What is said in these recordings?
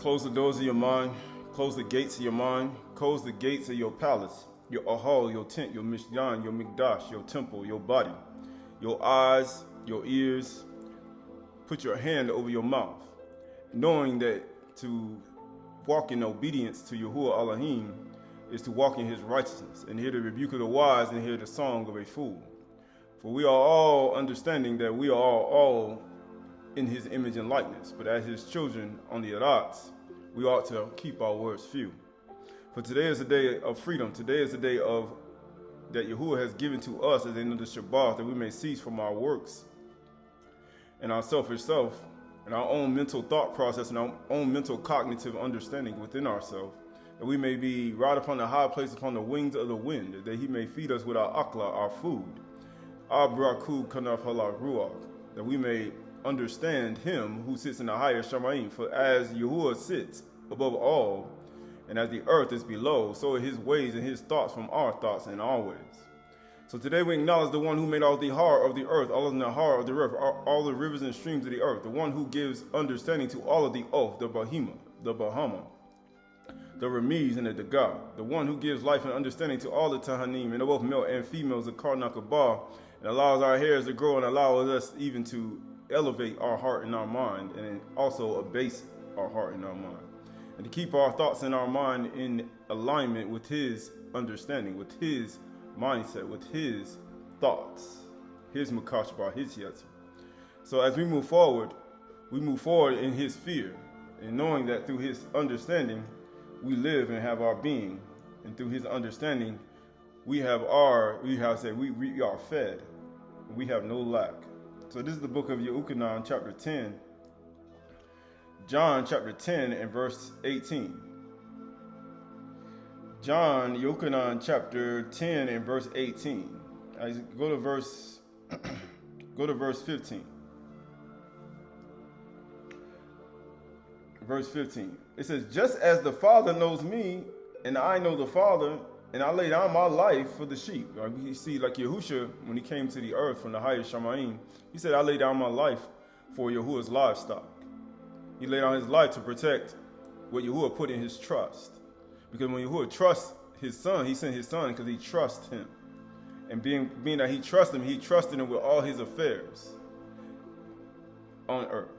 Close the doors of your mind. Close the gates of your mind. Close the gates of your palace, your ahal, your tent, your mishkan, your mikdash, your temple, your body, your eyes, your ears. Put your hand over your mouth, knowing that to walk in obedience to Yahuwah Elohim is to walk in his righteousness, and hear the rebuke of the wise and hear the song of a fool. For we are all understanding that we are all in his image and likeness, but as his children on the Arats, we ought to keep our words few. For today is a day of freedom. Today is a day that Yahuwah has given to us as the end of the Shabath, that we may cease from our works and our selfish self and our own mental thought process and our own mental cognitive understanding within ourselves, that we may be right upon the high place upon the wings of the wind, that he may feed us with our akla, our food, our braku kanaf halak ruach, that we may understand him who sits in the highest Shamayim. For as Yahuwah sits above all, and as the earth is below, so are his ways and his thoughts from our thoughts and our ways. So today we acknowledge the one who made all the heart of the earth, all of the heart of the river, all the rivers and streams of the earth, the one who gives understanding to all of the oath, the Bahima, the Bahama, the Ramiz and the Dagah, the one who gives life and understanding to all the Tahanim, and both male and females, the Karnakabah, and allows our hairs to grow and allows us even to elevate our heart and our mind, and also abase our heart and our mind, and to keep our thoughts and our mind in alignment with his understanding, with his mindset, with his thoughts, his makashba, his yetzer. So as we move forward in his fear, and knowing that through his understanding we live and have our being, and through his understanding we are fed, and we have no lack. So this is the book of Yochanan, chapter 10, John chapter 10 and verse 18. John, Yochanan chapter 10 and verse 18. Go to verse 15. Verse 15. It says, just as the Father knows me, and I know the Father, and I lay down my life for the sheep. You see, like Yahusha, when he came to the earth from the highest Shamayim, he said, I lay down my life for Yahuwah's livestock. He laid down his life to protect what Yahuwah put in his trust. Because when Yahuwah trusts his son, he sent his son because he trusts him. And being that he trusts him, he trusted him with all his affairs on earth.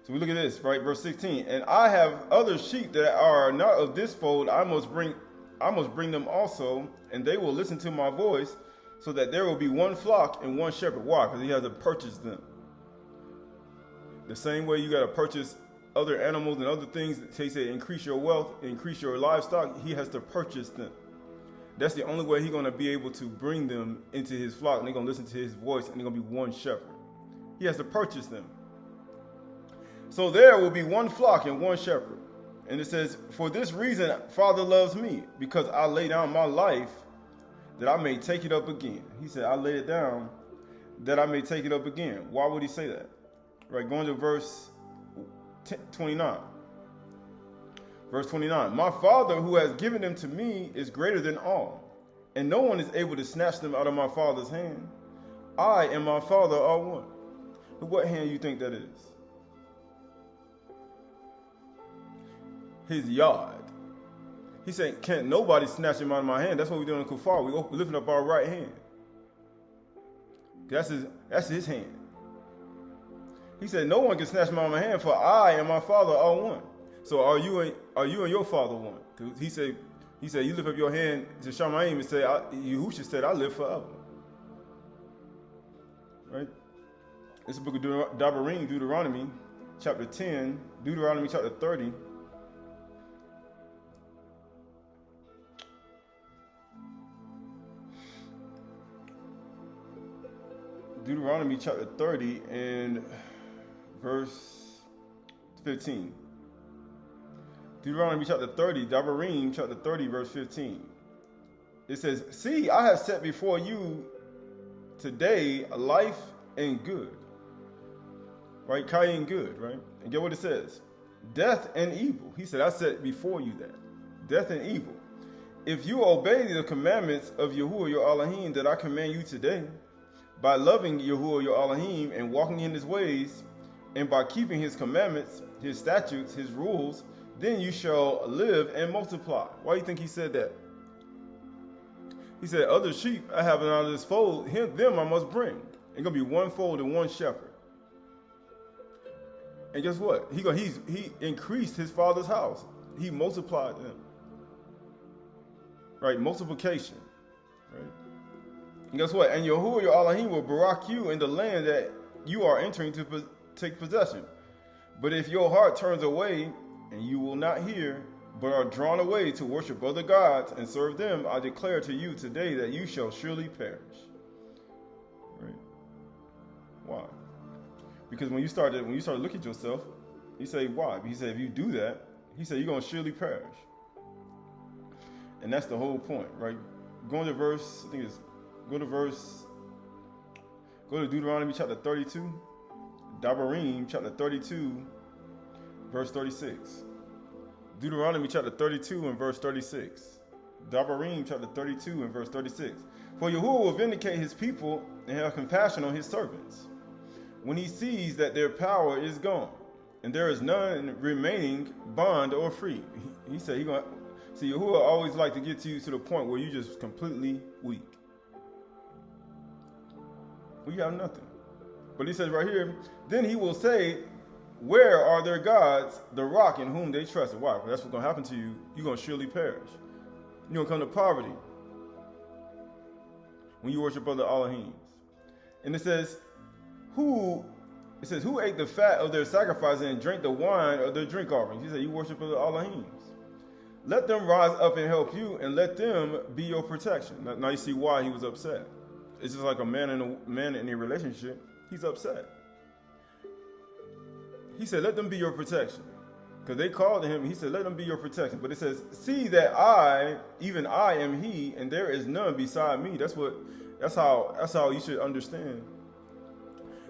So we look at this, right? Verse 16. And I have other sheep that are not of this fold. I must bring them also, and they will listen to my voice, so that there will be one flock and one shepherd. Why? Because he has to purchase them. The same way you got to purchase other animals and other things, they say increase your wealth, increase your livestock, he has to purchase them. That's the only way he's going to be able to bring them into his flock, and they're going to listen to his voice, and they're going to be one shepherd. He has to purchase them. So there will be one flock and one shepherd. And it says, for this reason, Father loves me, because I lay down my life that I may take it up again. He said, I lay it down that I may take it up again. Why would he say that? Right, going to verse 29. Verse 29. My Father who has given them to me is greater than all, and no one is able to snatch them out of my Father's hand. I and my Father are one. What hand do you think that is? His yard. He said, can't nobody snatch him out of my hand. That's what we do in Kufar. We lifting up our right hand. That's his hand. He said, no one can snatch him out of my hand, for I and my Father are one. So are you and your Father one? Because he said, you lift up your hand to Shamayim and say, Yahusha said, I live forever. Right? It's the book of Deuteronomy, chapter 10, Deuteronomy chapter 30. Deuteronomy chapter 30 and verse 15. Deuteronomy chapter 30, Devarim chapter 30, verse 15. It says, see, I have set before you today life and good. Right? Kayin good, right? And get what it says. Death and evil. He said, I set before you that. Death and evil. If you obey the commandments of Yahuwah your Elohim that I command you today, by loving Yahuwah your Elohim and walking in his ways, and by keeping his commandments, his statutes, his rules, then you shall live and multiply. Why do you think he said that? He said, other sheep I have out of this fold, them I must bring. It's going to be one fold and one shepherd. And guess what? He increased his father's house. He multiplied them. Right? Multiplication. Right? And guess what? And Yahuwah your Elohim will barak you in the land that you are entering to take possession. But if your heart turns away and you will not hear, but are drawn away to worship other gods and serve them, I declare to you today that you shall surely perish. Right? Why? Because when you start to look at yourself, he say, why? He said, if you do that, he said, you're going to surely perish. And that's the whole point, right? Go to Deuteronomy chapter 32, Dabarim chapter 32, verse 36. Deuteronomy chapter 32 and verse 36. Dabarim chapter 32 and verse 36. For Yahuwah will vindicate his people and have compassion on his servants, when he sees that their power is gone, and there is none remaining bond or free. He said, Yahuwah always like to get you to the point where you just completely weak. Well, you have nothing. But he says right here, then he will say, where are their gods, the rock in whom they trusted? Why? Well, that's what's going to happen to you. You're going to surely perish. You're going to come to poverty when you worship other Elohims. And it says, who ate the fat of their sacrifices and drank the wine of their drink offerings? He said, you worship other Elohims. Let them rise up and help you, and let them be your protection. Now you see why he was upset. It's just like a man in a relationship. He's upset. He said, let them be your protection. Because they called to him, he said, let them be your protection. But it says, see that even I am he, and there is none beside me. That's how you should understand.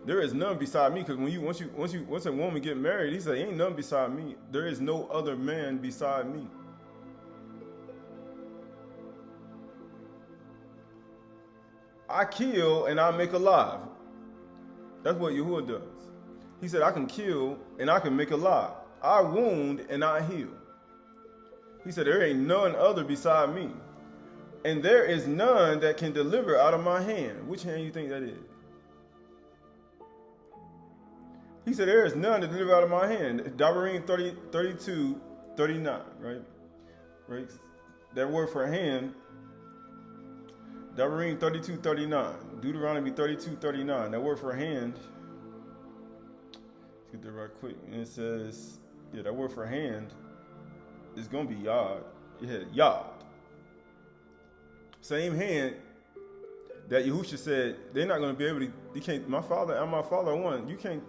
There is none beside me. Because once a woman get married, he said, ain't none beside me. There is no other man beside me. I kill and I make alive. That's what Yahuwah does. He said, I can kill and I can make alive. I wound and I heal. He said, there ain't none other beside me. And there is none that can deliver out of my hand. Which hand you think that is? He said, there is none to deliver out of my hand. Dabarim 32, 39, right? That word for hand, Dabarim 32, 39. Deuteronomy 32, 39. That word for hand, let's get that right quick. And it says, that word for hand is going to be yad. Yeah, yad. Same hand that Yahusha said, they're not going to be able to, you can't, my father are one. You can't,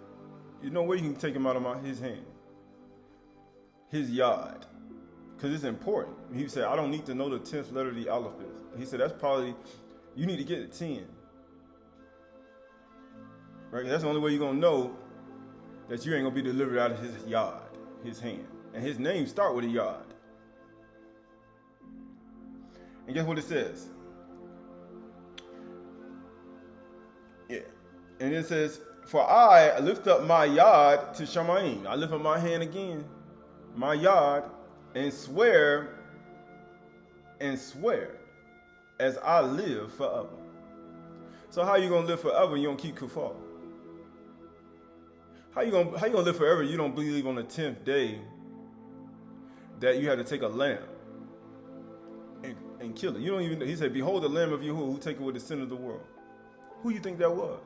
no way you can take him out of his hand. His yad. Because it's important. He said, I don't need to know the 10th letter of the alphabet. He said, that's probably, you need to get it 10. Right? That's the only way you're going to know that you ain't going to be delivered out of his yad, his hand. And his name start with a yad. And guess what it says? Yeah. And it says, for I lift up my yad to Shany'ny. I lift up my hand again, my yad, and swear, as I live forever. So how you going to live forever and you don't keep kufar? How you gonna live forever? You don't believe on the 10th day that you had to take a lamb and kill it. You don't even. He said, "Behold the Lamb of Yahuwah who take away the sin of the world." Who you think that was?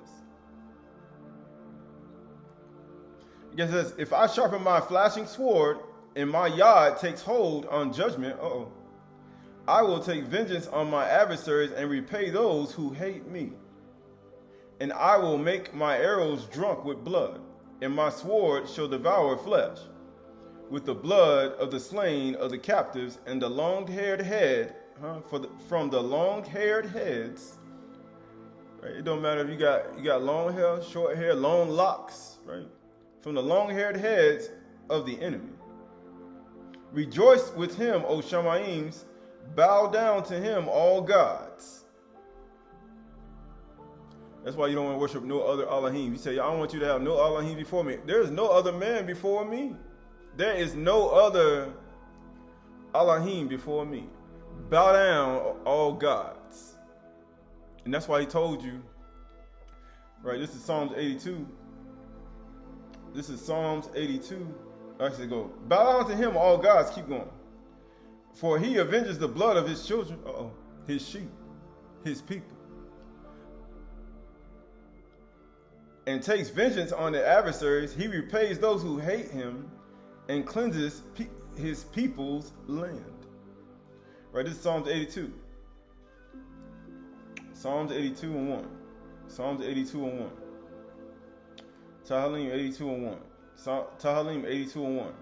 It says, "If I sharpen my flashing sword and my yad takes hold on judgment, I will take vengeance on my adversaries and repay those who hate me. And I will make my arrows drunk with blood, and my sword shall devour flesh, with the blood of the slain of the captives and the long-haired head, from the long-haired heads." Right? It don't matter if you got long hair, short hair, long locks, right? From the long-haired heads of the enemy. Rejoice with him, O Shamayims, bow down to him, all gods. That's why you don't want to worship no other Elohim. You say, I don't want you to have no Elohim before me. There is no other man before me. There is no other Elohim before me. Bow down, all gods. And that's why he told you, right? This is Psalms 82. This is Psalms 82. Actually, go. Bow down to him, all gods. Keep going. For he avenges the blood of his children, his sheep, his people, and takes vengeance on the adversaries. He repays those who hate him and cleanses his people's land. Right, this is Psalms 82. Psalms 82 and 1. Psalms 82 and 1. Tehillim 82 and 1. Tehillim 82 and 1.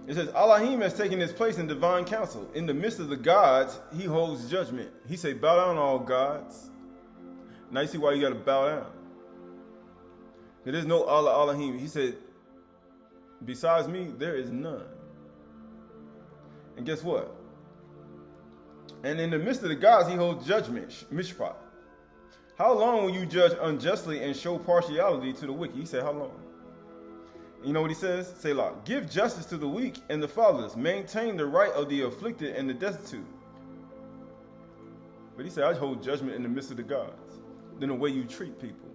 It says, Elohim has taken his place in divine council. In the midst of the gods, he holds judgment. He said, bow down, all gods. Now you see why you got to bow down. There is no Allah Elohim. He said, besides me, there is none. And guess what? And in the midst of the gods, he holds judgment, mishpat. How long will you judge unjustly and show partiality to the wicked? He said, how long? You know what he says? Selah. Give justice to the weak and the fatherless. Maintain the right of the afflicted and the destitute. But he said, I hold judgment in the midst of the gods. Then the way you treat people.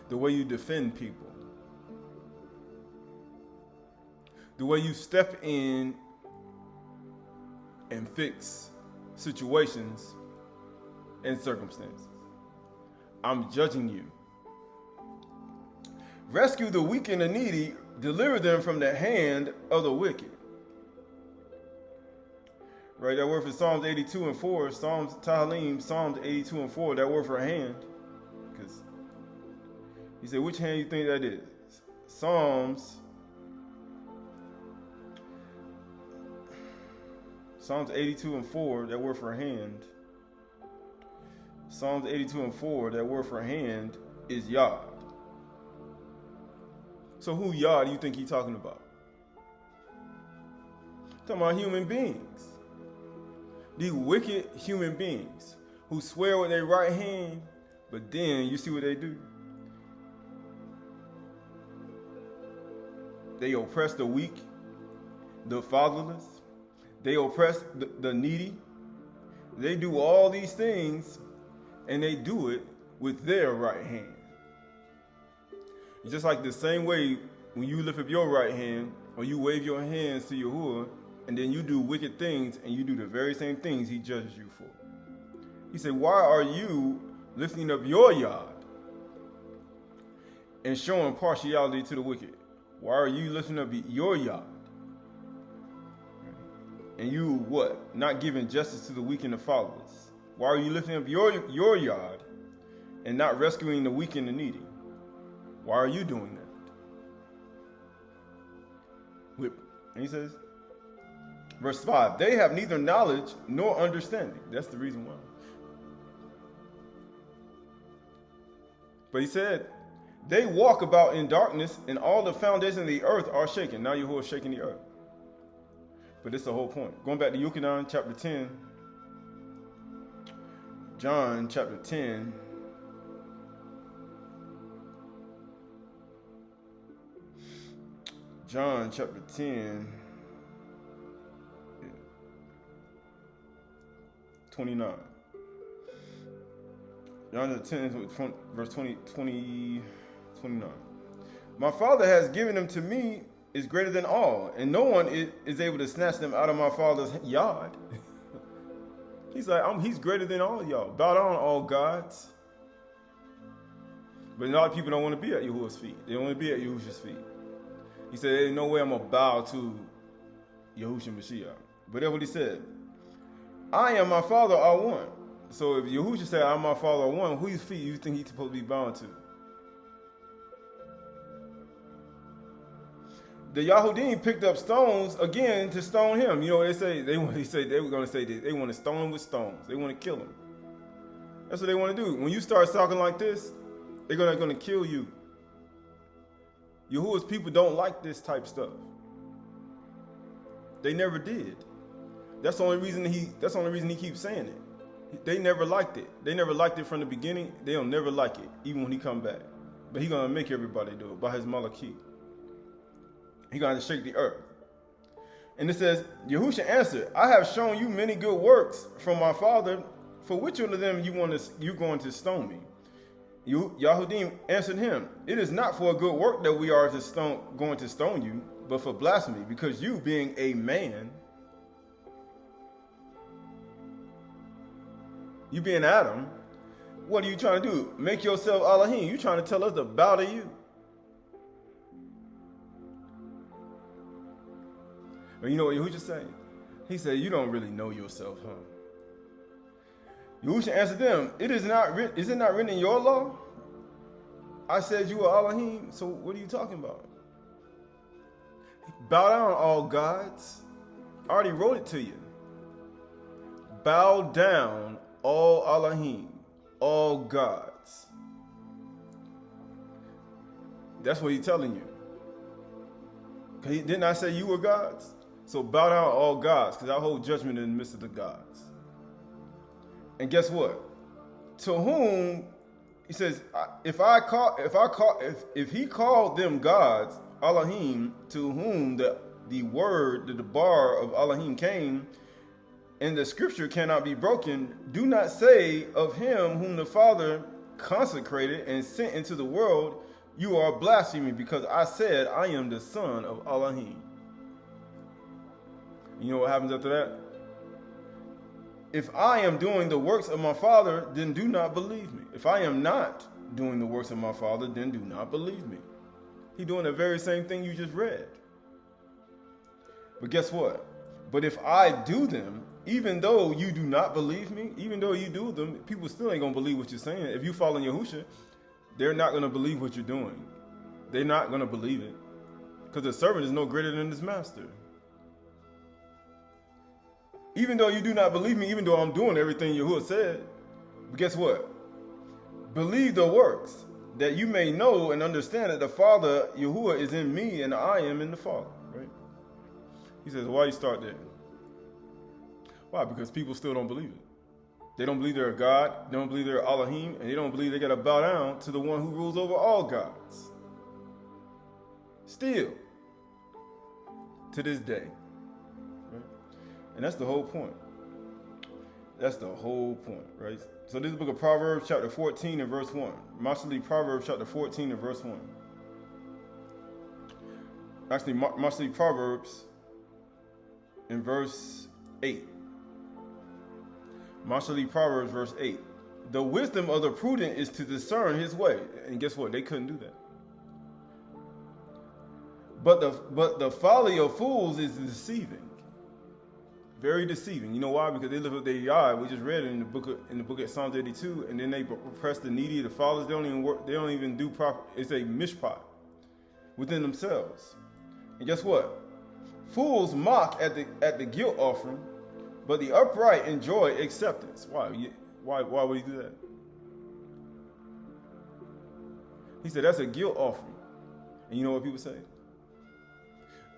The way you defend people. The way you step in and fix situations and circumstances. I'm judging you. Rescue the weak and the needy, deliver them from the hand of the wicked. Right, that word for Psalms 82 and 4, Psalms Tehillim, Psalms 82 and 4, that word for hand. Because he said, which hand you think that is? Psalms 82 and 4, that word for hand. Psalms 82 and 4, that word for hand is Yah. So who Yah do you think he's talking about? Talking about human beings. These wicked human beings who swear with their right hand, but then you see what they do? They oppress the weak, the fatherless. They oppress the needy. They do all these things, and they do it with their right hand. It's just like the same way when you lift up your right hand, or you wave your hands to Yahuwah, and then you do wicked things, and you do the very same things he judges you for. He said, why are you lifting up your yod and showing partiality to the wicked? Why are you lifting up your yod? And you what? Not giving justice to the weak and the fatherless. Why are you lifting up your yod and not rescuing the weak and the needy? Why are you doing that? And he says, verse 5, they have neither knowledge nor understanding. That's the reason why. But he said, they walk about in darkness, and all the foundations of the earth are shaken. Now Yahuwah is shaking the earth. But this is the whole point. Going back to Yuchanan chapter 10, John chapter 10, John chapter 10, 29. John 10, verse 29. My Father has given them to me is greater than all, and no one is able to snatch them out of my Father's yard. He's like, he's greater than all of y'all. Bow down, all gods. But a lot of people don't want to be at Yahuwah's feet. They don't want to be at Yahushua's feet. He said, there's no way I'm going to bow to Yahushua Mashiach. But that's what he said. I and my Father are one. So if Yahushua said, I'm my Father are one, whose feet you think he's supposed to be bound to? The Yahudim picked up stones again to stone him. You know what they say? They were going to say that they want to stone him with stones. They want to kill him. That's what they want to do. When you start talking like this, they're going to kill you. Yahuwah's people don't like this type stuff. They never did. That's the only reason he keeps saying it. They never liked it. They never liked it from the beginning. They'll never like it, even when he come back. But he gonna make everybody do it by his malakhi. He gonna shake the earth. And it says, Yahushua answered, I have shown you many good works from my father. For which one of them you going to stone me? Yahudim answered him, it is not for a good work that we are going to stone you, but for blasphemy, because you, being a man, you being Adam, what are you trying to do? Make yourself Elohim. You trying to tell us to bow to you. But you know what Yahushua said? He said, you don't really know yourself, huh? Yahushua answered them, is it not written in your law? I said you are Elohim, so what are you talking about? Bow down, all gods. I already wrote it to you. Bow down, all Elohim, all gods. That's what he's telling you. Didn't I say you were gods? So bow down, all gods, because I hold judgment in the midst of the gods. And guess what? To whom, he says, if he called them gods, Elohim, to whom the word, the bar of Elohim came, and the scripture cannot be broken, do not say of him whom the Father consecrated and sent into the world, you are blaspheming, because I said I am the son of Elohim. You know what happens after that? If I am doing the works of my Father, then do not believe me. If I am not doing the works of my Father, then do not believe me. He's doing the very same thing you just read. But guess what? But if I do them, even though you do not believe me, even though you do them, people still ain't going to believe what you're saying. If you follow Yahushua, they're not going to believe what you're doing. They're not going to believe it. Because the servant is no greater than his master. Even though you do not believe me, even though I'm doing everything Yahuwah said, but guess what? Believe the works, that you may know and understand that the Father, Yahuwah, is in me and I am in the Father. Right? He says, why you start there? Why? Because people still don't believe it. They don't believe they're a God, they don't believe they're Elohim, and they don't believe they got to bow down to the one who rules over all gods. Still, to this day. Right? And that's the whole point. That's the whole point, right? So this is the book of Proverbs, chapter 14 and verse 1. Mostly Proverbs, chapter 14 and verse 1. Actually, mostly Proverbs in verse 8. Mostly Proverbs, verse 8. The wisdom of the prudent is to discern his way. And guess what? They couldn't do that. But the folly of fools is deceiving. Very deceiving. You know why? Because they live up their eye. We just read it in the book of Psalms 82, and then they oppress the needy, the fathers. They don't even work. They don't even do proper. It's a mishpat within themselves. And guess what? Fools mock at the guilt offering, but the upright enjoy acceptance. Why? Why would he do that? He said that's a guilt offering. And you know what people say?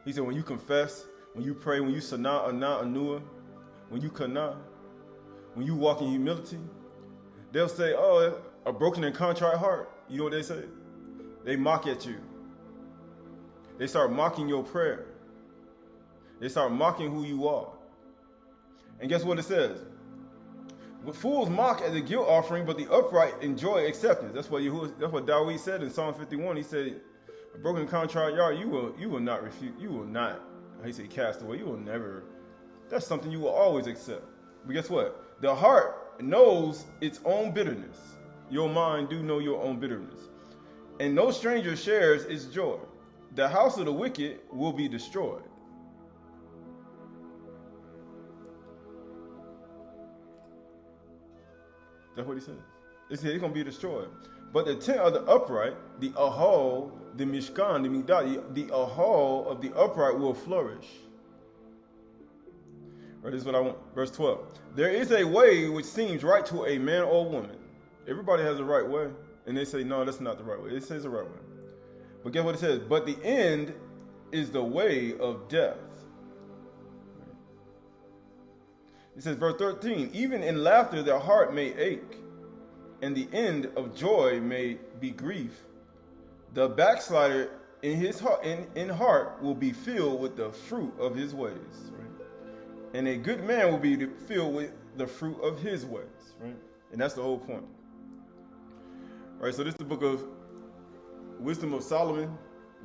He said when you confess, when you pray, when you sanah, anah, anua, when you kana, when you walk in humility, they'll say, oh, a broken and contrite heart. You know what they say? They mock at you. They start mocking your prayer. They start mocking who you are. And guess what it says? But fools mock at the guilt offering, but the upright enjoy acceptance. That's what Dawid said in Psalm 51. He said, a broken and contrite heart, you will not refuse. You will not. He said cast away. You will never. That's something you will always accept. But guess what? The heart knows its own bitterness. Your mind do know your own bitterness. And no stranger shares its joy. The house of the wicked will be destroyed. That's what he says. He said it's going to be destroyed. But the tent of the upright, the ahal, the mishkan, the midah, the ahal of the upright will flourish. Right, this is what I want. Verse 12. There is a way which seems right to a man or woman. Everybody has a right way. And they say, no, that's not the right way. It says the right way. But guess what it says? But the end is the way of death. It says, verse 13, even in laughter their heart may ache, and the end of joy may be grief. The backslider in his heart, in heart will be filled with the fruit of his ways, right? And a good man will be filled with the fruit of his ways, right? And that's the whole point. All right, so this is the book of Wisdom of Solomon,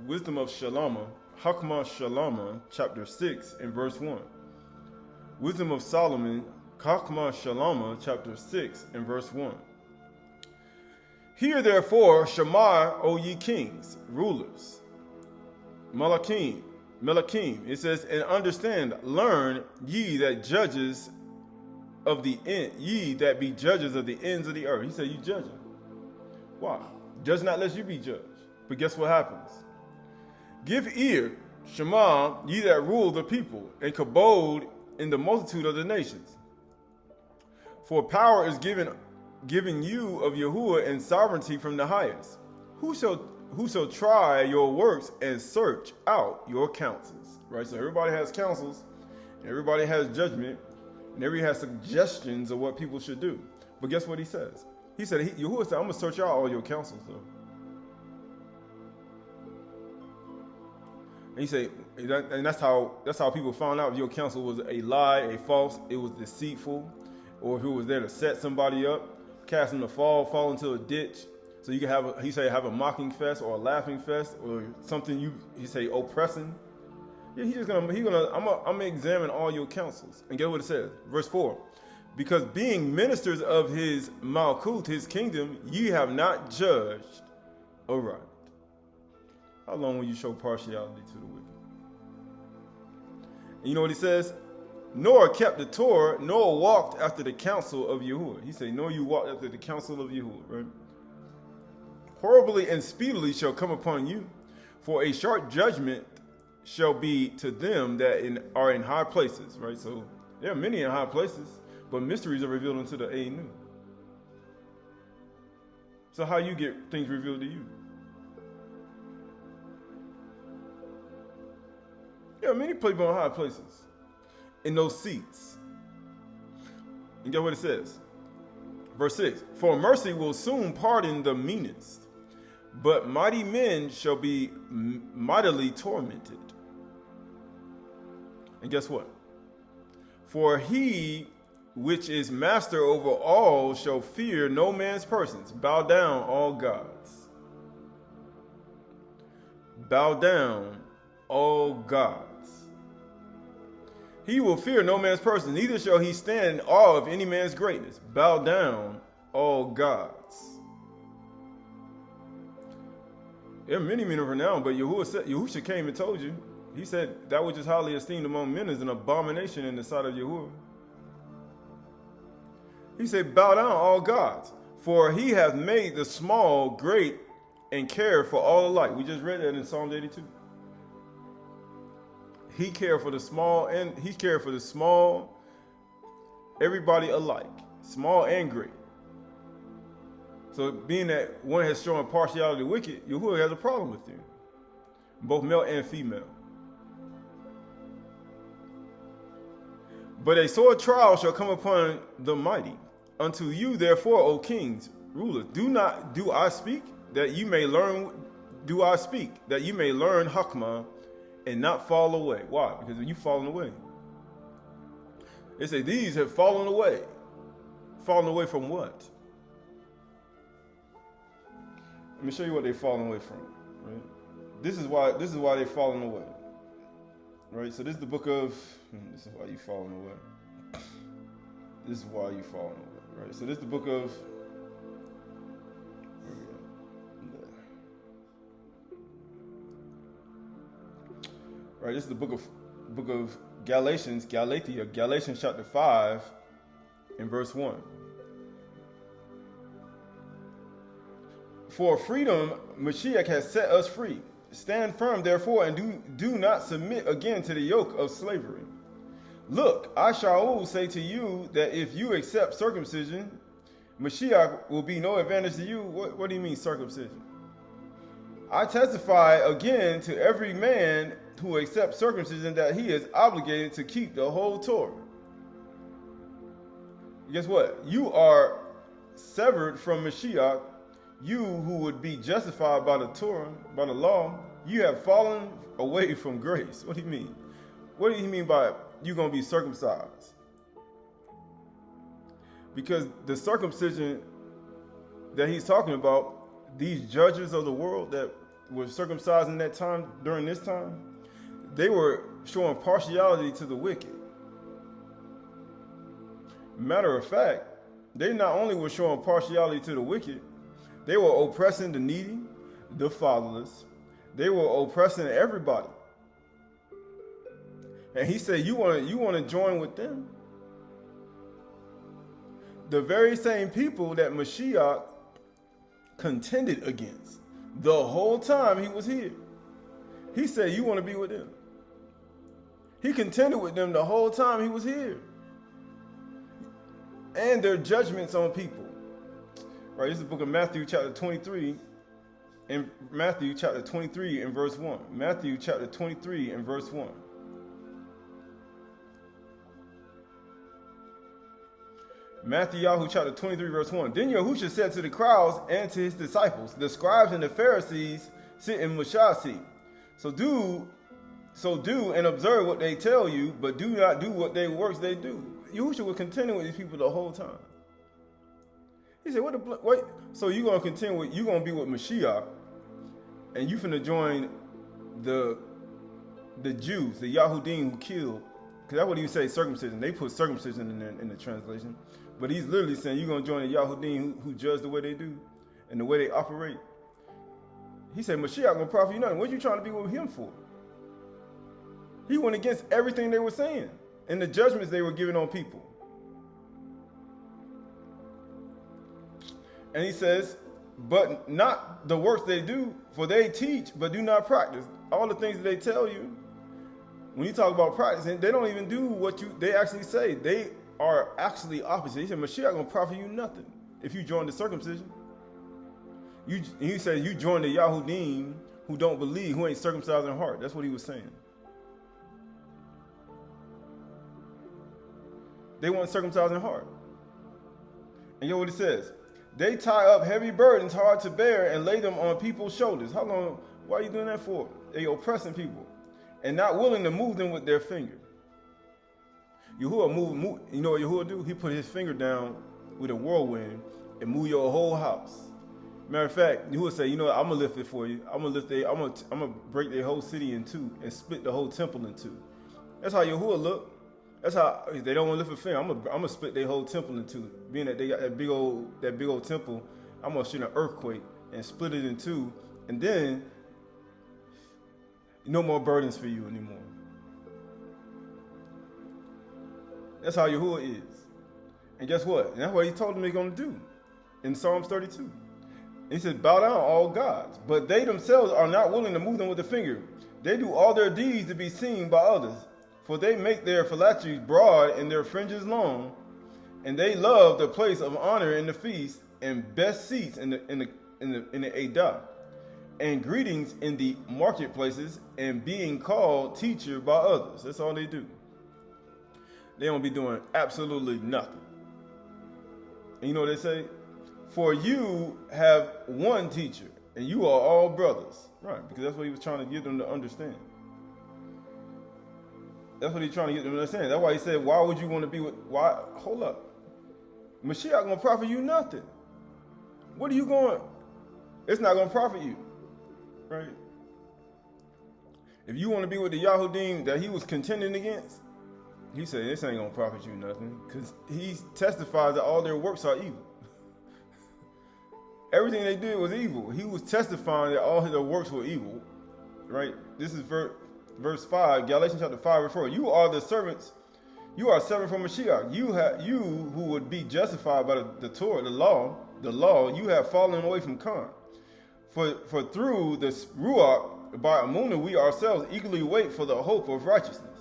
Wisdom of Shalama, Hakma Shalama, chapter 6 and verse 1. Wisdom of Solomon, Hakma Shalama, chapter 6 and verse 1. Hear therefore, Shema, O ye kings, rulers, Malakim. It says, and understand, learn, ye that judges of the end, ye that be judges of the ends of the earth. He said, you judge them. Why? Judge not lest you be judged. But guess what happens? Give ear, Shema, ye that rule the people, and kabod in the multitude of the nations. For power is given you of Yahuwah and sovereignty from the highest. Who shall try your works and search out your counsels? Right? So everybody has counsels, and everybody has judgment, and everybody has suggestions of what people should do. But guess what he says? He said, Yahuwah said, I'm going to search out all your counsels, though. And he said, and that's how people found out if your counsel was a lie, a false, it was deceitful, or if it was there to set somebody up, cast them to fall into a ditch. So you can have a mocking fest or a laughing fest or something he say oppressing. Yeah, I'm gonna examine all your counsels. And guess what it says? Verse 4. Because being ministers of his Malkut, his kingdom, ye have not judged aright. How long will you show partiality to the wicked? And you know what he says? Nor kept the Torah, nor walked after the counsel of Yahuwah. He said, nor you walked after the counsel of Yahuwah, right? Horribly and speedily shall come upon you, for a sharp judgment shall be to them that are in high places, right? So there are many in high places, but mysteries are revealed unto the Anu. So how you get things revealed to you? There are many people in high places, in those seats. And get what it says. Verse 6, for mercy will soon pardon the meanest, but mighty men shall be mightily tormented. And guess what? For he which is master over all shall fear no man's persons. Bow down, all gods. Bow down, all gods. He will fear no man's person, neither shall he stand in awe of any man's greatness. Bow down, all gods. There are many men of renown, but Yahushua came and told you. He said that which is highly esteemed among men is an abomination in the sight of Yahuwah. He said, bow down, all gods, for he hath made the small great and cared for all alike. We just read that in Psalm 82. He cared for the small, and he cared for the small, everybody alike, small and great. So being that one has shown partiality to wicked, Yahuwah has a problem with you, both male and female. But a sore trial shall come upon the mighty. Unto you, therefore, O kings, rulers, do I speak that you may learn? Do I speak that you may learn Hakmah and not fall away? Why? Because you've fallen away. They say these have fallen away. Fallen away from what? Let me show you what they've fallen away from. Right? This is why they've fallen away. Right? So this is the book of. This is why you've fallen away. This is why you've fallen away. Right? So this is the book of. Right, this is the book of Galatians chapter 5 and verse 1. For freedom Mashiach has set us free. Stand firm, therefore, and do not submit again to the yoke of slavery. Look, I shall say to you that if you accept circumcision, Mashiach will be no advantage to you. What do you mean circumcision? I testify again to every man who accepts circumcision that he is obligated to keep the whole Torah. guess what? You are severed from Mashiach. You who would be justified by the Torah, by the law, you have fallen away from grace. What do you mean? What do you mean by you're going to be circumcised? Because the circumcision that he's talking about, these judges of the world that were circumcised in that time, during this time, they were showing partiality to the wicked. Matter of fact, they not only were showing partiality to the wicked, they were oppressing the needy, the fatherless. They were oppressing everybody. And he said, you want to join with them? The very same people that Mashiach contended against the whole time he was here. He said, you want to be with them? He contended with them the whole time he was here. And their judgments on people. Right, this is the book of Matthew chapter 23. In Matthew chapter 23 and verse 1. Matthew chapter 23 and verse 1. Matthew chapter 23 verse 1. Then Yahushua said to the crowds and to his disciples, the scribes and the Pharisees sit in Moshe's seat. So do and observe what they tell you, but do not do what they works they do. Yahushua was contending with these people the whole time. He said, what? So you're going to contend with, you're going to be with Mashiach, and you finna join the Jews, the Yahudim who killed, because that's what he say, circumcision. They put circumcision in the translation. But he's literally saying you're going to join the Yahudim who judge the way they do and the way they operate. He said, Mashiach going to profit you nothing. What are you trying to be with him for? He went against everything they were saying and the judgments they were giving on people. And he says, but not the works they do, for they teach, but do not practice. All the things that they tell you, when you talk about practicing, they don't even do what they actually say. They are actually opposite. He said, Mashiach going to profit you nothing if you join the circumcision. He said, you join the Yahudim who don't believe, who ain't circumcised in heart. That's what he was saying. They weren't circumcised in heart. And you know what it says? They tie up heavy burdens hard to bear and lay them on people's shoulders. How long? Why are you doing that for? They oppressing people and not willing to move them with their finger. Yahuwah move, you know what Yahuwah do? He put his finger down with a whirlwind and move your whole house. Matter of fact, Yahuwah say, you know what, I'm gonna lift it for you. I'm gonna break their whole city in two and split the whole temple in two. That's how Yahuwah look. That's how, if they don't want to lift a finger, I'm gonna split their whole temple in two. Being that they got that big old temple, I'm gonna shoot an earthquake and split it in two, and then no more burdens for you anymore. That's how Yahuwah is. And guess what? And that's what he told them they're going to do in Psalms 32. He said, bow down all gods. But they themselves are not willing to move them with the finger. They do all their deeds to be seen by others. For they make their phylacteries broad and their fringes long. And they love the place of honor in the feast and best seats in the Aydah. And greetings in the marketplaces and being called teacher by others. That's all they do. They don't be doing absolutely nothing. And you know what they say? For you have one teacher, and you are all brothers. Right, because that's what he was trying to get them to understand. That's what he's trying to get them to understand. That's why he said, why would you want to be with, why, hold up. Mashiach going to profit you nothing. What are you going, it's not going to profit you. Right? If you want to be with the Yahudim that he was contending against, he said, this ain't going to profit you nothing, because he testifies that all their works are evil. Everything they did was evil. He was testifying that all their works were evil. Right? This is verse 5, Galatians chapter 5, verse 4. You are the servants, you are servant from Mashiach. You who would be justified by the Torah, the law, you have fallen away from Khan. For through the Ruach, by Amunah, we ourselves eagerly wait for the hope of righteousness.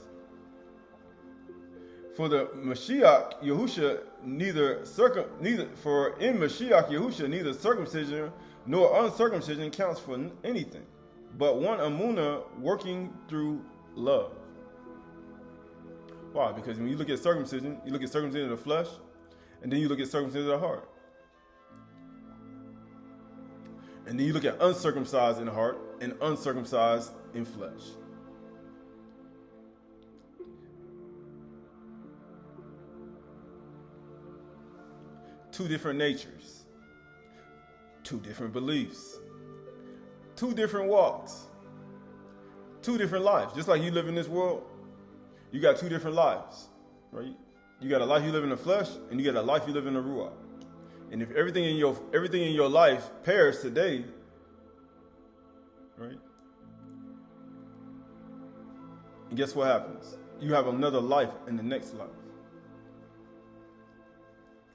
For the Mashiach Yahusha neither circumcision nor uncircumcision counts for anything, but one Amunah working through love. Why? Because when you look at circumcision of the flesh, And then you look at circumcision of the heart. And then you look at uncircumcised in heart and uncircumcised in flesh. Two different natures, two different beliefs, two different walks, two different lives. Just like you live in this world, you got two different lives, right? You got a life you live in the flesh, and you got a life you live in the ruach. And if everything in your life perishes today, right? And guess what happens? You have another life in the next life.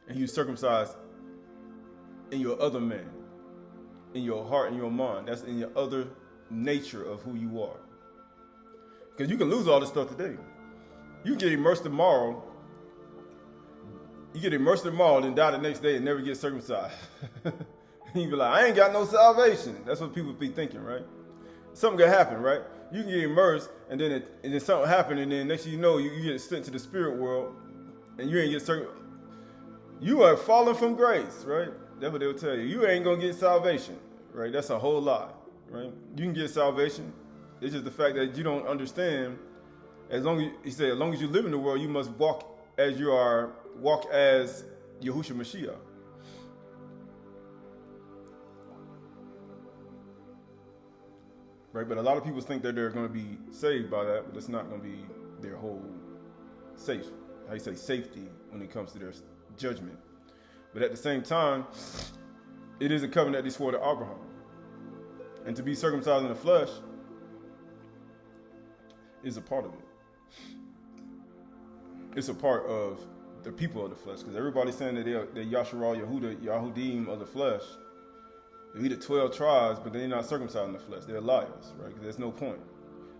And you circumcised in your other man, in your heart and your mind. That's in your other nature of who you are. Because you can lose all this stuff today. You get immersed tomorrow. You get immersed tomorrow and die the next day and never get circumcised. You be like, I ain't got no salvation. That's what people be thinking, right? Something could happen, right? You can get immersed and then something happen, and then next thing you know, you get sent to the spirit world and you ain't get circumcised. You are falling from grace, right? That's what they'll tell you. You ain't going to get salvation, right? That's a whole lie, right? You can get salvation. It's just the fact that you don't understand. He said, as long as you live in the world, you must walk as Yahushua Mashiach. Right? But a lot of people think that they're going to be saved by that, but it's not going to be their whole safety when it comes to their judgment. But at the same time, it is a covenant that he swore to Abraham. And to be circumcised in the flesh is a part of it. It's a part of the people of the flesh. Because everybody's saying that they're Yasharal Yahudim of the flesh. They're the 12 tribes, but they're not circumcised in the flesh. They're liars, right? Because there's no point.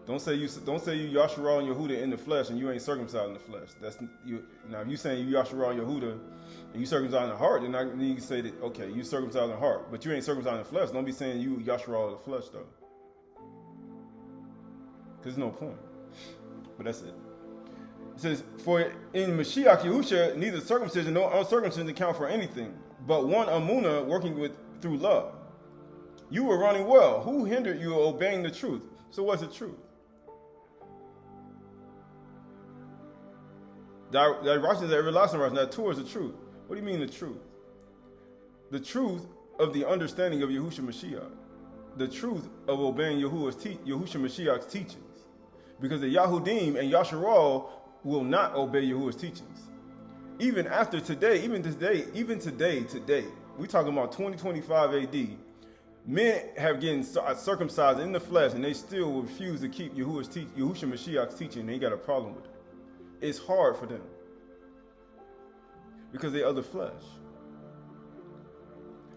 Don't say you Yasharal and Yehuda in the flesh and you ain't circumcised in the flesh. Now if you saying you Yasharal and Yehuda and you circumcised in the heart, then you can say that, okay, you circumcised in the heart, but you ain't circumcised in the flesh. Don't be saying you Yasharal in the flesh though. Because there's no point. But that's it. It says, for in Mashiach Yahusha, neither circumcision nor uncircumcision count for anything, but one Amunah working through love. You were running well. Who hindered you obeying the truth? So what's the truth? That righteousness, that everlasting righteousness, that Torah is the truth. What do you mean the truth? The truth of the understanding of Yahushua Mashiach. The truth of obeying Yahushua Mashiach's teachings. Because the Yahudim and Yasharal will not obey Yahuwah's teachings. Even after today, even today, we talking about 2025 AD, men have getting circumcised in the flesh and they still refuse to keep Yahushua Mashiach's teaching. They got a problem with it. It's hard for them because they are the flesh.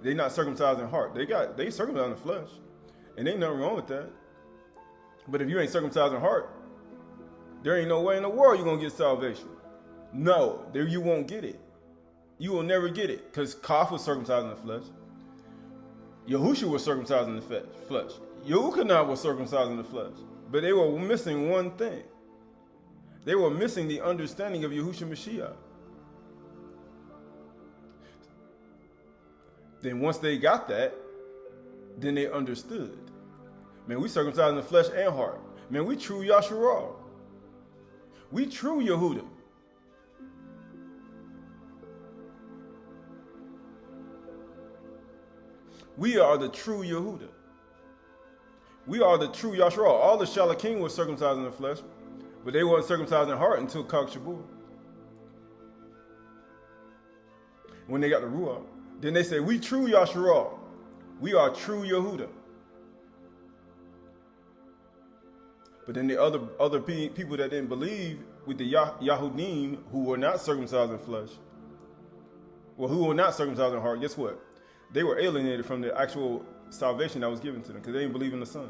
They not circumcised in heart. They circumcised in the flesh, and ain't nothing wrong with that. But if you ain't circumcised in heart, there ain't no way in the world you're gonna get salvation. No, there you won't get it. You will never get it because Qahalath was circumcised in the flesh. Yahushua was circumcised in the flesh. Yahushua was circumcised in the flesh, but they were missing one thing. They were missing the understanding of Yahushua Mashiach. Then once they got that, then they understood. Man, we circumcised in the flesh and heart. Man, we true Yasharal. We true Yehuda. We are the true Yehuda. We are the true Yasharal. All the Shalakim were circumcised in the flesh, but they weren't circumcised in heart until Kag Shabuah. When they got the Ruach, then they say, we true Yasharal. We are true Yehuda. But then the other people that didn't believe with the Yahudim who were not circumcised in flesh, well, who were not circumcised in heart, guess what? They were alienated from the actual salvation that was given to them because they didn't believe in the Son.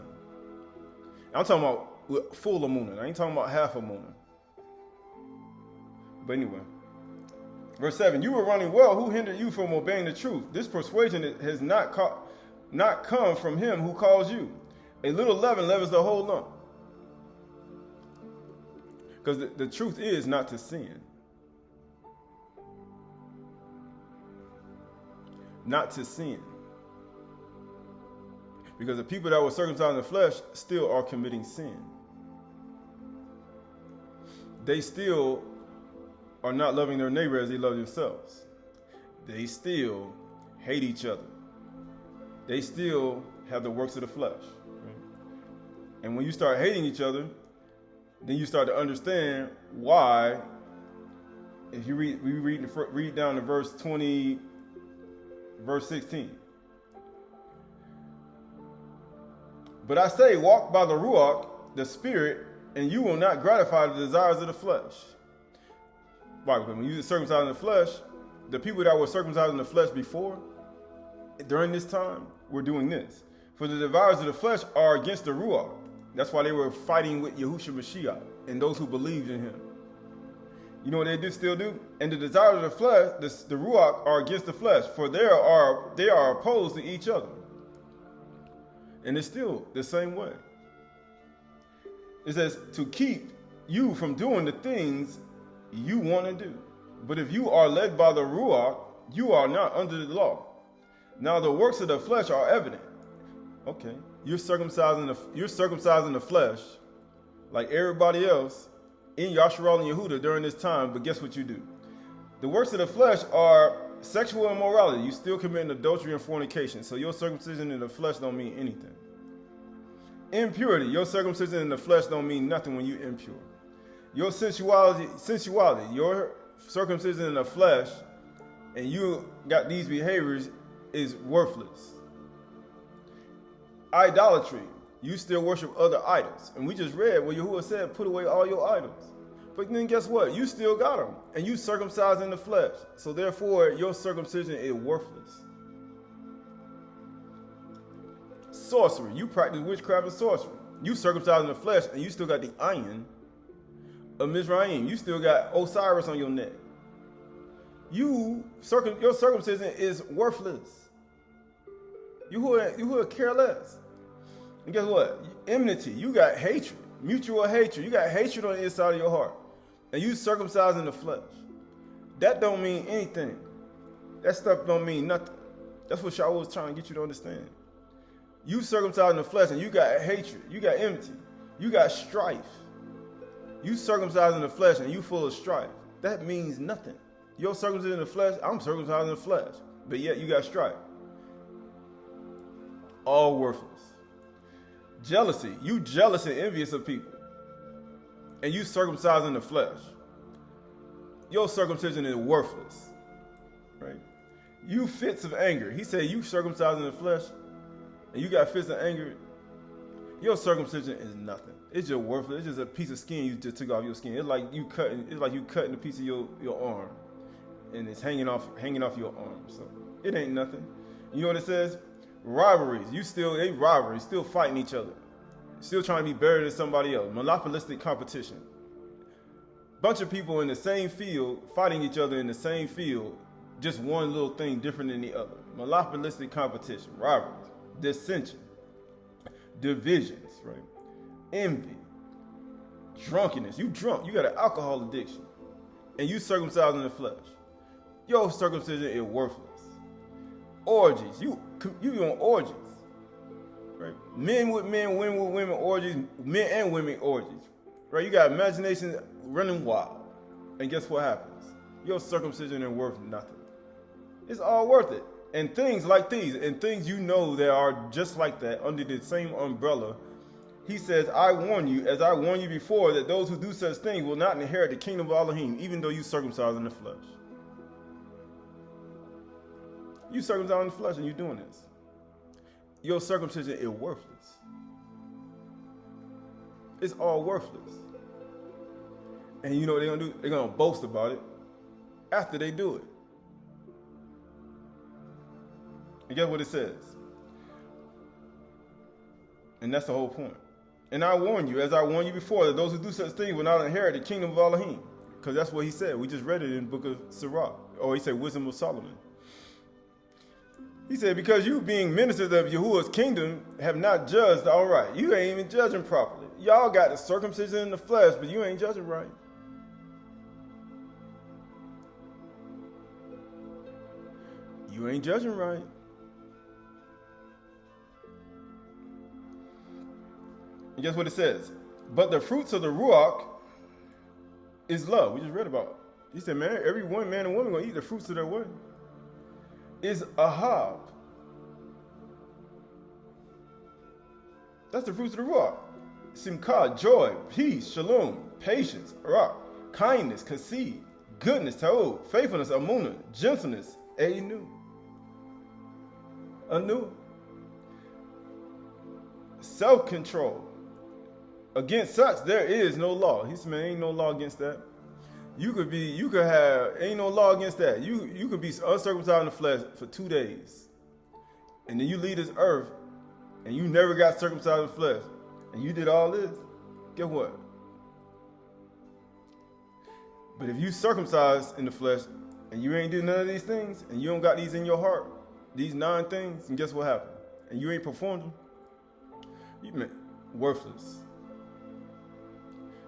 I'm talking about full Amunah. I ain't talking about half Amunah. But anyway, verse 7, you were running well. Who hindered you from obeying the truth? This persuasion has not come from him who calls you. A little leaven leavens the whole lump. Because the truth is not to sin. not to sin. Because the people that were circumcised in the flesh still are committing sin. They still are not loving their neighbor as they love themselves. They still hate each other. They still have the works of the flesh. Right? And when you start hating each other, then you start to understand why. If you read down to verse 20, verse 16. But I say, walk by the Ruach, the Spirit, and you will not gratify the desires of the flesh. Right, when you circumcised in the flesh, the people that were circumcised in the flesh before, during this time, were doing this. For the desires of the flesh are against the Ruach. That's why they were fighting with Yahushua Mashiach and those who believed in him. You know what they still do? And the desires of the flesh, the Ruach, are against the flesh, for they are opposed to each other. And it's still the same way. It says to keep you from doing the things you want to do. But if you are led by the Ruach, you are not under the law. Now the works of the flesh are evident. Okay, you're circumcised in the flesh, like everybody else in Yasharal and Yehuda during this time. But guess what you do? The works of the flesh are sexual immorality. You still committing adultery and fornication. So your circumcision in the flesh don't mean anything. Impurity. Your circumcision in the flesh don't mean nothing when you're impure. Your sensuality, your circumcision in the flesh, and you got these behaviors is worthless. Idolatry. You still worship other idols. And we just read where Yahuwah said, put away all your idols. But then guess what? You still got them. And you circumcised in the flesh. So therefore, your circumcision is worthless. Sorcery. You practice witchcraft and sorcery. You circumcised in the flesh, and you still got the iron of Mizraim. You still got Osiris on your neck. Your circumcision is worthless. You care less. And guess what? Enmity. You got hatred. Mutual hatred. You got hatred on the inside of your heart. And you circumcised in the flesh. That don't mean anything. That stuff don't mean nothing. That's what Shaul was trying to get you to understand. You circumcised in the flesh and you got hatred. You got enmity. You got strife. You circumcised in the flesh and you full of strife. That means nothing. You're circumcised in the flesh. I'm circumcised in the flesh. But yet you got strife. All worthless. Jealousy. You jealous and envious of people. And you circumcised in the flesh. Your circumcision is worthless. Right? You fits of anger. He said you circumcised in the flesh and you got fits of anger. Your circumcision is nothing. It's just worthless. It's just a piece of skin you just took off your skin. It's like you cutting a piece of your arm. And it's hanging off your arm. So it ain't nothing. You know what it says? Rivalries. Rivalries, still fighting each other. Still trying to be better than somebody else. Monopolistic competition. Bunch of people in the same field, fighting each other in the same field, just one little thing different than the other. Monopolistic competition, rivalries, dissension, divisions, right? Envy, drunkenness. You drunk, you got an alcohol addiction, and you circumcised in the flesh. Your circumcision is worthless. Orgies, you on orgies, right? Men with men, women with women orgies, men and women orgies, right? You got imagination running wild, and guess what happens? Your circumcision ain't worth nothing. It's all worth it. And things like these, and things you know that are just like that under the same umbrella, he says, I warn you, as I warned you before, that those who do such things will not inherit the kingdom of Elohim, even though you circumcised in the flesh. You circumcised in the flesh and you're doing this. Your circumcision is worthless. It's all worthless. And you know what they're going to do? They're going to boast about it after they do it. And guess what it says? And that's the whole point. And I warn you, as I warned you before, that those who do such things will not inherit the kingdom of Elohim. Because that's what he said. We just read it in the book of Sirach. Or he said, Wisdom of Solomon. He said, because you being ministers of Yahuwah's kingdom have not judged all right. You ain't even judging properly. Y'all got the circumcision in the flesh, but you ain't judging right. You ain't judging right. And guess what it says? But the fruits of the Ruach is love. We just read about it. He said, man, every one man and woman going to eat the fruits of their way. Is ahab. That's the fruits of the Ruach. Simcha, joy, peace, shalom, patience, arak, kindness, kasid, goodness, ta'od, faithfulness, amunah, gentleness, anu. Self-control. Against such there is no law. He said, man, ain't no law against that. Ain't no law against that. You could be uncircumcised in the flesh for 2 days. And then you leave this earth and you never got circumcised in the flesh. And you did all this. Guess what? But if you circumcised in the flesh and you ain't do none of these things and you don't got these in your heart, these 9 things, and guess what happened? And you ain't performed them, you been worthless.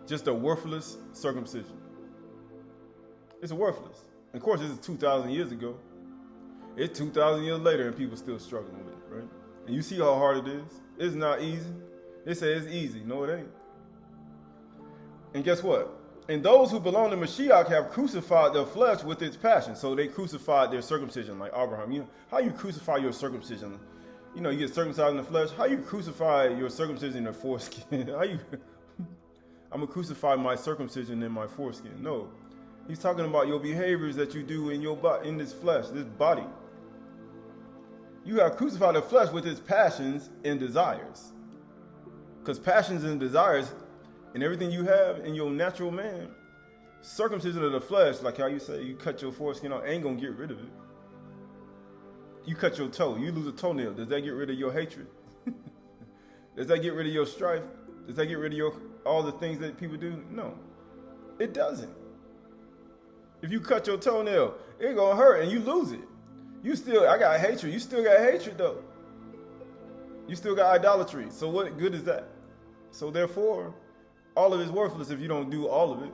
Just a worthless circumcision. It's worthless. And of course, this is 2,000 years ago. It's 2,000 years later and people still struggling with it, right? And you see how hard it is. It's not easy. They say it's easy. No, it ain't. And guess what? And those who belong to Mashiach have crucified their flesh with its passion. So they crucified their circumcision like Abraham. You know, how you crucify your circumcision? You know, you get circumcised in the flesh. How you crucify your circumcision in the foreskin? I'm going to crucify my circumcision in my foreskin. No. He's talking about your behaviors that you do in your body, in this flesh, this body. You have crucified the flesh with its passions and desires. Because passions and desires and everything you have in your natural man, circumcision of the flesh, like how you say you cut your foreskin off, ain't going to get rid of it. You cut your toe, you lose a toenail. Does that get rid of your hatred? Does that get rid of your strife? Does that get rid of all the things that people do? No, it doesn't. If you cut your toenail, it's going to hurt and you lose it. I got hatred. You still got hatred though. You still got idolatry. So what good is that? So therefore, all of it is worthless if you don't do all of it.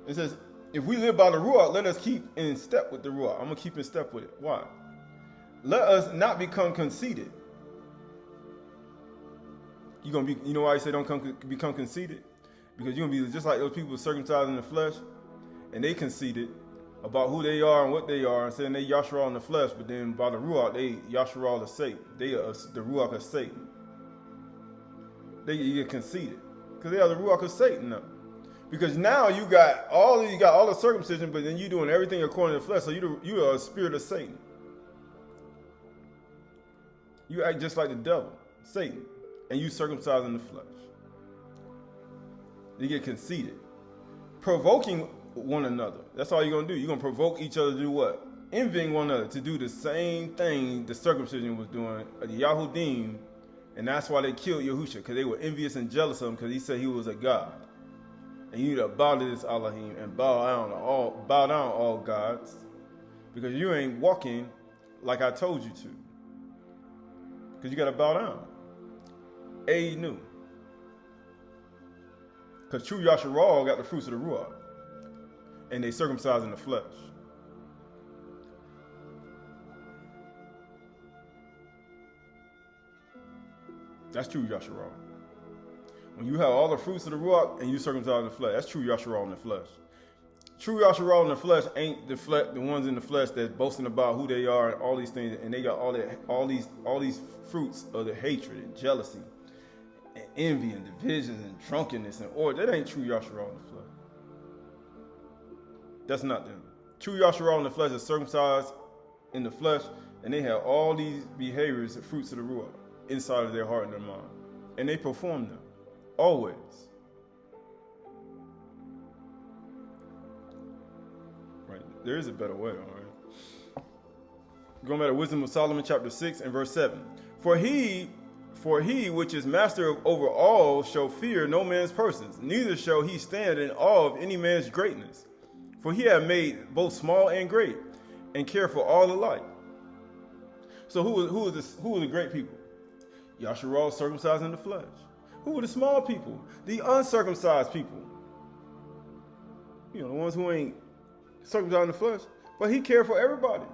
It says, if we live by the Ruach, let us keep in step with the Ruach. I'm going to keep in step with it. Why? Let us not become conceited. You know why I say don't become conceited? Because you're going to be just like those people circumcised in the flesh, and they conceited about who they are and what they are, and saying they Yasharal in the flesh, but then by the Ruach, they Yasharal of Satan. They are the Ruach of Satan. They get conceited because they are the Ruach of Satan now. Because now you got all the circumcision, but then you doing everything according to the flesh, so you are a spirit of Satan. You act just like the devil, Satan, and you circumcised in the flesh. You get conceited. Provoking one another. That's all you're going to do. You're going to provoke each other to do what? Envying one another to do the same thing the circumcision was doing, the Yahudim, and that's why they killed Yahusha, because they were envious and jealous of him because he said he was a God. And you need to bow to this Elohim and bow down all gods, because you ain't walking like I told you to. Because you got to bow down. Knew. Because true Yasharal got the fruits of the Ruach. And they circumcised in the flesh. That's true Yasharal. When you have all the fruits of the Ruach and you circumcise in the flesh, that's true Yasharal in the flesh. True Yasharal in the flesh ain't the ones in the flesh that's boasting about who they are and all these things, and they got all these fruits of the hatred and jealousy and envy and divisions and drunkenness and order. That ain't true Yasharal in the flesh. That's not them. True Yasharal in the flesh is circumcised in the flesh, and they have all these behaviors and fruits of the Ruach inside of their heart and their mind. And they perform them. Always. Right. There is a better way, all right? Going back to Wisdom of Solomon, chapter 6 and verse 7. For he which is master over all shall fear no man's persons, neither shall he stand in awe of any man's greatness. For he hath made both small and great, and care for all alike. So who are the great people? Yasharal circumcised in the flesh. Who are the small people? The uncircumcised people. You know, the ones who ain't circumcised in the flesh, But he cared for everybody.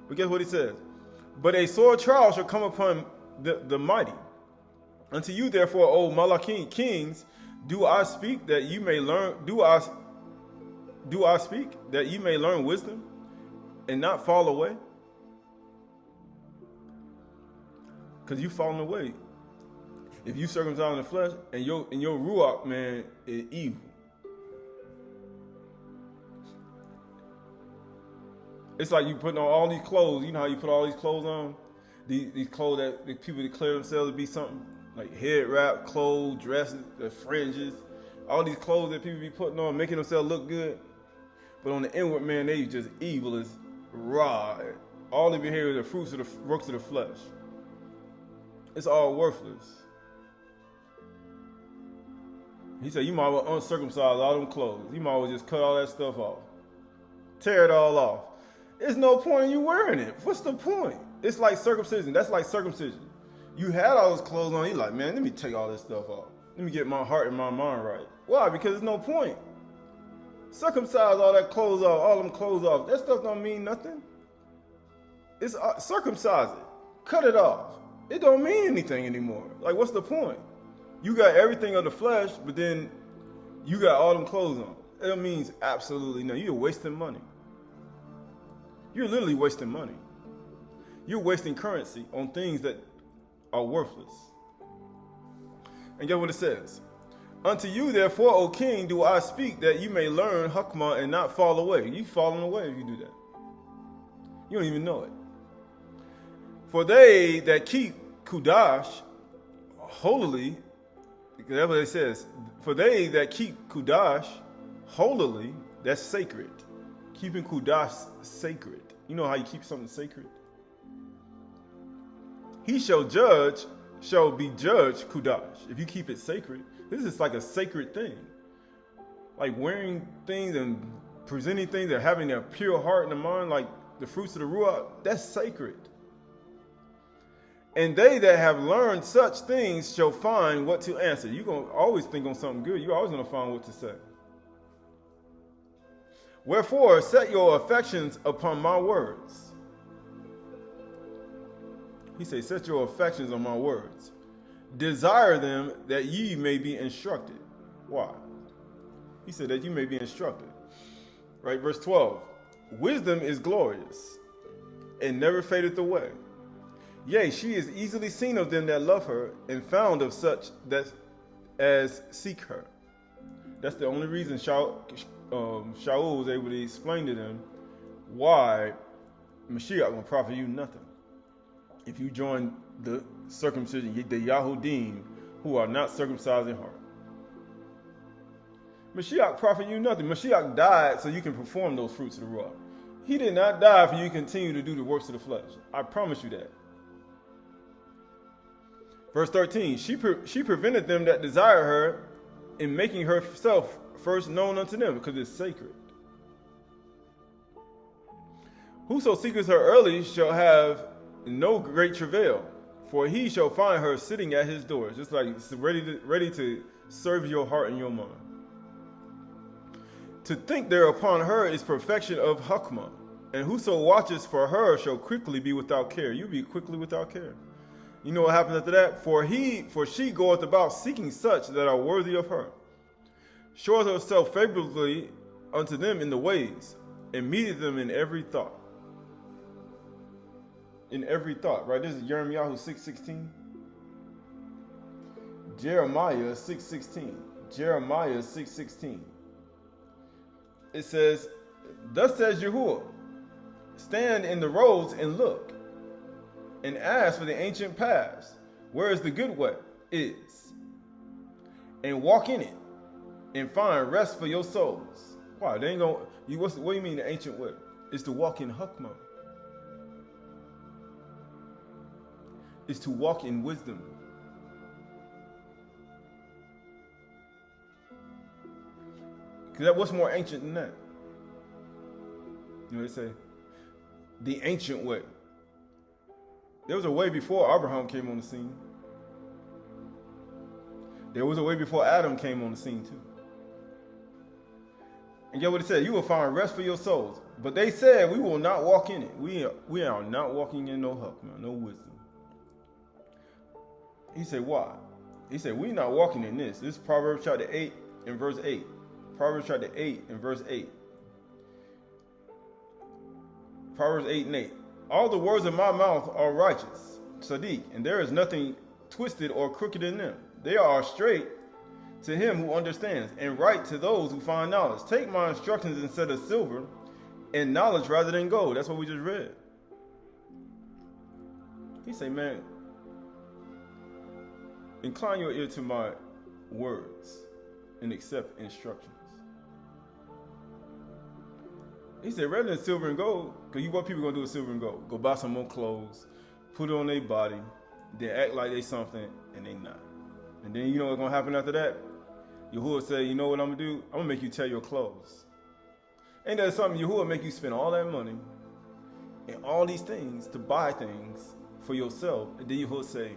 But guess what he says? But a sore trial shall come upon the mighty. Unto you, therefore, O Malachim, kings, do I speak that you may learn? Do I speak that you may learn wisdom and not fall away? Because you falling away. If you circumcise in the flesh and your ruach, man, is evil. It's like you putting on all these clothes. You know how you put all these clothes on? These clothes that the people declare themselves to be something. Like head wrap, clothes, dresses, the fringes. All these clothes that people be putting on, making themselves look good. But on the inward, man, they just evil as raw. All they be here is the fruits of the works of the flesh. It's all worthless. He said, you might as well uncircumcise all them clothes. You might as well just cut all that stuff off. Tear it all off. There's no point in you wearing it. What's the point? It's like circumcision. That's like circumcision. You had all those clothes on. You're like, man, let me take all this stuff off. Let me get my heart and my mind right. Why? Because there's no point. Circumcise all that clothes off, all them clothes off. That stuff don't mean nothing. It's circumcise it. Cut it off. It don't mean anything anymore. Like, what's the point? You got everything of the flesh, but then you got all them clothes on. It means absolutely nothing. You're wasting money. You're literally wasting money. You're wasting currency on things that are worthless. And get what it says. Unto you, therefore, O king, do I speak that you may learn Hakmah and not fall away. You falling away if you do that. You don't even know it. For they that keep Kudash holily, that's what it says. For they that keep Kudash holily, that's sacred. Keeping Kudash sacred. You know how you keep something sacred? He shall be judged Kudash. If you keep it sacred, this is like a sacred thing. Like wearing things and presenting things and having a pure heart and a mind, like the fruits of the Ruach, that's sacred. And they that have learned such things shall find what to answer. You're going to always think on something good. You're always going to find what to say. Wherefore, set your affections upon my words. He says, set your affections on my words. Desire them that ye may be instructed. Why? He said that you may be instructed. Right, verse 12. Wisdom is glorious and never fadeth away. Yea, she is easily seen of them that love her, and found of such that as seek her. That's the only reason Shaul was able to explain to them why Mashiach will profit you nothing. If you join the circumcision, the Yahudim, who are not circumcised in heart. Mashiach profit you nothing. Mashiach died so you can perform those fruits of the Ruach. He did not die for you to continue to do the works of the flesh. I promise you that. Verse 13, she prevented them that desire her in making herself first known unto them, because it's sacred. Whoso seeketh her early shall have no great travail, for he shall find her sitting at his doors, just like ready to serve your heart and your mind. To think thereupon her is perfection of Hakmah, and whoso watches for her shall quickly be without care. You be quickly without care. You know what happens after that? For she goeth about seeking such that are worthy of her. Showeth herself favorably unto them in the ways, and meeteth them in every thought. In every thought, right? This is Jeremiah 6:16. Jeremiah 6:16. Jeremiah 6:16. It says, thus says Yahuwah, stand in the roads and look, and ask for the ancient paths, where is the good way is, and walk in it, and find rest for your souls. Why? They ain't gonna. What do you mean the ancient way? It's to walk in Hakmah. It's to walk in wisdom. Because what's more ancient than that? You know what they say? The ancient way. There was a way before Abraham came on the scene. There was a way before Adam came on the scene too. And get what it said, you will find rest for your souls. But they said, we will not walk in it. We are not walking in no hukmah, no wisdom. He said, why? He said, we're not walking in this. This is Proverbs chapter 8 and verse 8. Proverbs chapter 8 and verse 8. Proverbs 8 and 8. All the words of my mouth are righteous, Sadiq, and there is nothing twisted or crooked in them. They are straight to him who understands, and right to those who find knowledge. Take my instructions instead of silver, and knowledge rather than gold. That's what we just read. He say, man, incline your ear to my words and accept instructions. He said, rather than silver and gold, because what people going to do with silver and gold? Go buy some more clothes, put it on their body, then act like they something, and they not. And then you know what's going to happen after that? Yahuwah say, you know what I'm going to do? I'm going to make you tear your clothes. Ain't that something? Yahuwah make you spend all that money and all these things to buy things for yourself. And then Yahuwah say,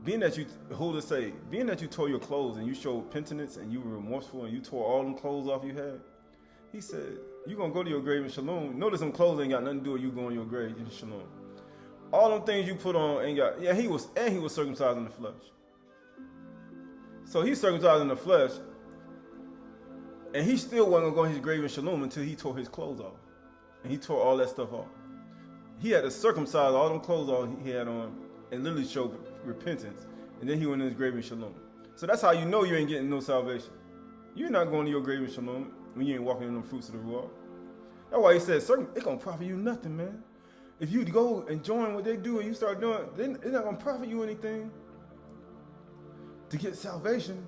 being that you tore your clothes and you showed penitence and you were remorseful and you tore all them clothes off you had, he said, you're going to go to your grave in shalom. Notice them clothes ain't got nothing to do with you going to your grave in shalom. All them things you put on ain't got, he was circumcised in the flesh. So he's circumcised in the flesh, and he still wasn't going to go to his grave in shalom until he tore his clothes off. And he tore all that stuff off. He had to circumcise all them clothes off he had on and literally show repentance. And then he went in his grave in shalom. So that's how you know you ain't getting no salvation. You're not going to your grave in shalom when you ain't walking in the fruits of the Ruach. That's why he said, it's going to profit you nothing, man. If you go and join what they do and you start doing, then it's not going to profit you anything to get salvation.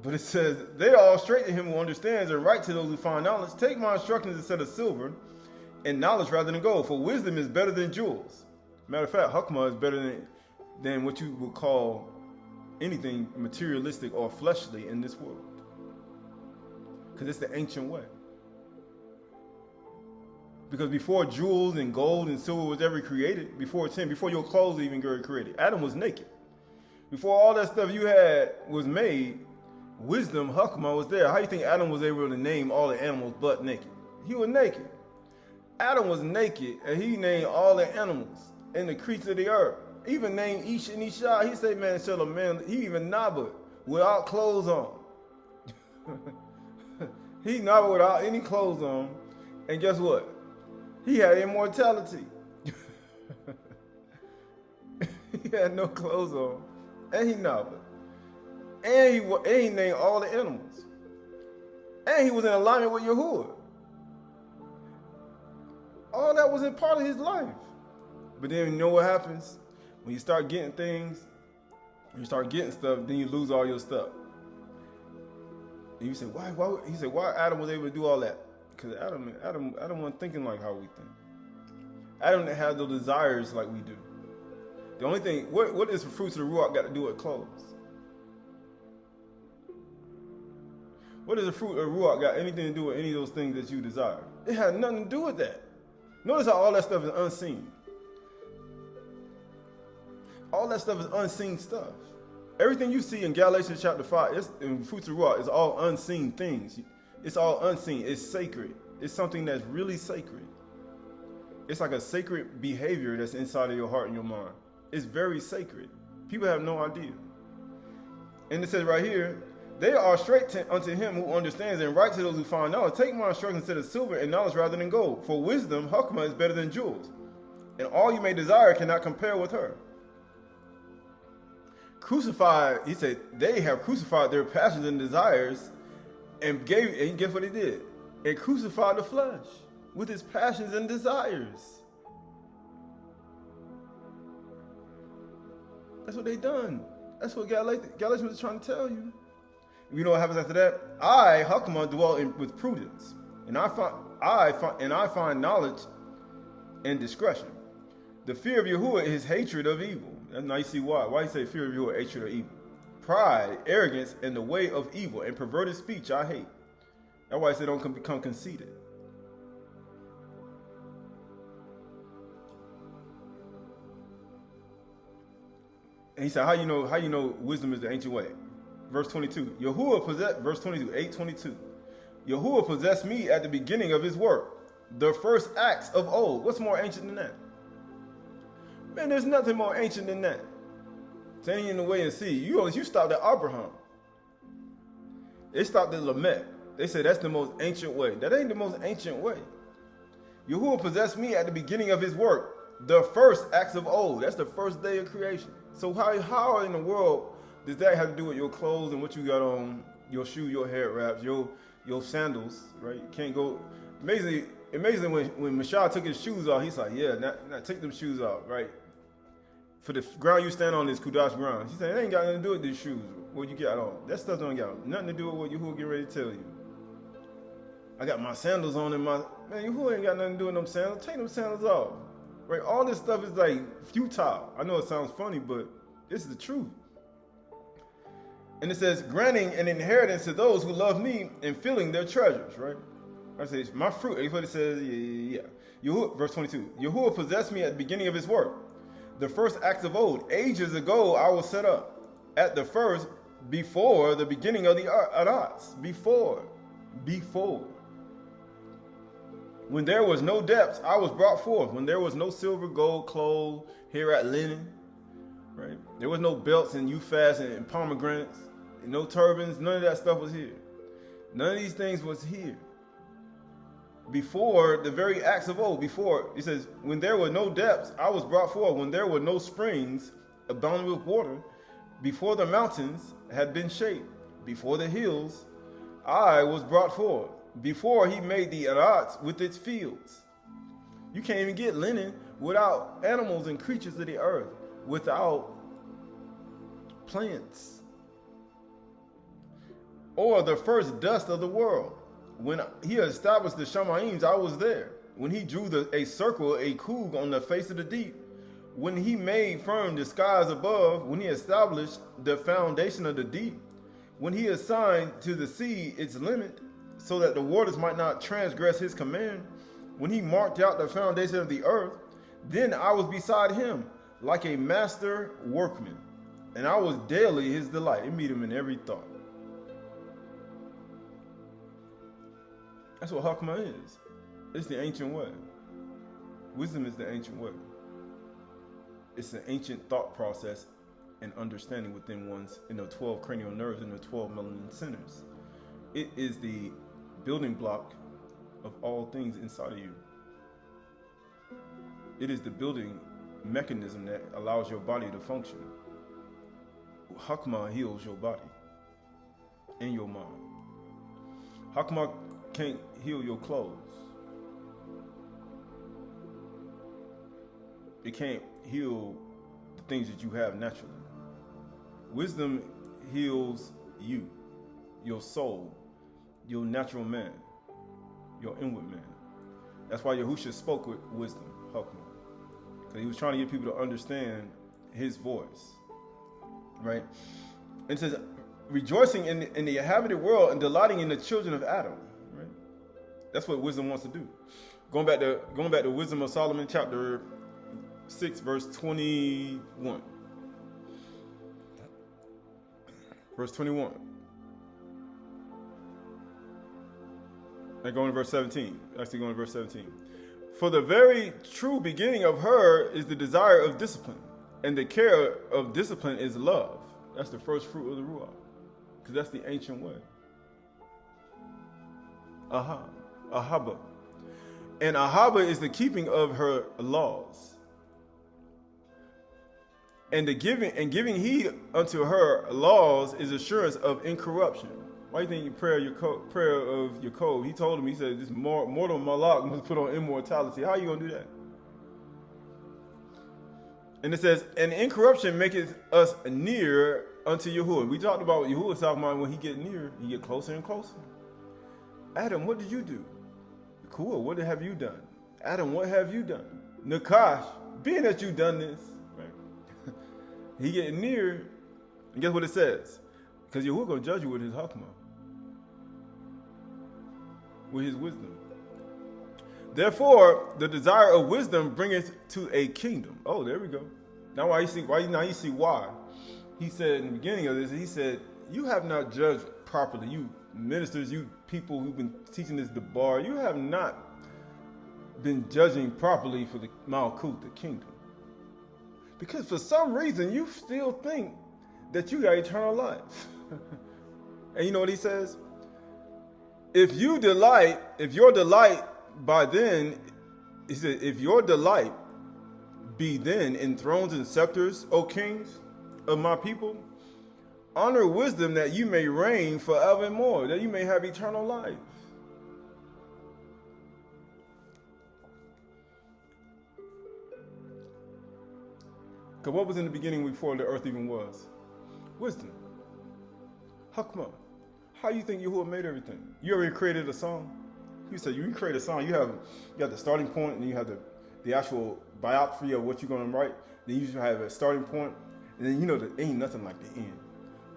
But it says, they are all straight to him who understands and right to those who find knowledge. Take my instructions instead of silver and knowledge rather than gold. For wisdom is better than jewels. Matter of fact, hukmah is better than what you would call anything materialistic or fleshly in this world. Because it's the ancient way. Because before jewels and gold and silver was ever created, before your clothes even were created, Adam was naked. Before all that stuff you had was made, wisdom, hukmah, was there. How do you think Adam was able to name all the animals butt naked? He was naked. Adam was naked, and he named all the animals and the creatures of the earth. He even named Ish and Isha. He said, man, shall a man, he even Nabba without clothes on. He Nabba without any clothes on. And guess what? He had immortality. He had no clothes on. And he Nabba. And he named all the animals. And he was in alignment with Yahuwah. All that was in part of his life. But then you know what happens? When you start getting things, when you start getting stuff, then you lose all your stuff. And you say, why? He said, why Adam was able to do all that? Because Adam wasn't thinking like how we think. Adam didn't have those desires like we do. The only thing, what is the fruits of the Ruach got to do with clothes? What does the fruit of the Ruach got anything to do with any of those things that you desire? It had nothing to do with that. Notice how all that stuff is unseen. All that stuff is unseen stuff. Everything you see in Galatians chapter 5, in fruits of the Ruach, is all unseen things. It's all unseen. It's sacred. It's something that's really sacred. It's like a sacred behavior that's inside of your heart and your mind. It's very sacred. People have no idea. And it says right here, they are straight unto him who understands and right to those who find knowledge. Take my instructions instead of silver and knowledge rather than gold. For wisdom, hukmah, is better than jewels. And all you may desire cannot compare with her. Crucified, he said, they have crucified their passions and desires and guess what he did? And crucified the flesh with its passions and desires. That's what they done. That's what Galatians was trying to tell you. You know what happens after that? I, hukmah, dwell with prudence, and I find knowledge and discretion. The fear of Yahuwah is hatred of evil. And now you see why. Why you say fear of Yahuwah, hatred of evil? Pride, arrogance, and the way of evil, and perverted speech I hate. That's why I say don't become conceited. And he said, how you know wisdom is the ancient way? Verse 22. Yahuwah possessed, verse 22, 8:22. Yahuwah possessed me at the beginning of his work, the first acts of old. What's more ancient than that? Man, there's nothing more ancient than that. Standing in the way and see. You stopped at Abraham. They stopped at Lamech. They say that's the most ancient way. That ain't the most ancient way. Yahuwah possessed me at the beginning of his work, the first acts of old. That's the first day of creation. So how in the world does that have to do with your clothes and what you got on, your shoe, your hair wraps, your sandals, right? You can't go. Amazingly, when Mashah took his shoes off, he's like, yeah, now take them shoes off, right? For the ground you stand on is Kudash ground. He said, it ain't got nothing to do with these shoes. What you got on. That stuff don't got nothing to do with what Yahuwah get ready to tell you. I got my sandals on man, Yahuwah ain't got nothing to do with them sandals. Take them sandals off. Right? All this stuff is like futile. I know it sounds funny, but this is the truth. And it says, granting an inheritance to those who love me and filling their treasures, right? I say, my fruit. That's what it says. Yeah. Yahuwah, verse 22. Yahuwah possessed me at the beginning of his work, the first acts of old. Ages ago I was set up. At the first, before the beginning of the Adats. Before. When there was no depths, I was brought forth. When there was no silver, gold, clothes, hereat linen, right? There was no belts and Euphas and pomegranates, and no turbans. None of that stuff was here. None of these things was here. Before the very acts of old, before, it says, when there were no depths, I was brought forth. When there were no springs abounding with water, before the mountains had been shaped, before the hills, I was brought forth. Before he made the Arats with its fields. You can't even get linen without animals and creatures of the earth, without plants. Or the first dust of the world. When he established the Shamaim, I was there. When he drew a circle, a kug on the face of the deep. When he made firm the skies above. When he established the foundation of the deep. When he assigned to the sea its limit, so that the waters might not transgress his command. When he marked out the foundation of the earth, then I was beside him like a master workman, and I was daily his delight. It meet him in every thought. That's what Hakmah is. It's the ancient way. Wisdom is the ancient way. It's an ancient thought process and understanding within in the 12 cranial nerves and the 12 melanin centers. It is the building block of all things inside of you. It is the building mechanism that allows your body to function. Hakmah heals your body and your mind. Hakmah can't heal your clothes. It can't heal the things that you have naturally. Wisdom heals you, your soul, your natural man, your inward man. That's why Yahusha spoke with wisdom, Hakmah, because he was trying to get people to understand his voice, right? And it says, rejoicing in the inhabited world and delighting in the children of Adam, right? That's what wisdom wants to do. Going back to Wisdom of Solomon, chapter 6, verse 21. Verse 21. And going to verse 17. Actually going to verse 17. For the very true beginning of her is the desire of discipline, and the care of discipline is love. That's the first fruit of the Ruach, because that's the ancient way. Ahaba. And Ahaba is the keeping of her laws. And giving heed unto her laws is assurance of incorruption. Why do you think prayer of Yaqub? He told him, he said, this mortal malak must put on immortality. How are you going to do that? And it says, and incorruption maketh us near unto Yahuwah. We talked about Yahuwah talking about when he get near, he get closer and closer. Adam, what did you do? Cool, what have you done? Adam, what have you done? Nakash, being that you done this, right? He get near, and guess what it says? Because Yahuwah going to judge you with his Hakmah, with his wisdom. Therefore, the desire of wisdom bringeth to a kingdom. Oh, there we go. Now you see why. He said in the beginning of this, he said, you have not judged properly. You ministers, you people who've been teaching this bar, you have not been judging properly for the Malkut, the kingdom. Because for some reason, you still think that you got eternal life. And you know what he says? If your delight by then, he said, if your delight be then in thrones and scepters, O kings of my people, honor wisdom that you may reign forevermore, that you may have eternal life. Because what was in the beginning before the earth even was? Wisdom. Hakmah. How you think Yahuwah made everything? You already created a song? You said you can create a song. You have the starting point, and you have the actual biography of what you're going to write. Then you should have a starting point, and then there ain't nothing like the end.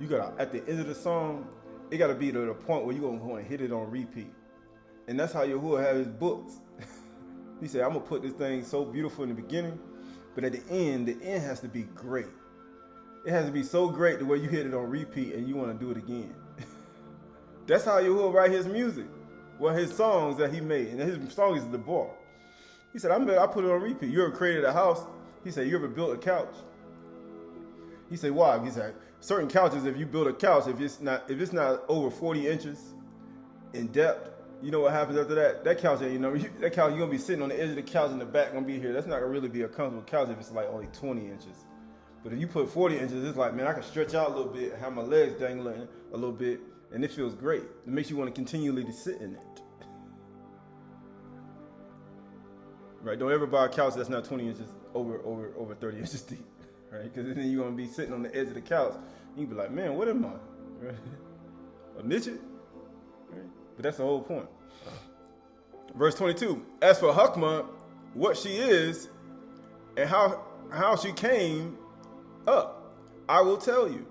You got at the end of the song, it got to be to the point where you're going to go and hit it on repeat. And that's how Yahuwah had his books. He said, I'm going to put this thing so beautiful in the beginning, but at the end has to be great. It has to be so great the way you hit it on repeat and you want to do it again. That's how Yahuwah write his music. Well, his songs that he made. And his song is the bar. He said, I put it on repeat. You ever created a house? He said, you ever built a couch? He said, why? He said, certain couches, if you build a couch, if it's not over 40 inches in depth, you know what happens after that? That couch, that couch, you're going to be sitting on the edge of the couch in the back, going to be here. That's not going to really be a comfortable couch if it's like only 20 inches. But if you put 40 inches, it's like, man, I can stretch out a little bit, have my legs dangling a little bit, and it feels great. It makes you want to continually to sit in it. Right? Don't ever buy a couch that's not 20 inches over 30 inches deep. Right? Because then you're going to be sitting on the edge of the couch. You can be like, man, what am I? Right? A midget? Right? But that's the whole point. Verse 22. As for Hakmah, what she is and how she came up, I will tell you.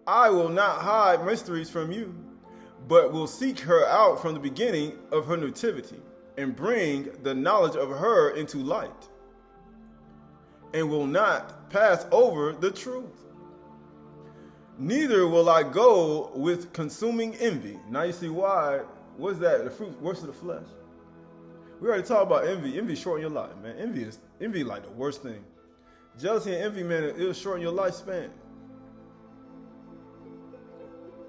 I will not hide mysteries from you, but will seek her out from the beginning of her nativity and bring the knowledge of her into light, and will not pass over the truth. Neither will I go with consuming envy. Now you see why. What's that? The fruit, works of the flesh. We already talked about envy. Envy shorten your life, man. Envy like the worst thing. Jealousy and envy, man, it'll shorten your lifespan.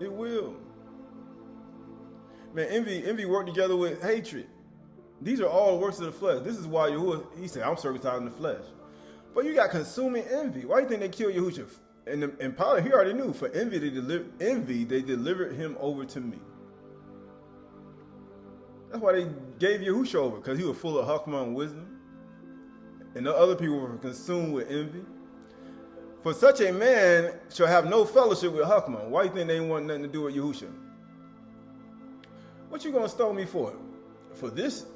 It will. Man, envy work together with hatred. These are all works of the flesh. This is why Yahuwah, he said, I'm circumcised in the flesh. But you got consuming envy. Why do you think they killed Yahushua? And Pilate, he already knew. For envy, they delivered him over to me. That's why they gave Yahushua over, because he was full of Hakmah and wisdom. And the other people were consumed with envy. For such a man shall have no fellowship with Hakmah. Why do you think they ain't want nothing to do with Yahushua? What you gonna stone me for? For this,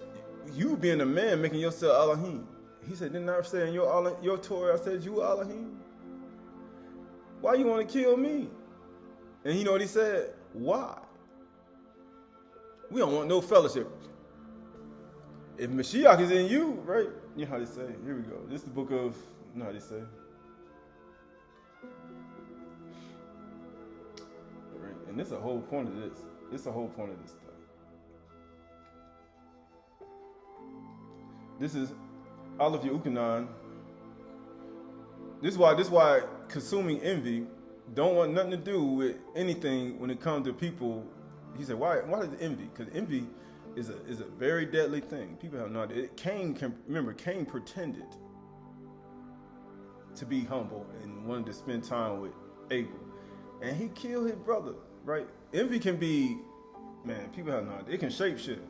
you being a man making yourself Elohim. He said, didn't I say in your Torah, I said you Elohim? Why you want to kill me? And you know what he said? Why? We don't want no fellowship. If Mashiach is in you, right? You know how they say. Here we go. This is the book of, you know how they say. Right. And this is the whole point of this. This is the whole point of this stuff. This is Aleph Yehukanan. This is why consuming envy don't want nothing to do with anything when it comes to people. He said, why is envy? Because envy is a very deadly thing. People have no idea. Cain pretended to be humble and wanted to spend time with Abel. And he killed his brother, right? Envy can be, man, people have no idea. It can shapeshift.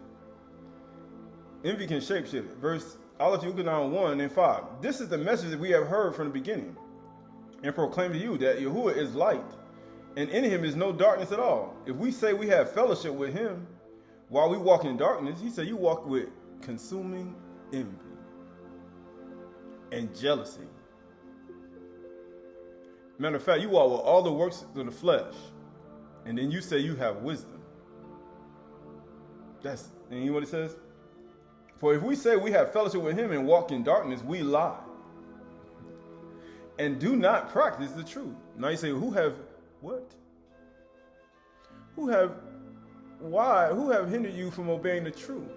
Envy can shapeshift. Verse Aleph Yehukanan 1 and 5. This is the message that we have heard from the beginning and proclaim to you that Yahuwah is light, and in him is no darkness at all. If we say we have fellowship with him while we walk in darkness, he said you walk with consuming envy and jealousy. Matter of fact, you walk with all the works of the flesh, and then you say you have wisdom. And you know what it says? For if we say we have fellowship with him and walk in darkness, we lie and do not practice the truth. Now you say, who have what? Who have Why? Who have hindered you from obeying the truth?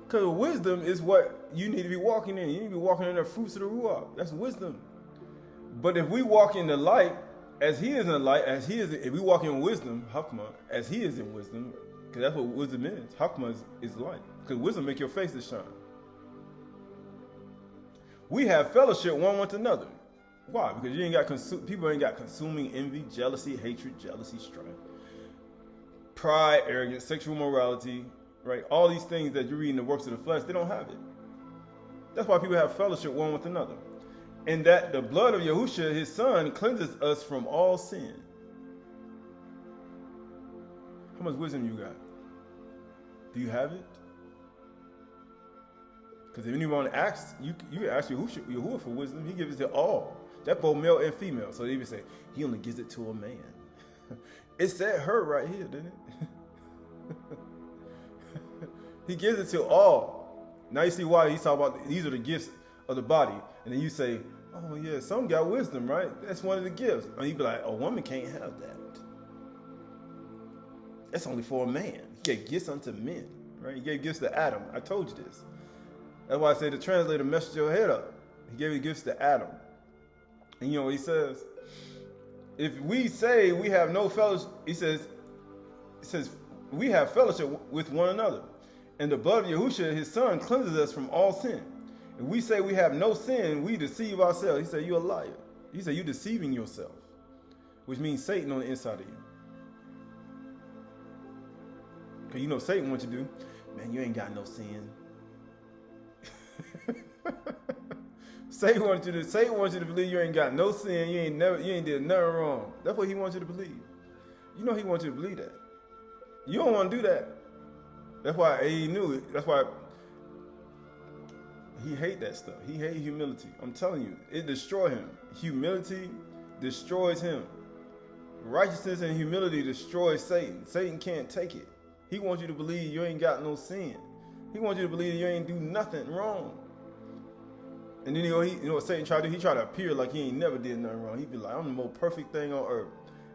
Because wisdom is what you need to be walking in. You need to be walking in the fruits of the Ruach. That's wisdom. But if we walk in the light, as he is in the light, if we walk in wisdom, Hakmah, as he is in wisdom, because that's what wisdom is. Hakmah is light. Because wisdom make your face to shine. We have fellowship one with another. Why? Because you ain't got people ain't got consuming envy, jealousy, hatred, strife, pride, arrogance, sexual morality, right? All these things that you read in the works of the flesh, they don't have it. That's why people have fellowship one with another. And that the blood of Yahushua, his son, cleanses us from all sin. How much wisdom you got? Do you have it? Because if anyone asks, you can ask Yahushua for wisdom. He gives it to all. That's both male and female. So they even say, he only gives it to a man. It said her right here, didn't it? He gives it to all. Now you see why he's talking about these are the gifts of the body. And then you say, oh yeah, some got wisdom, right? That's one of the gifts. And you be like, a woman can't have that. That's only for a man. He gave gifts unto men, right? He gave gifts to Adam. I told you this. That's why I say the translator messed your head up. He gave the gifts to Adam. And you know what he says? If we say we have no fellowship, he says we have fellowship with one another. And the blood of Yahushua, his son, cleanses us from all sin. If we say we have no sin, we deceive ourselves. He said, you're a liar. He said, you're deceiving yourself, which means Satan on the inside of you. Because you know Satan wants you to do, man, you ain't got no sin. Satan wants you to believe you ain't got no sin, you ain't did nothing wrong. That's what he wants you to believe. You know he wants you to believe that. You don't want to do that. That's why he knew it. That's why he hate that stuff. He hate humility. I'm telling you, it destroys him. Humility destroys him. Righteousness and humility destroys Satan. Satan can't take it. He wants you to believe you ain't got no sin. He wants you to believe you ain't do nothing wrong. And then you know what Satan tried to do? He tried to appear like he ain't never did nothing wrong. He'd be like, I'm the most perfect thing on earth.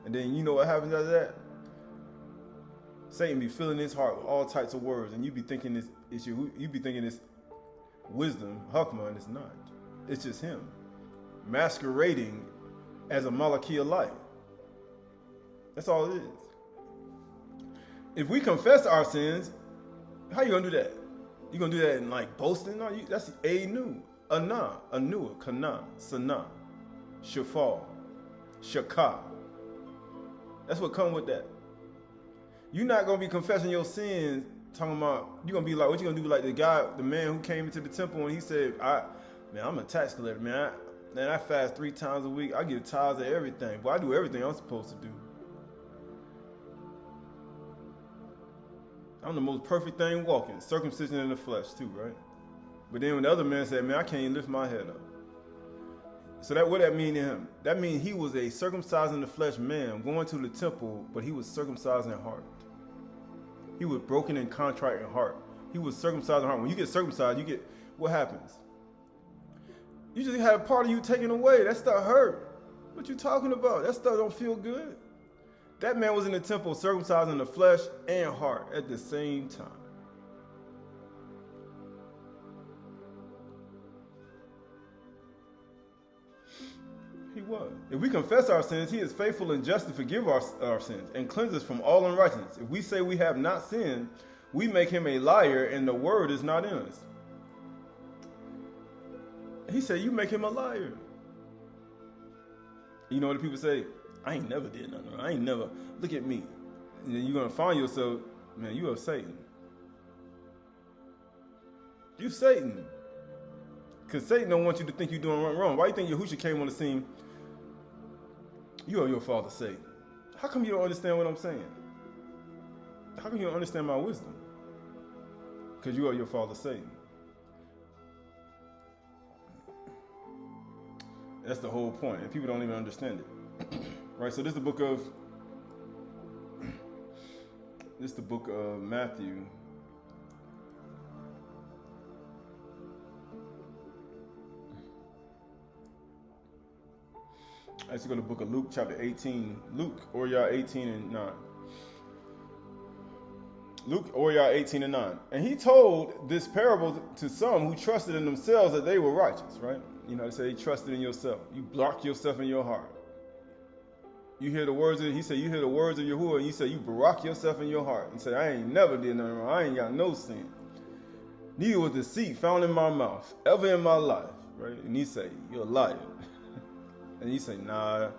And then you know what happens after that? Satan be filling his heart with all types of words, and you be thinking this wisdom, Hakmah, and it's not. It's just him masquerading as a Malachi of light. That's all it is. If we confess our sins, how you gonna do that? You gonna do that in like boasting? No, that's Anu, Anah, Anua, Kana, Sana, Shafal, Shaka. That's what come with that. You're not gonna be confessing your sins, talking about you're gonna be like, what you gonna do like the man who came into the temple and he said, I'm a tax collector, man. I fast 3 times a week. I give tithes of everything. But I do everything I'm supposed to do. I'm the most perfect thing walking. Circumcision in the flesh too, right? But then when the other man said, man, I can't even lift my head up. So what that mean to him? That means he was a circumcised in the flesh man going to the temple, but he was circumcised in heart. He was broken and contrite in heart. He was circumcised in heart. When you get circumcised, what happens? You just had a part of you taken away. That stuff hurt. What you talking about? That stuff don't feel good. That man was in the temple circumcised in the flesh and heart at the same time. He was. If we confess our sins, he is faithful and just to forgive our sins and cleanse us from all unrighteousness. If we say we have not sinned, we make him a liar and the word is not in us. He said, you make him a liar. You know what the people say? I ain't never did nothing wrong. I ain't never, look at me. And then you're going to find yourself, man, you are Satan. You Satan. Because Satan don't want you to think you're doing wrong. Why do you think Yahushua came on the scene? You are your father, Satan. How come you don't understand what I'm saying? How come you don't understand my wisdom? Because you are your father, Satan. That's the whole point, and people don't even understand it. Right, so this is the book of Matthew. Let's go to the book of Luke, chapter 18. Luke, or y'all 18 and 9. Luke 18:9. And he told this parable to some who trusted in themselves that they were righteous, right? You know, they say trusted in yourself. You block yourself in your heart. You hear the words of, he said, you hear the words of Yahuwah, and you say, you barak yourself in your heart. He said, I ain't never did nothing wrong. I ain't got no sin. Neither was deceit found in my mouth, ever in my life, right? And he say, you're a liar. And you say, nah.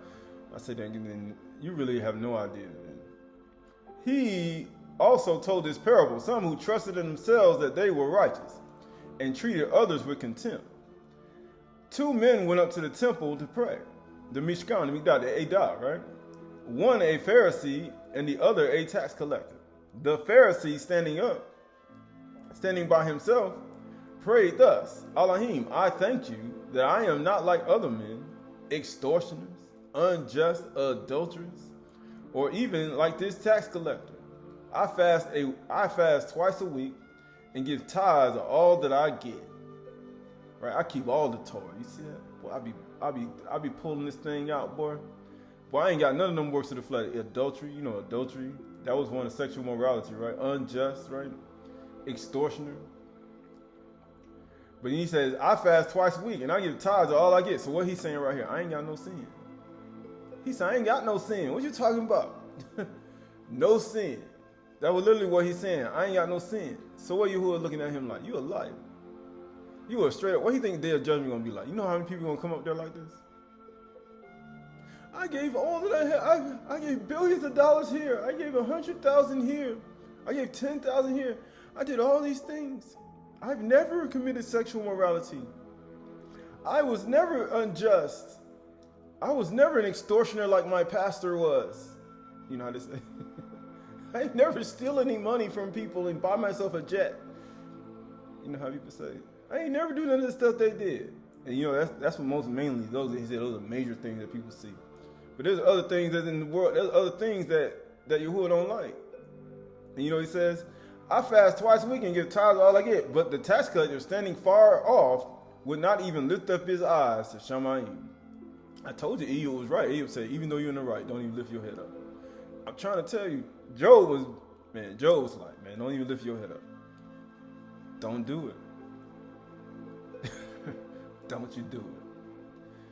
I said, then you really have no idea. He also told this parable, some who trusted in themselves that they were righteous and treated others with contempt. Two men went up to the temple to pray. The Mishkan, the Aydah, right? One a Pharisee and the other a tax collector. The Pharisee standing by himself, prayed thus, Elohim, I thank you that I am not like other men, extortioners, unjust, adulterers, or even like this tax collector. I fast twice a week and give tithes of all that I get. Right? I keep all the Torah. You see that? Boy, I be pulling this thing out, boy. Boy, I ain't got none of them works of the flesh. Adultery, you know, adultery. That was one of sexual morality, right? Unjust, right? Extortioner. But he says, I fast twice a week and I give tithes of all I get. So what he's saying right here, I ain't got no sin. He said, I ain't got no sin. What you talking about? No sin. That was literally what he's saying. I ain't got no sin. So what you who are looking at him like? You a liar. You a straight up. What do you think the day of judgment gonna be like? You know how many people gonna come up there like this? I gave all that I had. I gave billions of dollars here. I gave 100,000 here. I gave 10,000 here. I did all these things. I've never committed sexual morality. I was never unjust. I was never an extortioner like my pastor was. You know how to say? I ain't never steal any money from people and buy myself a jet. You know how people say? I ain't never do none of the stuff they did. And you know, that's what most mainly, those are major things that people see. But there's other things that in the world, there's other things that Yahuwah don't like. And you know, he says, I fast twice a week and give tithes all I get. But the tax collector standing far off would not even lift up his eyes to Shany'ny. I told you Aydah was right. Aydah said, even though you're in the right, don't even lift your head up. I'm trying to tell you, Job was like, man, don't even lift your head up. Don't do it. Don't you do it.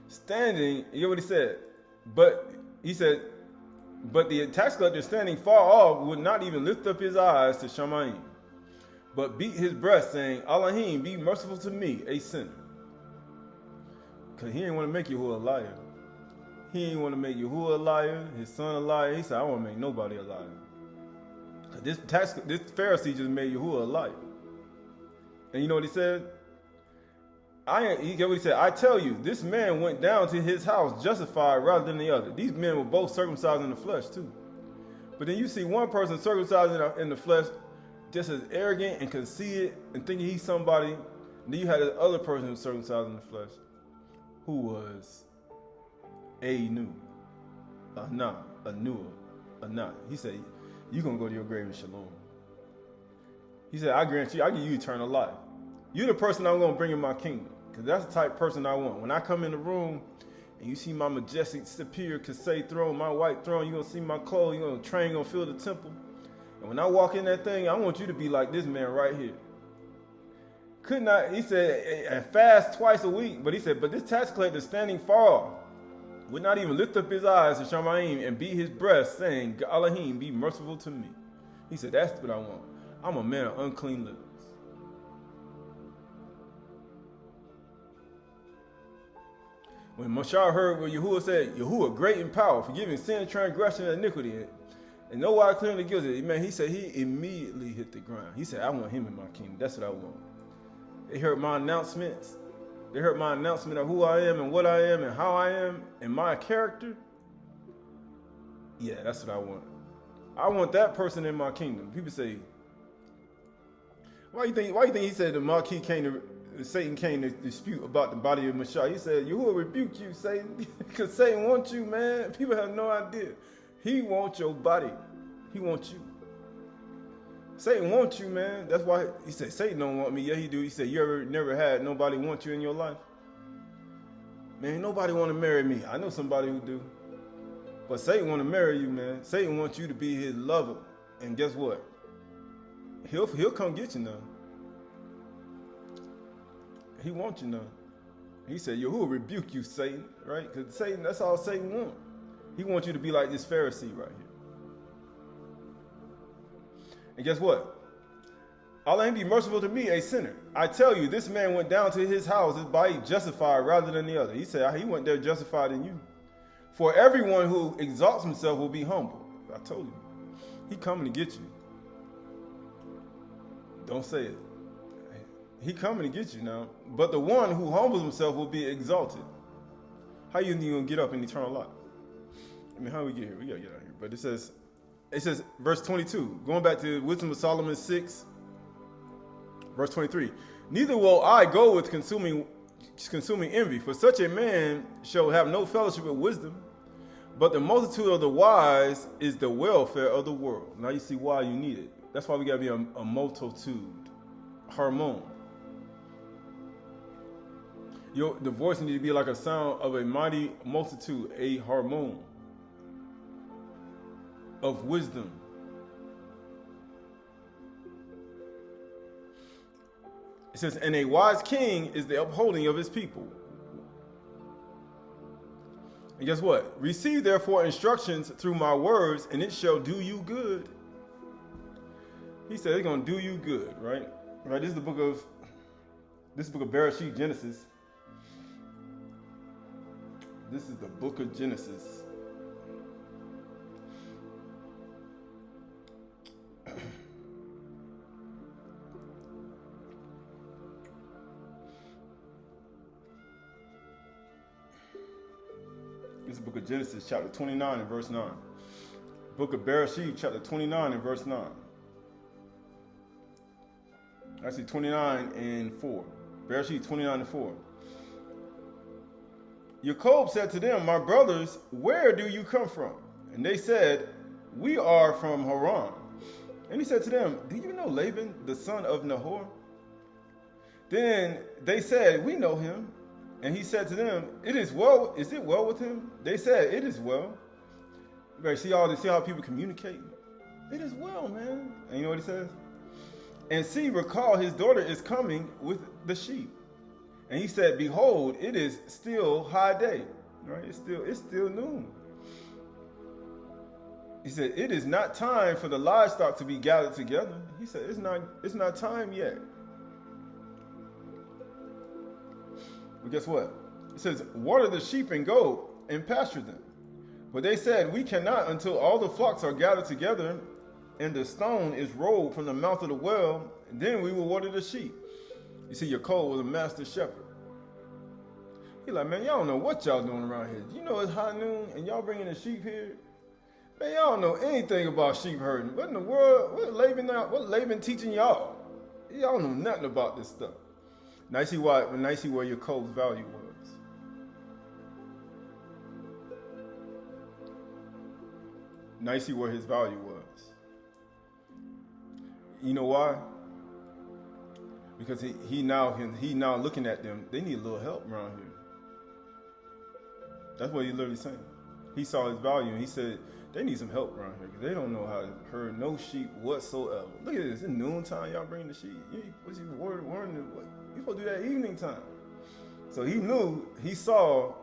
Standing, you know what he said? But he said, but the tax collector standing far off would not even lift up his eyes to Shany'ny, but beat his breast, saying, Elohim, be merciful to me, a sinner. Because he didn't want to make Yahuwah a liar. He didn't want to make Yahuwah a liar, his son a liar. He said, I want to make nobody a liar. This Pharisee just made Yahuwah a liar. And you know what he said? He said, I tell you, this man went down to his house justified rather than the other. These men were both circumcised in the flesh too. But then you see one person circumcised in the flesh just as arrogant and conceited and thinking he's somebody. And then you had the other person who was circumcised in the flesh who was Aydah, Anah. He said, you're going to go to your grave in shalom. He said, I guarantee you, I give you eternal life. You're the person I'm going to bring in my kingdom. Because that's the type of person I want. When I come in the room and you see my majestic, superior, Kasei throne, my white throne, you're going to see my clothes, you're going to train, you're going to fill the temple. And when I walk in that thing, I want you to be like this man right here. Could not, he said, and fast twice a week. But he said, but this tax collector standing far off would not even lift up his eyes to Shany'ny and beat his breast, saying, Elohim, be merciful to me. He said, that's what I want. I'm a man of unclean lips. When Moshe heard what Yahuwah said, Yahuwah great in power, forgiving sin, transgression, and iniquity, and nobody clearly guilty, man, he said he immediately hit the ground. He said, I want him in my kingdom. That's what I want. They heard my announcements. They heard my announcement of who I am and what I am and how I am and my character. Yeah, that's what I want. I want that person in my kingdom. People say, why you think he said Satan came to dispute about the body of Messiah? He said, Yahuwah rebuke you, Satan, because Satan wants you, man. People have no idea. He wants your body. He wants you. Satan wants you, man. That's why he said, Satan don't want me. Yeah, he do. He said, you ever never had nobody want you in your life? Man, nobody want to marry me. I know somebody who do. But Satan want to marry you, man. Satan wants you to be his lover. And guess what? He'll come get you now. He wants you now. He said, who will rebuke you, Satan? Right? Because Satan, that's all Satan wants. He wants you to be like this Pharisee right here. And guess what? Allah ain't be merciful to me, a sinner. I tell you, this man went down to his house, his body justified rather than the other. He said, he went there justified in you. For everyone who exalts himself will be humble. I told you. He coming to get you. Don't say it. He coming to get you now. But the one who humbles himself will be exalted. How you think you're going to get up in eternal life? I mean, how do we get here? We got to get out of here. But it says, verse 22, going back to Wisdom of Solomon 6, verse 23. Neither will I go with consuming envy, for such a man shall have no fellowship with wisdom. But the multitude of the wise is the welfare of the world. Now you see why you need it. That's why we got to be a multitude. Harmon. The voice needs to be like a sound of a mighty multitude, a harmon of wisdom. It says, and a wise king is the upholding of his people. And guess what? Receive therefore instructions through my words, and it shall do you good. He said it's going to do you good, right? Right. This is the book of Bereshit, Genesis. This is the book of Genesis. This is the book of Genesis, chapter 29 and verse 9. Book of Bereshit, chapter 29 and verse 9. Actually, 29 and 4. Bereshit 29 and 4. Yaqub said to them, my brothers, where do you come from? And they said, we are from Haran. And he said to them, do you know Laban, the son of Nahor? Then they said, we know him. And he said to them, is it well with him? They said, it is well. You guys see how people communicate? It is well, man. And you know what he says? And see, recall, his daughter is coming with the sheep. And he said, behold, it is still high day. Right? It's still noon. He said, it is not time for the livestock to be gathered together. He said, it's not time yet. But guess what? It says, water the sheep and go and pasture them. But they said, we cannot until all the flocks are gathered together and the stone is rolled from the mouth of the well, and then we will water the sheep. You see, Yaqub was a master shepherd. He like, man, y'all don't know what y'all doing around here. You know it's high noon and y'all bringing the sheep here? Man, y'all don't know anything about sheep herding. What in the world? What Laban teaching y'all? Y'all know nothing about this stuff. Now you see where Yaqub's value was. Now you see where his value was. You know why? Because he now looking at them. They need a little help around here. That's what he's literally saying. He saw his value and he said they need some help around here because they don't know how to herd no sheep whatsoever. Look at this. It's noontime. Y'all bringing the sheep. What's you worrying? You supposed to do that evening time. So he saw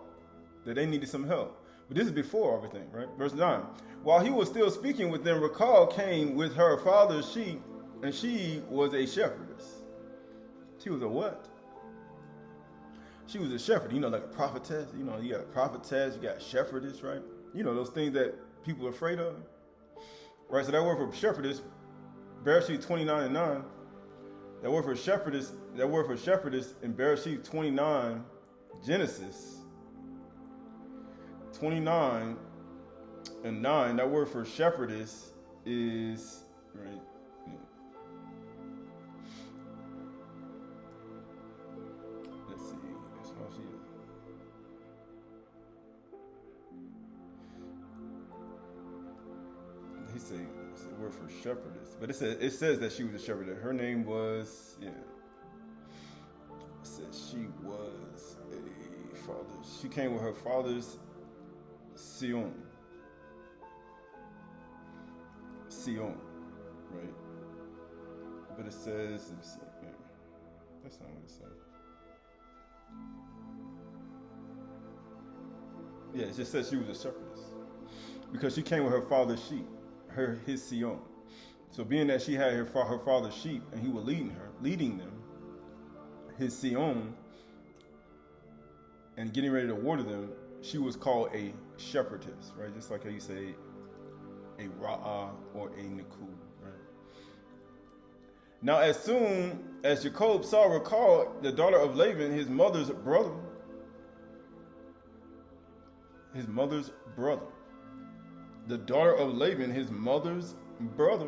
that they needed some help. But this is before everything, right? Verse 9. While he was still speaking with them, Rachel came with her father's sheep, and she was a shepherdess. She was a what? She was a shepherd. You know, like a prophetess. You know, you got a prophetess, you got a shepherdess, right? You know, those things that people are afraid of. Right, so that word for shepherdess, Bereshit 29 and 9, that word for shepherdess in Bereshit 29, Genesis 29 and 9, that word for shepherdess is, right, let's see, that's how she is. He said it's the word for shepherdess, but it says that she was a shepherdess. Her name was, it says she was a father. She came with her father's Sion, right? But it says, let me see, yeah, that's not what it says. Yeah, it just says she was a shepherdess because she came with her father's sheep, his Sion. So being that she had her father's sheep and he was leading them, his Sion, and getting ready to water them, she was called a shepherdess, right? Just like how you say a Ra'ah or a Nikud, right? Now, as soon as Yaqub saw Rachel, the daughter of Laban, his mother's brother, the daughter of Laban, his mother's brother,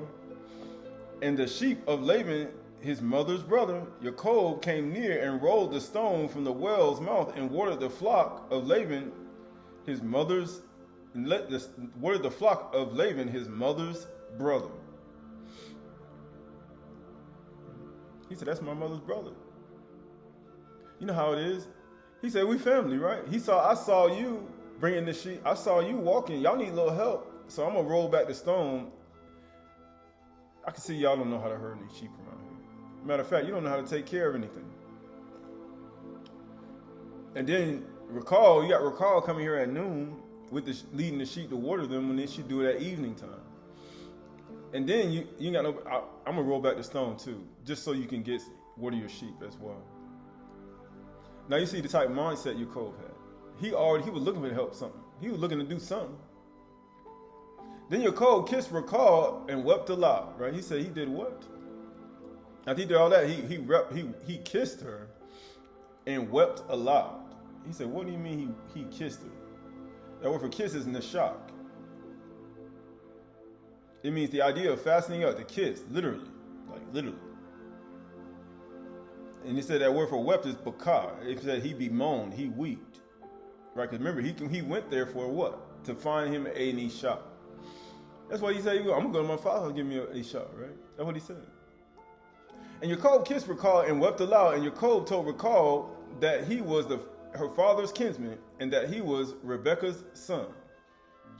and the sheep of Laban, his mother's brother, Yaqub came near and rolled the stone from the well's mouth and watered the flock of Laban, his mother's brother. He said, "That's my mother's brother." You know how it is. He said, "We family, right?" I saw you bringing the sheep. I saw you walking. Y'all need a little help, so I'm gonna roll back the stone. I can see y'all don't know how to herd any sheep around here. Matter of fact, you don't know how to take care of anything. And then you got Rachel coming here at noon with leading the sheep to water them when they should do it at evening time. And then you got no. I'm gonna roll back the stone too, just so you can water your sheep as well. Now you see the type of mindset Yaqub had. He was looking to help something. He was looking to do something. Then Yaqub kissed Rachel and wept aloud. Right? He said he did what? After he did all that, he kissed her and wept aloud. He said, "What do you mean he kissed her?" That word for kiss is nashak. It means the idea of fastening up, the kiss, literally. And he said that word for wept is bakar. It said he bemoaned, he wept. Right? Because remember, he went there for what? To find him a nisha. That's why he said, "I'm going to go to my father and give me a nisha," right? That's what he said. And Yaqub kissed Rachel and wept aloud. And Yaqub told Rachel that he was her father's kinsman and that he was Rebekah's son,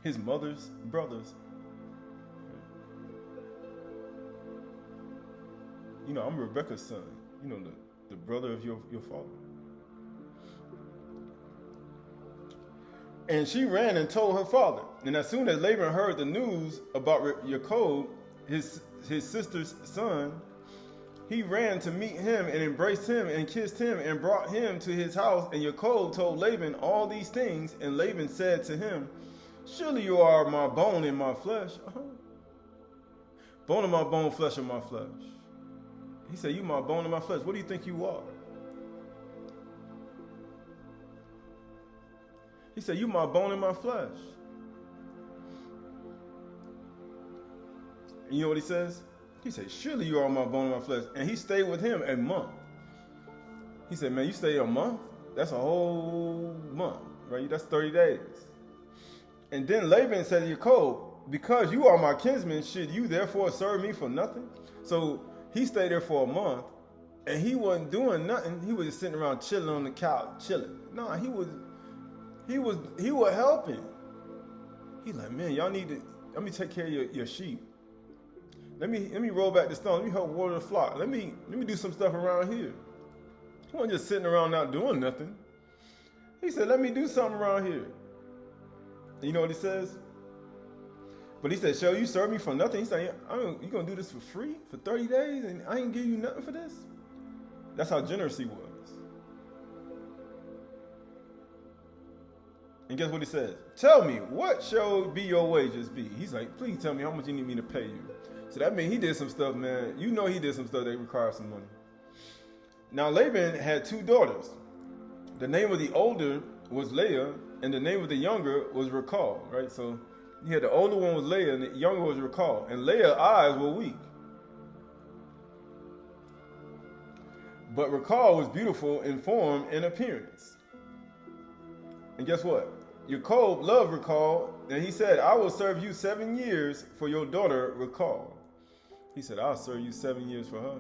his mother's brothers. You know, I'm Rebekah's son. You know, the brother of your father. And she ran and told her father. And as soon as Laban heard the news about Yaqub, his sister's son, he ran to meet him and embraced him and kissed him and brought him to his house. And Yaqub told Laban all these things. And Laban said to him, "Surely you are my bone and my flesh." Bone of my bone, flesh of my flesh. He said, "You my bone and my flesh. What do you think you are?" He said, "You my bone and my flesh." And you know what he says? He said, "Surely you are my bone and my flesh." And he stayed with him a month. He said, "Man, you stayed a month? That's a whole month, right? That's 30 days. And then Laban said to Yaqub, "Because you are my kinsman, should you therefore serve me for nothing?" So he stayed there for a month, and he wasn't doing nothing. He was just sitting around chilling on the couch, chilling. No, he was helping. He's like, "Man, y'all let me take care of your sheep. Let me roll back the stone. Let me help water the flock. Let me do some stuff around here." He wasn't just sitting around not doing nothing. He said, "Let me do something around here." And you know what he says? But he said, "Shall you serve me for nothing?" He said, "You gonna do this for free for 30 days and I ain't give you nothing for this?" That's how generous he was. And guess what he says? "Tell me, what shall be your wages be?" He's like, "Please tell me how much you need me to pay you." So that means he did some stuff, man. You know he did some stuff that required some money. Now Laban had 2 daughters. The name of the older was Leah, and the name of the younger was Rachel, right? So he had the older one was Leah, and the younger was Rachel. And Leah's eyes were weak. But Rachel was beautiful in form and appearance. And guess what? Yaqub loved Rachel, and he said, "I will serve you 7 years for your daughter Rachel." He said, "I'll serve you 7 years for her."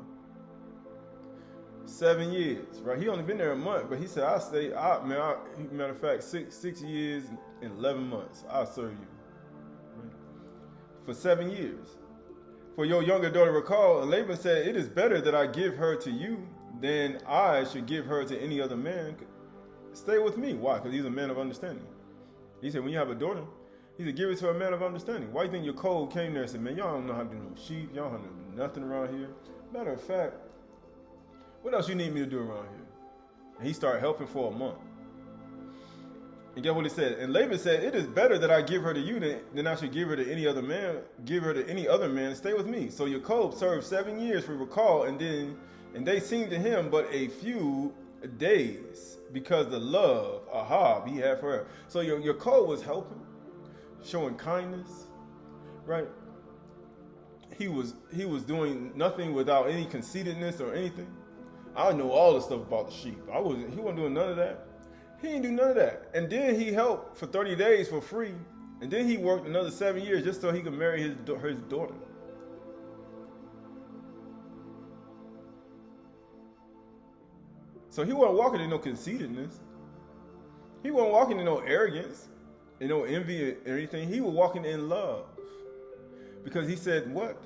7 years, right? He only been there a month, but he said, "I'll stay." Matter of fact, 6 years and 11 months. I'll serve you, right? For 7 years. for your younger daughter Rachel. And Laban said, it is better that I give her to you than I should give her to any other man. Stay with me. Why? Because he's a man of understanding. He said, when you have a daughter, he said, give it to a man of understanding. Why do you think your Yaqub came there and said, man, y'all don't know how to do no sheep. Y'all don't know how to do nothing around here. Matter of fact, what else you need me to do around here? And he started helping for a month. And guess what he said? And Laban said, it is better that I give her to you than I should give her to any other man. Give her to any other man. Stay with me. So Yaqub served 7 years for Rachel, and they seemed to him but a few days because the love, Ahab, he had for her. So Yaqub was helping, showing kindness, right? He was doing nothing without any conceitedness or anything. I know all the stuff about the sheep. He wasn't doing none of that. He didn't do none of that. And then he helped for 30 days for free. And then he worked another 7 years just so he could marry his daughter. So he wasn't walking in no conceitedness. He wasn't walking in no arrogance and no envy or anything. He was walking in love. Because he said, what?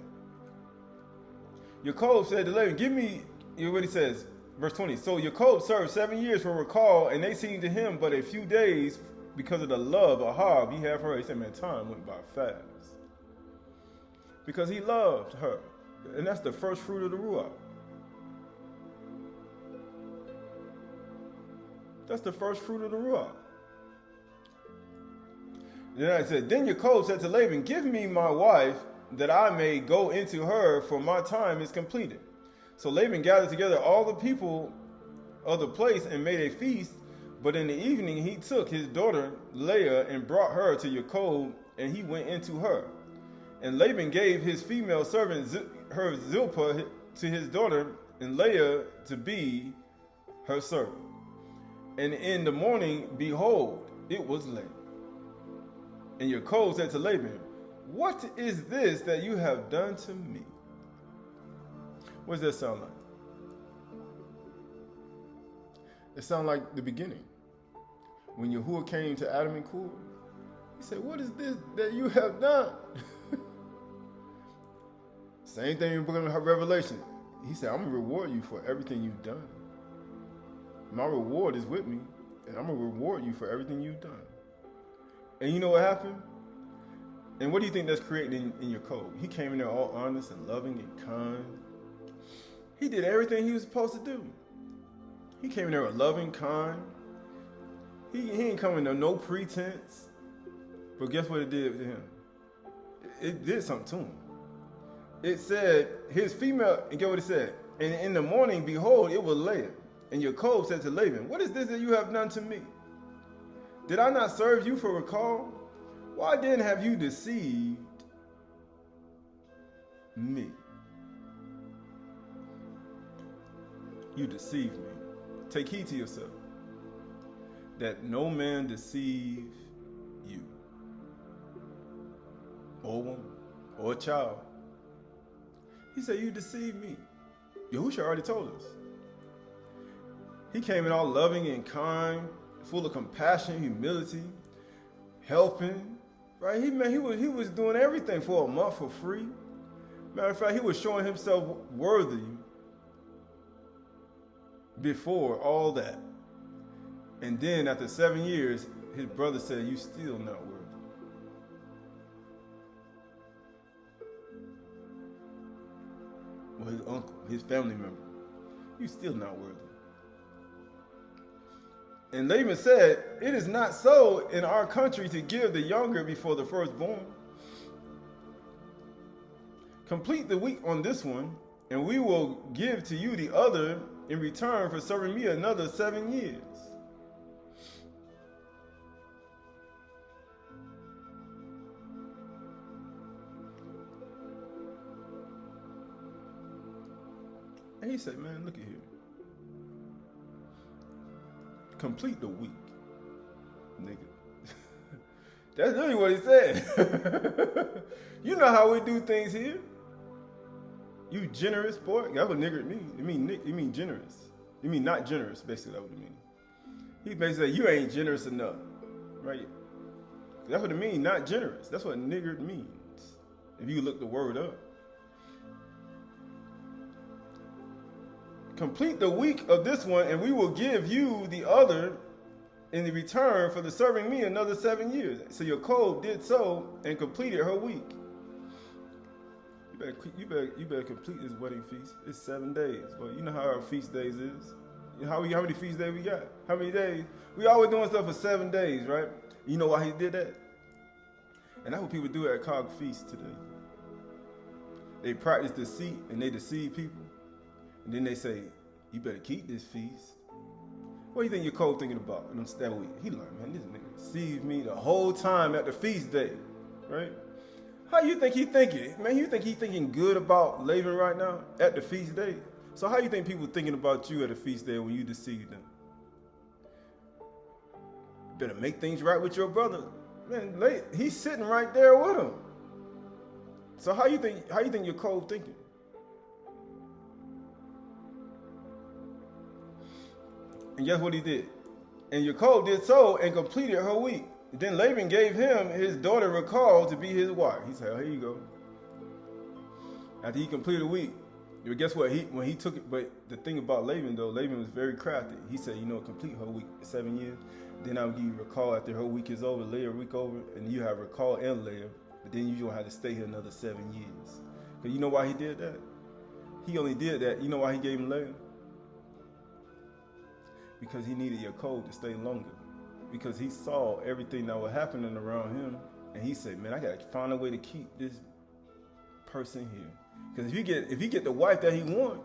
Yaqub said to Laban, give me, you know what he says, verse 20. So Yaqub served 7 years for Rachel, and they seemed to him but a few days because of the love of Ahab he had for her. He said, man, time went by fast. Because he loved her. And that's the first fruit of the Ruach. That's the first fruit of the Ruach. Then I said, then Yaqub said to Laban, give me my wife that I may go into her, for my time is completed. So Laban gathered together all the people of the place and made a feast. But in the evening he took his daughter Leah and brought her to Yaqub, and he went into her. And Laban gave his female servant her Zilpah to his daughter, and Leah to be her servant. And in the morning, behold, it was late. And Yaqub said to Laban, what is this that you have done to me? What does that sound like? It sounds like the beginning. When Yahuwah came to Adam and Yaqub, he said, what is this that you have done? Same thing in the book of Revelation. He said, I'm going to reward you for everything you've done. My reward is with me, and I'm going to reward you for everything you've done. And you know what happened? And what do you think that's creating in your code? He came in there all honest and loving and kind. He did everything he was supposed to do. He came in there with loving, kind. He ain't coming there no pretense. But guess what it did to him? It did something to him. It said, his female, and get what it said? And in the morning, behold, it was Leah. And Yaqub said to Laban, what is this that you have done to me? Did I not serve you for Rachel? Why then have you deceived me? You deceived me. Take heed to yourself, that no man deceive you, or a woman, or a child. He said, you deceived me. Yahushua already told us. He came in all loving and kind, full of compassion, humility, helping. Right? He was doing everything for a month for free. Matter of fact, he was showing himself worthy before all that. And then after 7 years, his brother said, you still not worthy. Well, his uncle, his family member, you still not worthy. And Laban said, it is not so in our country to give the younger before the firstborn. Complete the week on this one, and we will give to you the other in return for serving me another 7 years. And he said, man, look at here. Complete the week, nigga. That's really what he said. You know how we do things here. You generous, boy. That's what nigger mean. It mean generous. You mean not generous, basically. That's what it mean. He basically said, you ain't generous enough, right? That's what it means, not generous. That's what nigger means, if you look the word up. complete the week of this one, and we will give you the other in the return for the serving me another 7 years. So Yaqub did so and completed her week. You better complete this wedding feast. It's 7 days. Well, you know how our feast days is. How many feast days we got? How many days? We always doing stuff for 7 days, right? You know why he did that? And that's what people do at Cog Feast today. They practice deceit and they deceive people. And then they say, you better keep this feast. What do you think Yaqub thinking about that week? He like, man, this nigga deceived me the whole time at the feast day, right? How you think he thinking? Man, you think he thinking good about Laban right now at the feast day? So how you think people thinking about you at the feast day when you deceive them? You better make things right with your brother. Man, he's sitting right there with him. So how you think Yaqub thinking? And guess what he did? And Yaqub did so and completed her week. Then Laban gave him his daughter Rachel to be his wife. He said, oh, here you go. After he completed the week, guess what? When he took it, but the thing about Laban though, Laban was very crafty. He said, complete her week, 7 years. Then I'll give you Rachel after her week is over, Leah week over, and you have Rachel and Leah. But then you don't have to stay here another 7 years. Because you know why he did that? He only did that. You know why he gave him Leah? Because he needed Yaqub to stay longer. Because he saw everything that was happening around him. And he said, man, I got to find a way to keep this person here. Because if he get the wife that he want,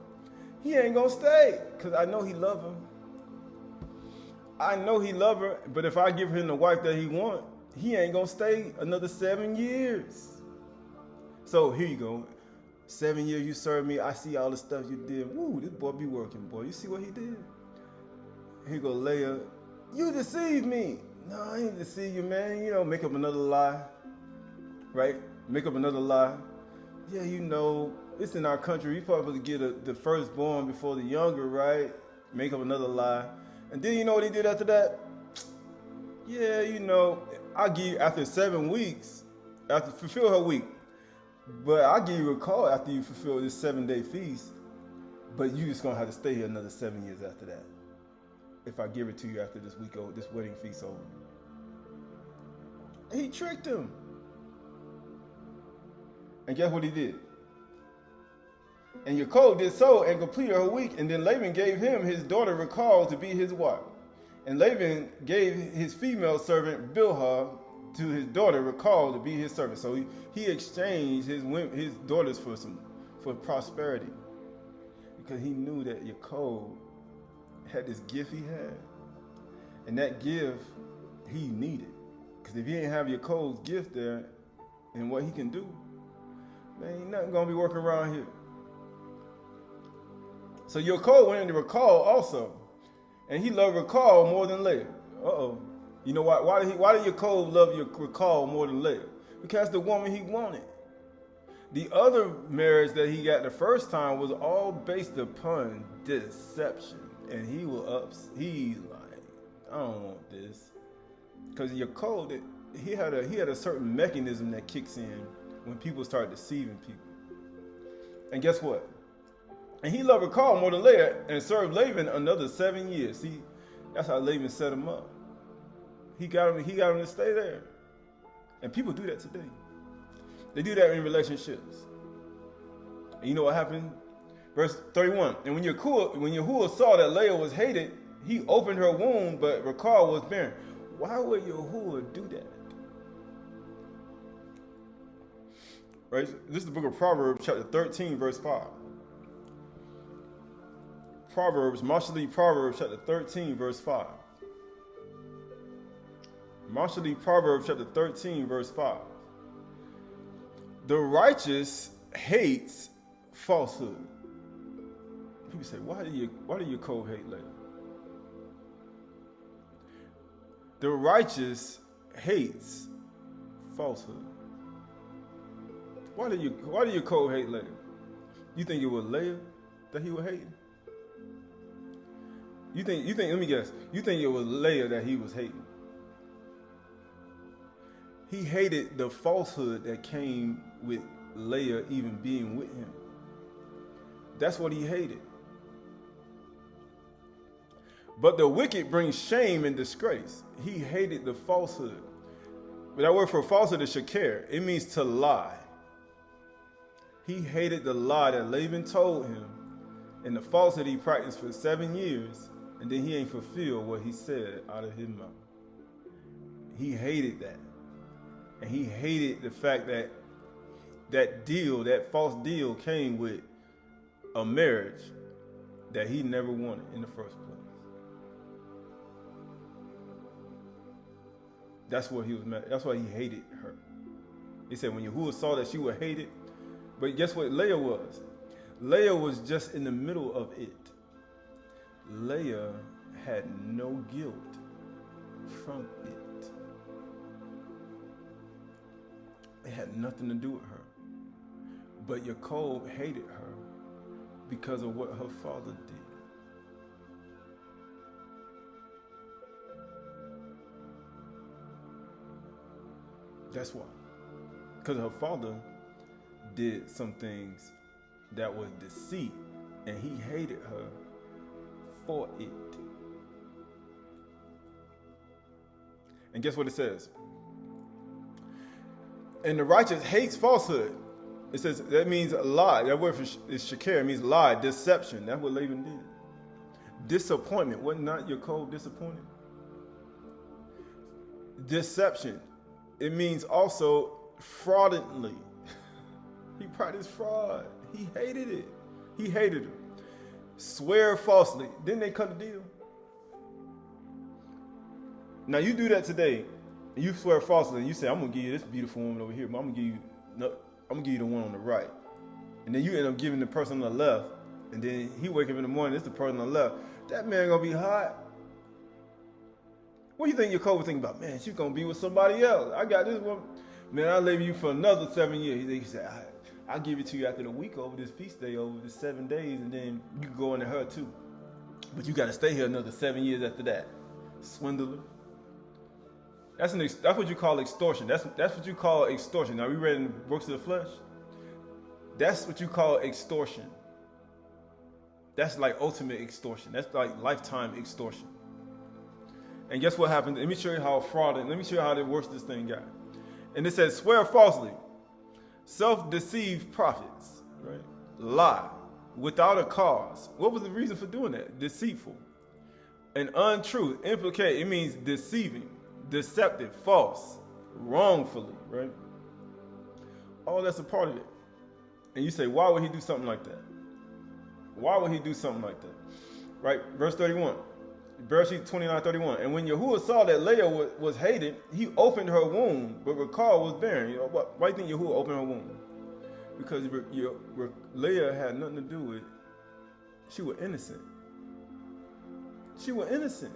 he ain't going to stay. Because I know he love him. I know he love her. But if I give him the wife that he want, he ain't going to stay another 7 years. So here you go. 7 years you served me. I see all the stuff you did. Woo, this boy be working, boy. You see what he did? Here go Leah. You deceived me. No, I ain't deceive you, man. Make up another lie. Right? Make up another lie. Yeah, it's in our country. We probably get the firstborn before the younger, right? Make up another lie. And then you know what he did after that? Yeah, I'll give you after 7 weeks, after fulfill her week. But I'll give you a call after you fulfill this 7-day feast. But you just gonna have to stay here another 7 years after that. If I give it to you after this wedding feast over. He tricked him. And guess what he did? And Yaqub did so and completed her week. And then Laban gave him his daughter Rachel to be his wife. And Laban gave his female servant Bilhah to his daughter Rachel to be his servant. So he exchanged his daughters for prosperity. Because he knew that Yaqub had this gift he had. And that gift he needed. Because if he didn't have Yaqub's gift there and what he can do, man, ain't nothing going to be working around here. So Yaqub went into Rachel also. And he loved Rachel more than Leah. Uh-oh. You know why? Why did Yaqub love Rachel more than Leah? Because the woman he wanted. The other marriage that he got the first time was all based upon deception. And he's like, I don't want this. Because Yaqub, he had a certain mechanism that kicks in when people start deceiving people. And guess what? And he loved Rachel more than Leah and served Laban another 7 years. See, that's how Laban set him up. He got him to stay there. And people do that today. They do that in relationships. And you know what happened? Verse 31. And when Yahuwah saw that Leah was hated, he opened her womb, but Rachel was barren. Why would Yahuwah do that? Right? This is the book of Proverbs, chapter 13, verse 5. Proverbs, chapter 13, verse 5. Proverbs, chapter 13, verse 5. The righteous hates falsehood. People say, why do Yaqub hate Leah? The righteous hates falsehood. Why do Yaqub hate Leah? You think it was Leah that he was hating? You think, let me guess, you think it was Leah that he was hating? He hated the falsehood that came with Leah even being with him. That's what he hated. But the wicked bring shame and disgrace. He hated the falsehood. But that word for falsehood is shakir. It means to lie. He hated the lie that Laban told him and the falsehood he practiced for 7 years, and then he ain't fulfilled what he said out of his mouth. He hated that. And he hated the fact that that false deal came with a marriage that he never wanted in the first place. That's what he was mad. That's why he hated her. He said when Yahuwah saw that she was hated, but guess what Leah was? Leah was just in the middle of it. Leah had no guilt from it. It had nothing to do with her. But Yaqub hated her because of what her father did. That's why. Because her father did some things that was deceit, and he hated her for it. And guess what it says? And the righteous hates falsehood. It says that means lie. That word is shakir. It means lie, deception. That's what Laban did. Disappointment. Was not Yaqub disappointed? Deception. It means also fraudulently. He practiced fraud. He hated it. He hated it. Swear falsely. Didn't they cut the deal? Now you do that today, and you swear falsely, and you say, "I'm gonna give you this beautiful woman over here, but I'm gonna give you the one on the right." And then you end up giving the person on the left, and then he wake up in the morning, it's the person on the left. That man gonna be hot. What do you think your coach would think about? Man, she's gonna be with somebody else. I got this one. Man, I'll leave you for another 7 years. He said, I'll give it to you after the week over this feast day, over the 7 days, and then you can go into her too. But you got to stay here another 7 years after that. Swindler. That's what you call extortion. That's what you call extortion. Now, we read in the books of the flesh. That's what you call extortion. That's like ultimate extortion. That's like lifetime extortion. And guess what happened? Let me show you how fraudulent. Let me show you how worse this thing got. And it says, swear falsely, self-deceived prophets, right? Lie without a cause. What was the reason for doing that? Deceitful. And untruth, implicate, it means deceiving, deceptive, false, wrongfully, right? All that's a part of it. And you say, why would he do something like that? Why would he do something like that? Right? Verse 31. Bereshit 29:31. And when Yahuwah saw that Leah was hated, he opened her womb, but Rachel was barren. You know, why do you think Yahuwah opened her womb? Because Leah had nothing to do with it. She was innocent. She was innocent.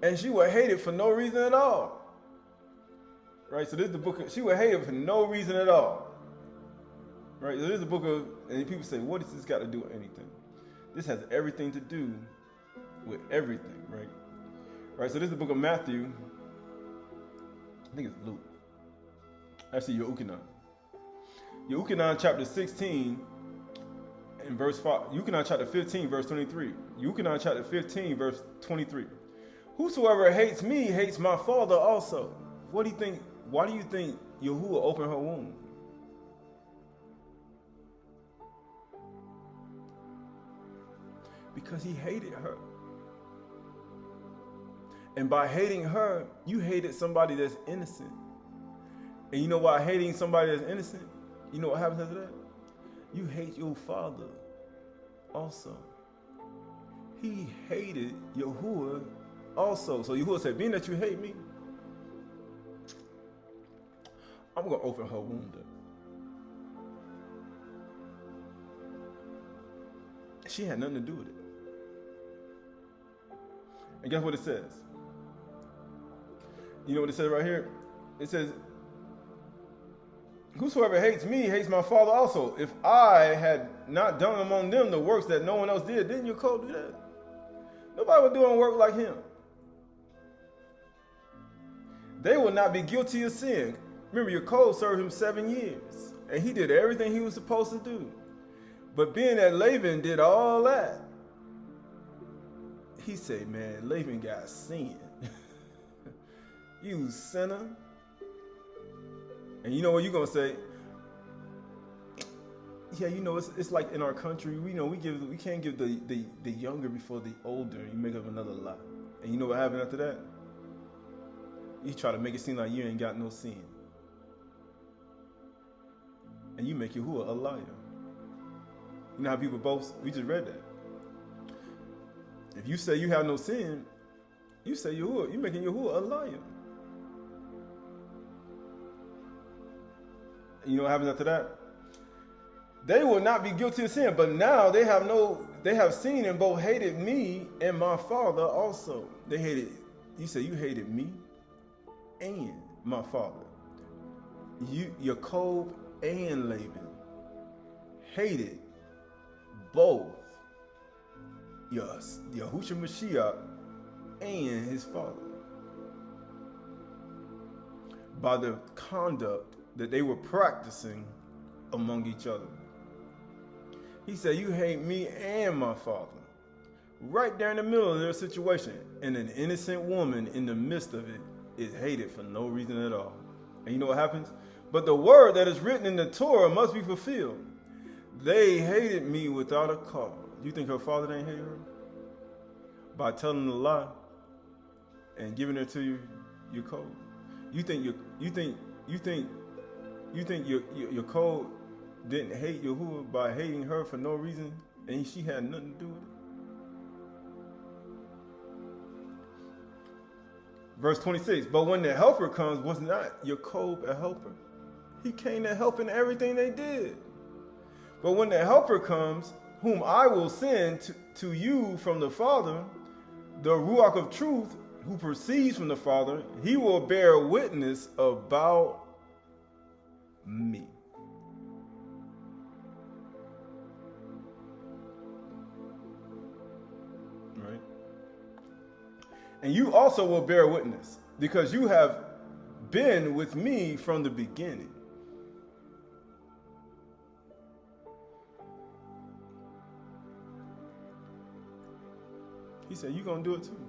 And she was hated for no reason at all. Right? So this is the book she was hated for no reason at all. Right? So this is the book of, and people say, what does this got to do with anything? This has everything to do with everything, right? Right, so this is the book of Matthew. I think it's Luke. Actually, Yochanan. Yochanan chapter 16 and verse 5. Yochanan chapter 15, verse 23. Yochanan chapter 15, verse 23. Whosoever hates me hates my Father also. What do you think? Why do you think Yahuwah opened her womb? Because he hated her. And by hating her, you hated somebody that's innocent. And you know why hating somebody that's innocent? You know what happens after that? You hate your father also. He hated Yahuwah also. So Yahuwah said, being that you hate me, I'm going to open her womb up. She had nothing to do with it. And guess what it says? You know what it says right here? It says, whosoever hates me hates my Father also. If I had not done among them the works that no one else did, didn't your code do that? Nobody would do work like him. They will not be guilty of sin. Remember, your code served him 7 years, and he did everything he was supposed to do. But being that Laban did all that, He said, man, Laban got sin. You sinner. And you know what you're going to say? Yeah, you know, it's like in our country, we can't give the younger before the older. You make up another lie. And you know what happened after that? You try to make it seem like you ain't got no sin. And you make Yahuwah a liar. You know how people boast? We just read that. If you say you have no sin, you say Yahuwah, you're making Yahuwah a liar. And you know what happens after that? They will not be guilty of sin, but now they have seen and both hated me and my father also. They hated, you say you hated me and my father. Yaqub and Laban hated both Yahushua Mashiach and his father by the conduct that they were practicing among each other. He said, you hate me and my father. Right there in the middle of their situation. And an innocent woman in the midst of it is hated for no reason at all. And you know what happens? But the word that is written in the Torah must be fulfilled. They hated me without a cause. You think her father didn't hate her? By telling a lie and giving it to your code. You think your code didn't hate Yahuwah by hating her for no reason, and she had nothing to do with it? Verse 26, but when the helper comes, was not Yaqub a helper? He came to help in everything they did. But when the helper comes, whom I will send to you from the Father, the Ruach of truth, who proceeds from the Father, he will bear witness about me. Right? And you also will bear witness, because you have been with me from the beginning. He said, you're going to do it too.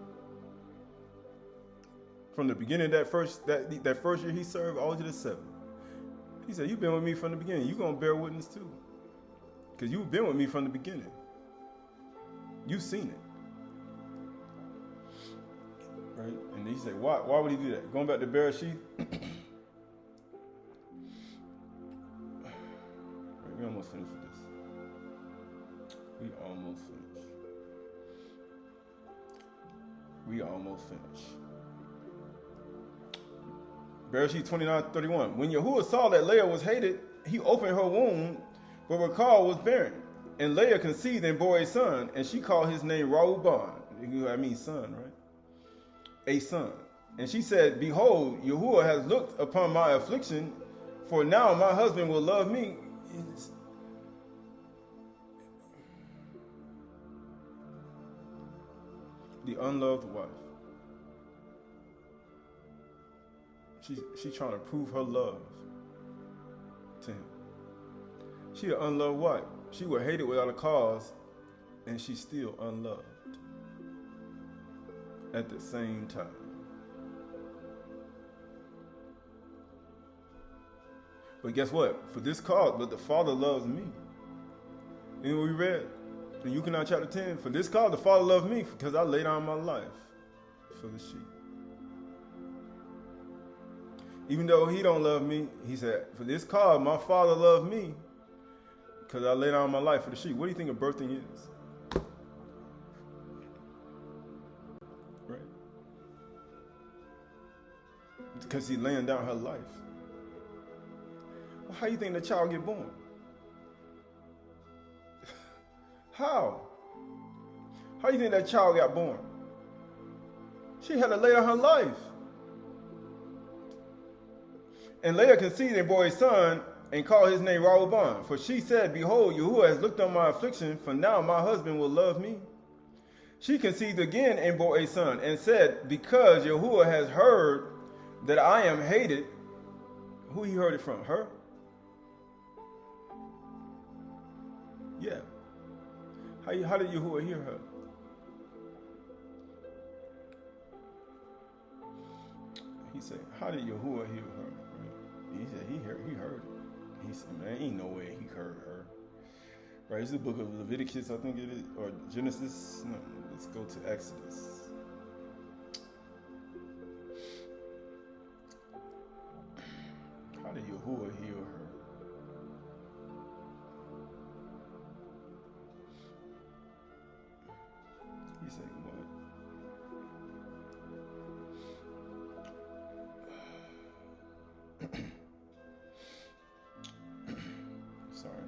From the beginning of that first year he served, all to the 7th. He said, you've been with me from the beginning. You're going to bear witness too. Because you've been with me from the beginning. You've seen it. Right? And he said, why would he do that? Going back to Bereshith. Right, we almost finished with this. We almost finished. Bereshith 29:31. When Yahuwah saw that Leah was hated, he opened her womb, but Rachel was barren. And Leah conceived and bore a son, and she called his name Reuben. I mean son, right? A son. And she said, behold, Yahuwah has looked upon my affliction, for now my husband will love me. The unloved wife. She's trying to prove her love to him. She an unloved wife. She was hated without a cause, and she's still unloved at the same time. But guess what? For this cause, but the Father loves me. You know what we read? In Yaqub chapter 10, for this cause the Father loved me, because I laid down my life for the sheep. Even though he don't love me, he said, for this cause my Father loved me, because I laid down my life for the sheep. What do you think a birthing is? Right? Because he's laying down her life. Well, how do you think the child get born? How? How do you think that child got born? She had to lay down her life. And Leah conceived and bore a son, and called his name Reuben. For she said, behold, Yahuwah has looked on my affliction, for now my husband will love me. She conceived again and bore a son, and said, because Yahuwah has heard that I am hated. Who he heard it from? Her? Yeah. How did Yahuwah hear her? He said, how did Yahuwah heal her? Right? He said, he heard it. He said, man, ain't no way he heard her. Right, it's the book of Leviticus, I think it is, or Genesis. No, let's go to Exodus. How did Yahuwah heal her? He said, what? Sorry.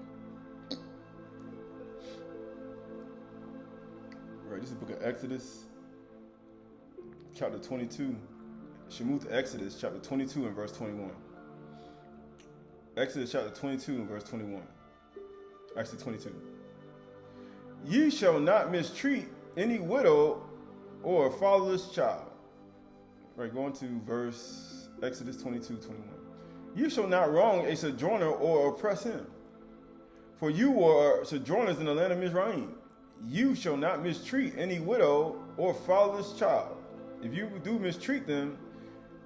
Right, this is the book of Exodus, chapter 22. Shemuth Exodus, chapter 22 and verse 21. Exodus chapter 22 and verse 21. Actually 22. Ye shall not mistreat any widow or fatherless child. Right, going to verse Exodus 22, 21. You shall not wrong a sojourner or oppress him. For you were sojourners in the land of Mizraim. You shall not mistreat any widow or fatherless child. If you do mistreat them,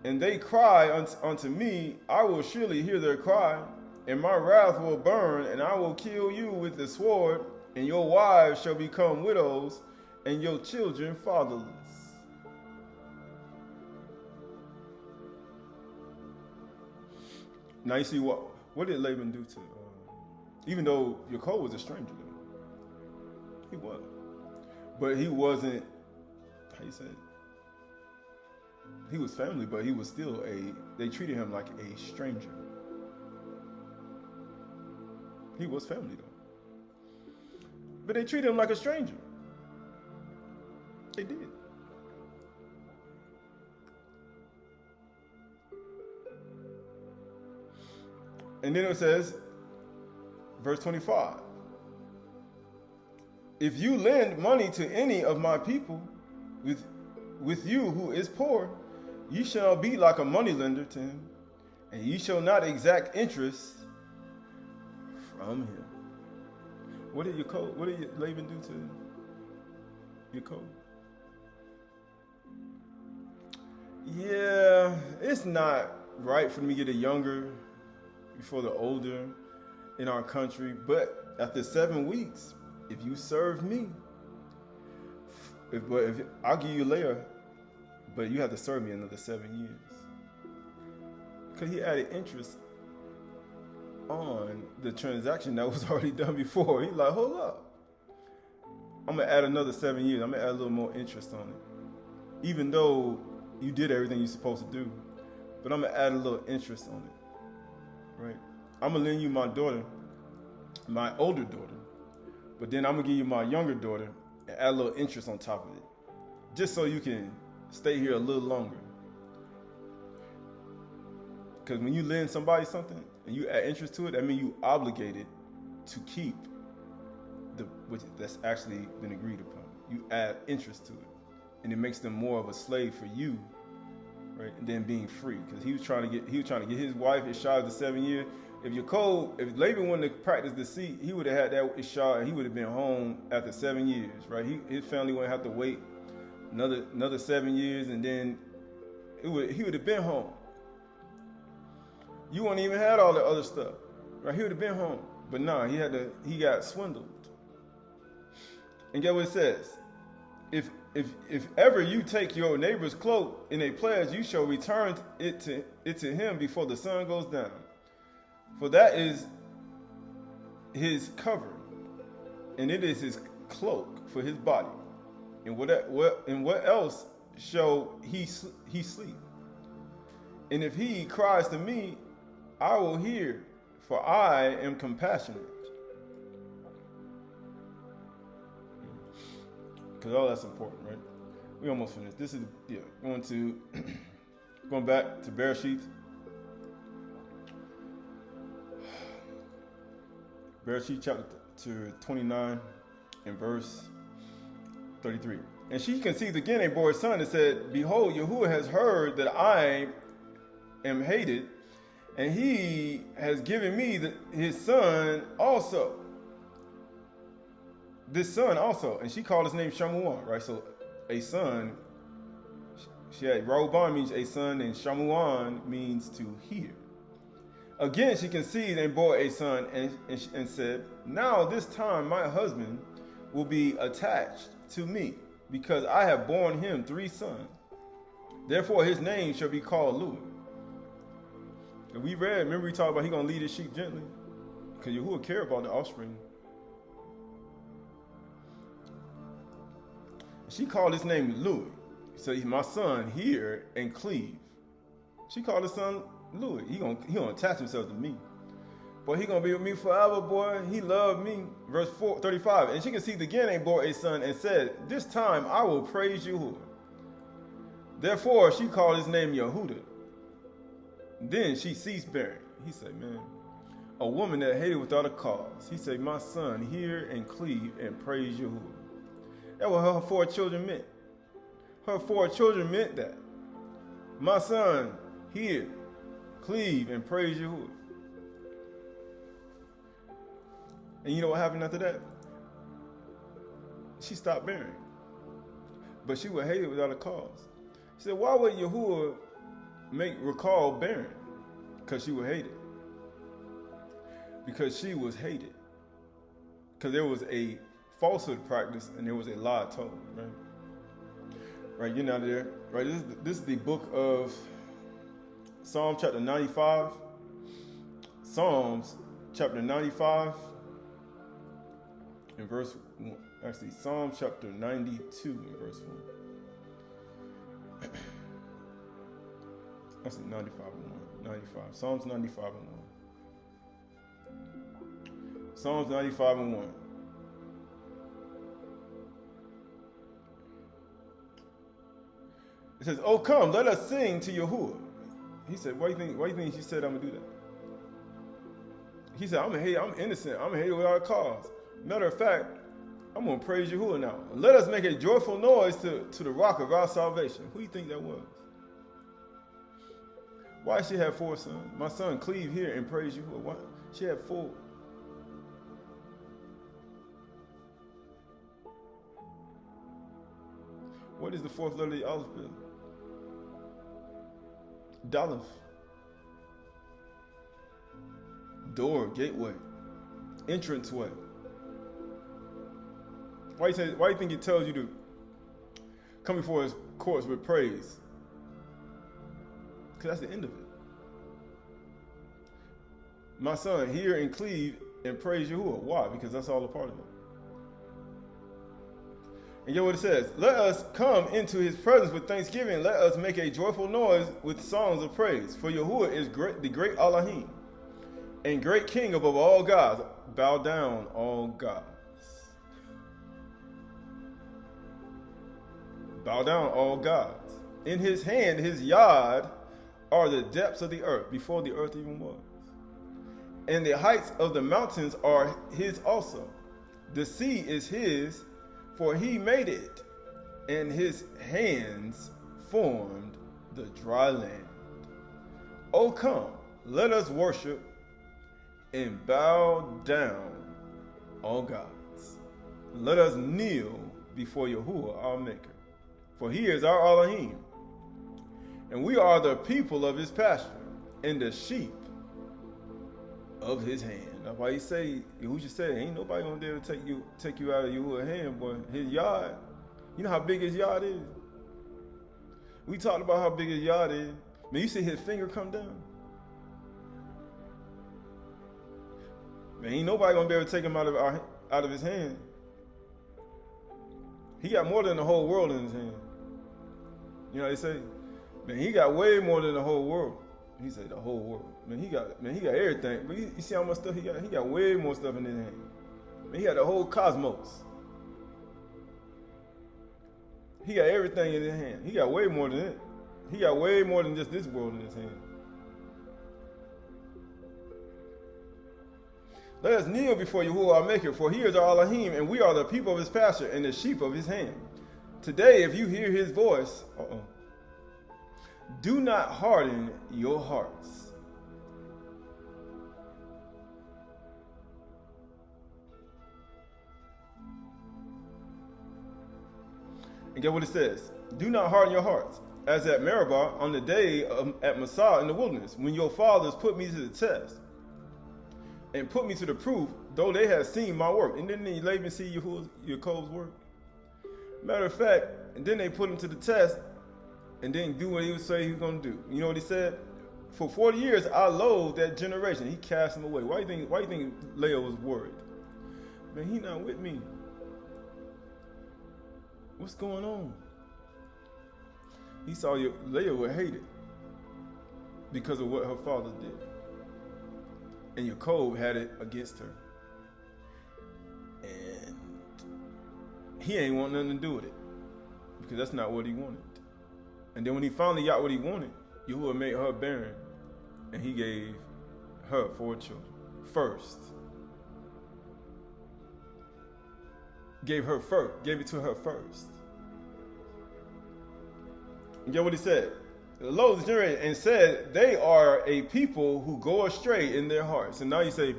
and they cry unto me, I will surely hear their cry, and my wrath will burn, and I will kill you with the sword, and your wives shall become widows, and your children fatherless. Now you see what did Laban do to, even though Yaqub was a stranger, though. He was. But he wasn't, how you say it? He was family, but he was still they treated him like a stranger. He was family though. But they treated him like a stranger. They did. And then it says, verse 25, if you lend money to any of my people with you who is poor, ye shall be like a moneylender to him, and ye shall not exact interest from him. What did Laban do to Yaqub? Yeah, it's not right for me to get a younger before the older in our country, but after 7 weeks, if you serve me, if I'll give you Leah, but you have to serve me another 7 years. Because he added interest on the transaction that was already done before. He's like, hold up. I'm going to add another 7 years. I'm going to add a little more interest on it. Even though you did everything you're supposed to do. But I'm going to add a little interest on it. Right? I'm going to lend you my daughter, my older daughter. But then I'm going to give you my younger daughter and add a little interest on top of it. Just so you can stay here a little longer. Because when you lend somebody something and you add interest to it, that means you obligated to keep which that's actually been agreed upon. You add interest to it. And it makes them more of a slave for you, right? Than being free. Because he was trying to get his wife Ishah of the 7 years. If Laban wanted to practice deceit, he would have had that Ishah and he would have been home after 7 years, right? His family wouldn't have to wait another 7 years, and then he would have been home. You wouldn't even had all the other stuff, right? He would have been home, but nah, he got swindled. And get what it says: if ever you take your neighbor's cloak in a pledge, you shall return it to him before the sun goes down, for that is his cover, and it is his cloak for his body. And what else shall he sleep? And if he cries to me, I will hear, for I am compassionate. Because all that's important, right? We almost finished. This is going back to Bereshit. Bereshit chapter 29 and verse 33. And she conceived again and bore a son and said, behold, Yahuwah has heard that I am hated, and he has given me his son also. This son also. And she called his name Shamuel, right? So a son, She had Rehoboam means a son, and Shamuan means to hear. Again, she conceived and bore a son, and said, now this time my husband will be attached to me, because I have borne him 3 sons. Therefore his name shall be called Louis. And we read, remember we talked about he going to lead his sheep gently? Because Yahuwah care about the offspring. She called his name Louis. So he's my son, hear and cleave. She called his son Louis. He gonna attach himself to me. Boy, he gonna be with me forever, boy. He loved me. Verse 35. And she conceived again and bore a son, and said, this time I will praise Yahuwah. Therefore she called his name Yehuda. Then she ceased bearing. He said, man, a woman that hated without a cause. He said, my son, hear and cleave and praise Yahuwah. That's what her 4 children meant. Her 4 children meant that. My son, hear, cleave, and praise Yahuwah. And you know what happened after that? She stopped bearing. But she would hate it without a cause. She said, why would Yahuwah recall bearing? Because she would hate it. Because she was hated. Because there was a falsehood practice and there was a lie told, right? Right, you're not there. Right, this is the book of Psalm chapter 95. Psalms chapter 95 and verse 1. Actually, Psalm chapter 92 and verse 1. Actually, 95 and 1. 95. Psalms 95 and 1. Psalms 95 and 1. It says, oh, come, let us sing to Yahuwah. He said, why do you think she said I'm going to do that? He said, I'm innocent. I'm going to hate it without a cause. Matter of fact, I'm going to praise Yahuwah now. Let us make a joyful noise to the rock of our salvation. Who do you think that was? Why she had 4 sons? My son, cleave here and praise Yahuwah. Why? She had 4. What is the 4th letter of the alphabet? Daleth. Door, gateway, entranceway. Why do you think it tells you to come before his courts with praise? Because that's the end of it. My son, hear and cleave and praise Yahuwah. Why? Because that's all a part of it. And get what it says. Let us come into his presence with thanksgiving. Let us make a joyful noise with songs of praise. For Yahuwah is great, the great Elohim, and great king above all gods. Bow down, all gods. Bow down, all gods. In his hand, his yod, are the depths of the earth, before the earth even was. And the heights of the mountains are his also. The sea is his, for he made it, and his hands formed the dry land. O come, let us worship and bow down, all gods. Let us kneel before Yahuwah, our Maker. For he is our Elohim, and we are the people of his pasture, and the sheep of his hand. That's why he say, Yahuwah said, ain't nobody gonna dare to take you out of Yahuwah's hand, boy. His yard, you know how big his yard is? We talked about how big his yard is. Man, you see his finger come down? Man, ain't nobody gonna be able to take him out of his hand. He got more than the whole world in his hand. You know what they say? Man, he got way more than the whole world. He said the whole world. Man, he got everything. But you see how much stuff he got? He got way more stuff in his hand. Man, he got the whole cosmos. He got everything in his hand. He got way more than it. He got way more than just this world in his hand. Let us kneel before Yahuwah our Maker, for he is our Elohim, and we are the people of his pasture and the sheep of his hand. Today, if you hear his voice, do not harden your hearts. And get what it says. Do not harden your hearts, as at Meribah on the day at Massah in the wilderness, when your fathers put me to the test and put me to the proof, though they had seen my work. And didn't Laban see Yaqub's work? Matter of fact, and then they put him to the test and didn't do what he would say he was going to do. You know what he said? For 40 years, I loathed that generation. He cast him away. Why do you think Leah was worried? Man, he not with me. What's going on? He saw Leah was hated because of what her father did. And Yaqub had it against her. And he ain't want nothing to do with it, because that's not what he wanted. And then when he finally got what he wanted, Yahuwah made her barren, and he gave her 4 children first. Gave it to her first. And get what he said? The Lord generated and said, they are a people who go astray in their hearts. And now you say,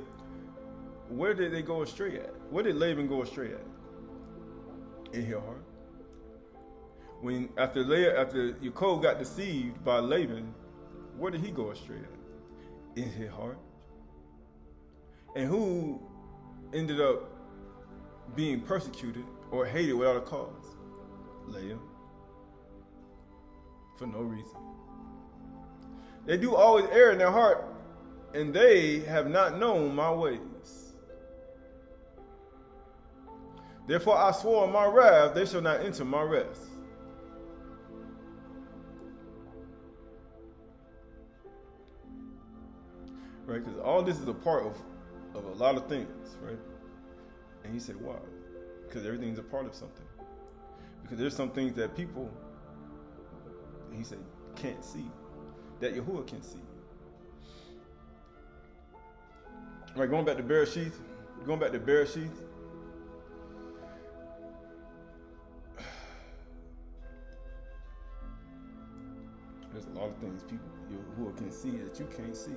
where did they go astray at? Where did Laban go astray at? In his heart. When after Yaqub got deceived by Laban, where did he go astray at? In his heart. And who ended up being persecuted or hated without a cause? Leah. For no reason. They do always err in their heart, and they have not known my ways. Therefore I swore in my wrath, they shall not enter my rest. Right? Because all this is a part of a lot of things, right? And he said, why? Because everything's a part of something. Because there's some things that people, he said, can't see, that Yahuwah can see. Right, going back to Bereshith. There's a lot of things people Yahuwah can see that you can't see.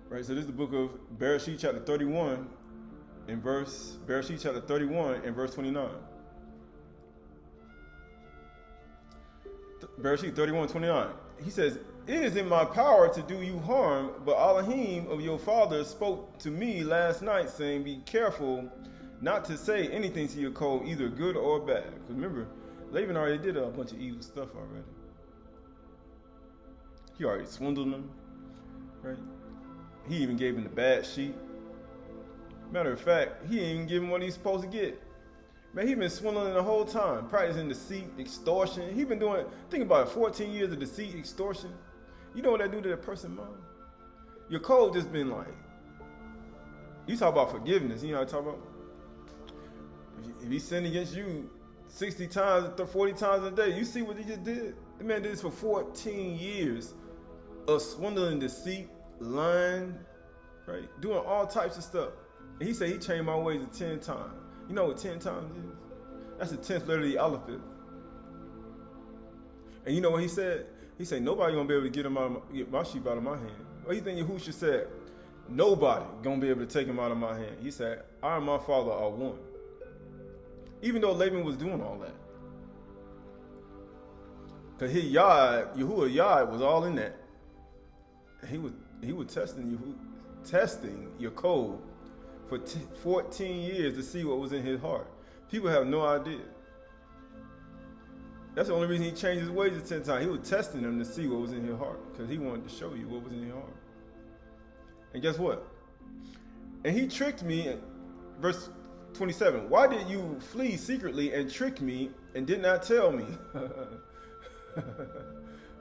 Right, so this is the book of Bereshith chapter 31 and verse 29. Bereshith 31:29. He says, it is in my power to do you harm, but Elohim of your father spoke to me last night, saying, be careful not to say anything to your code, either good or bad. Because remember, Laban already did a bunch of evil stuff already. He already swindled them, right? He even gave him the bad sheep. Matter of fact, he didn't even give him what he's supposed to get. Man, he been swindling the whole time, practicing deceit, extortion. He been doing, think about it, 14 years of deceit, extortion. You know what that do to that person's mind? Your code just been like, you talk about forgiveness, you know what I talk about? If he sinned against you 60 times, 40 times a day, you see what he just did? The man did this for 14 years of swindling, deceit, lying, right? Doing all types of stuff. And he said he changed my ways 10 times. You know what 10 times is? That's the 10th letter of the alphabet. And you know what he said? He said, nobody gonna be able to get my sheep out of my hand. What do you think Yahushua said? Nobody gonna be able to take him out of my hand. He said, I and my father are one. Even though Laban was doing all that. Because his Yahuwah Yad was all in that. He was testing Yaqub for 14 years to see what was in his heart. People have no idea. That's the only reason he changed his ways 10 times. He was testing them to see what was in his heart, because he wanted to show you what was in his heart. And guess what? And he tricked me, verse 27. Why did you flee secretly and trick me and did not tell me?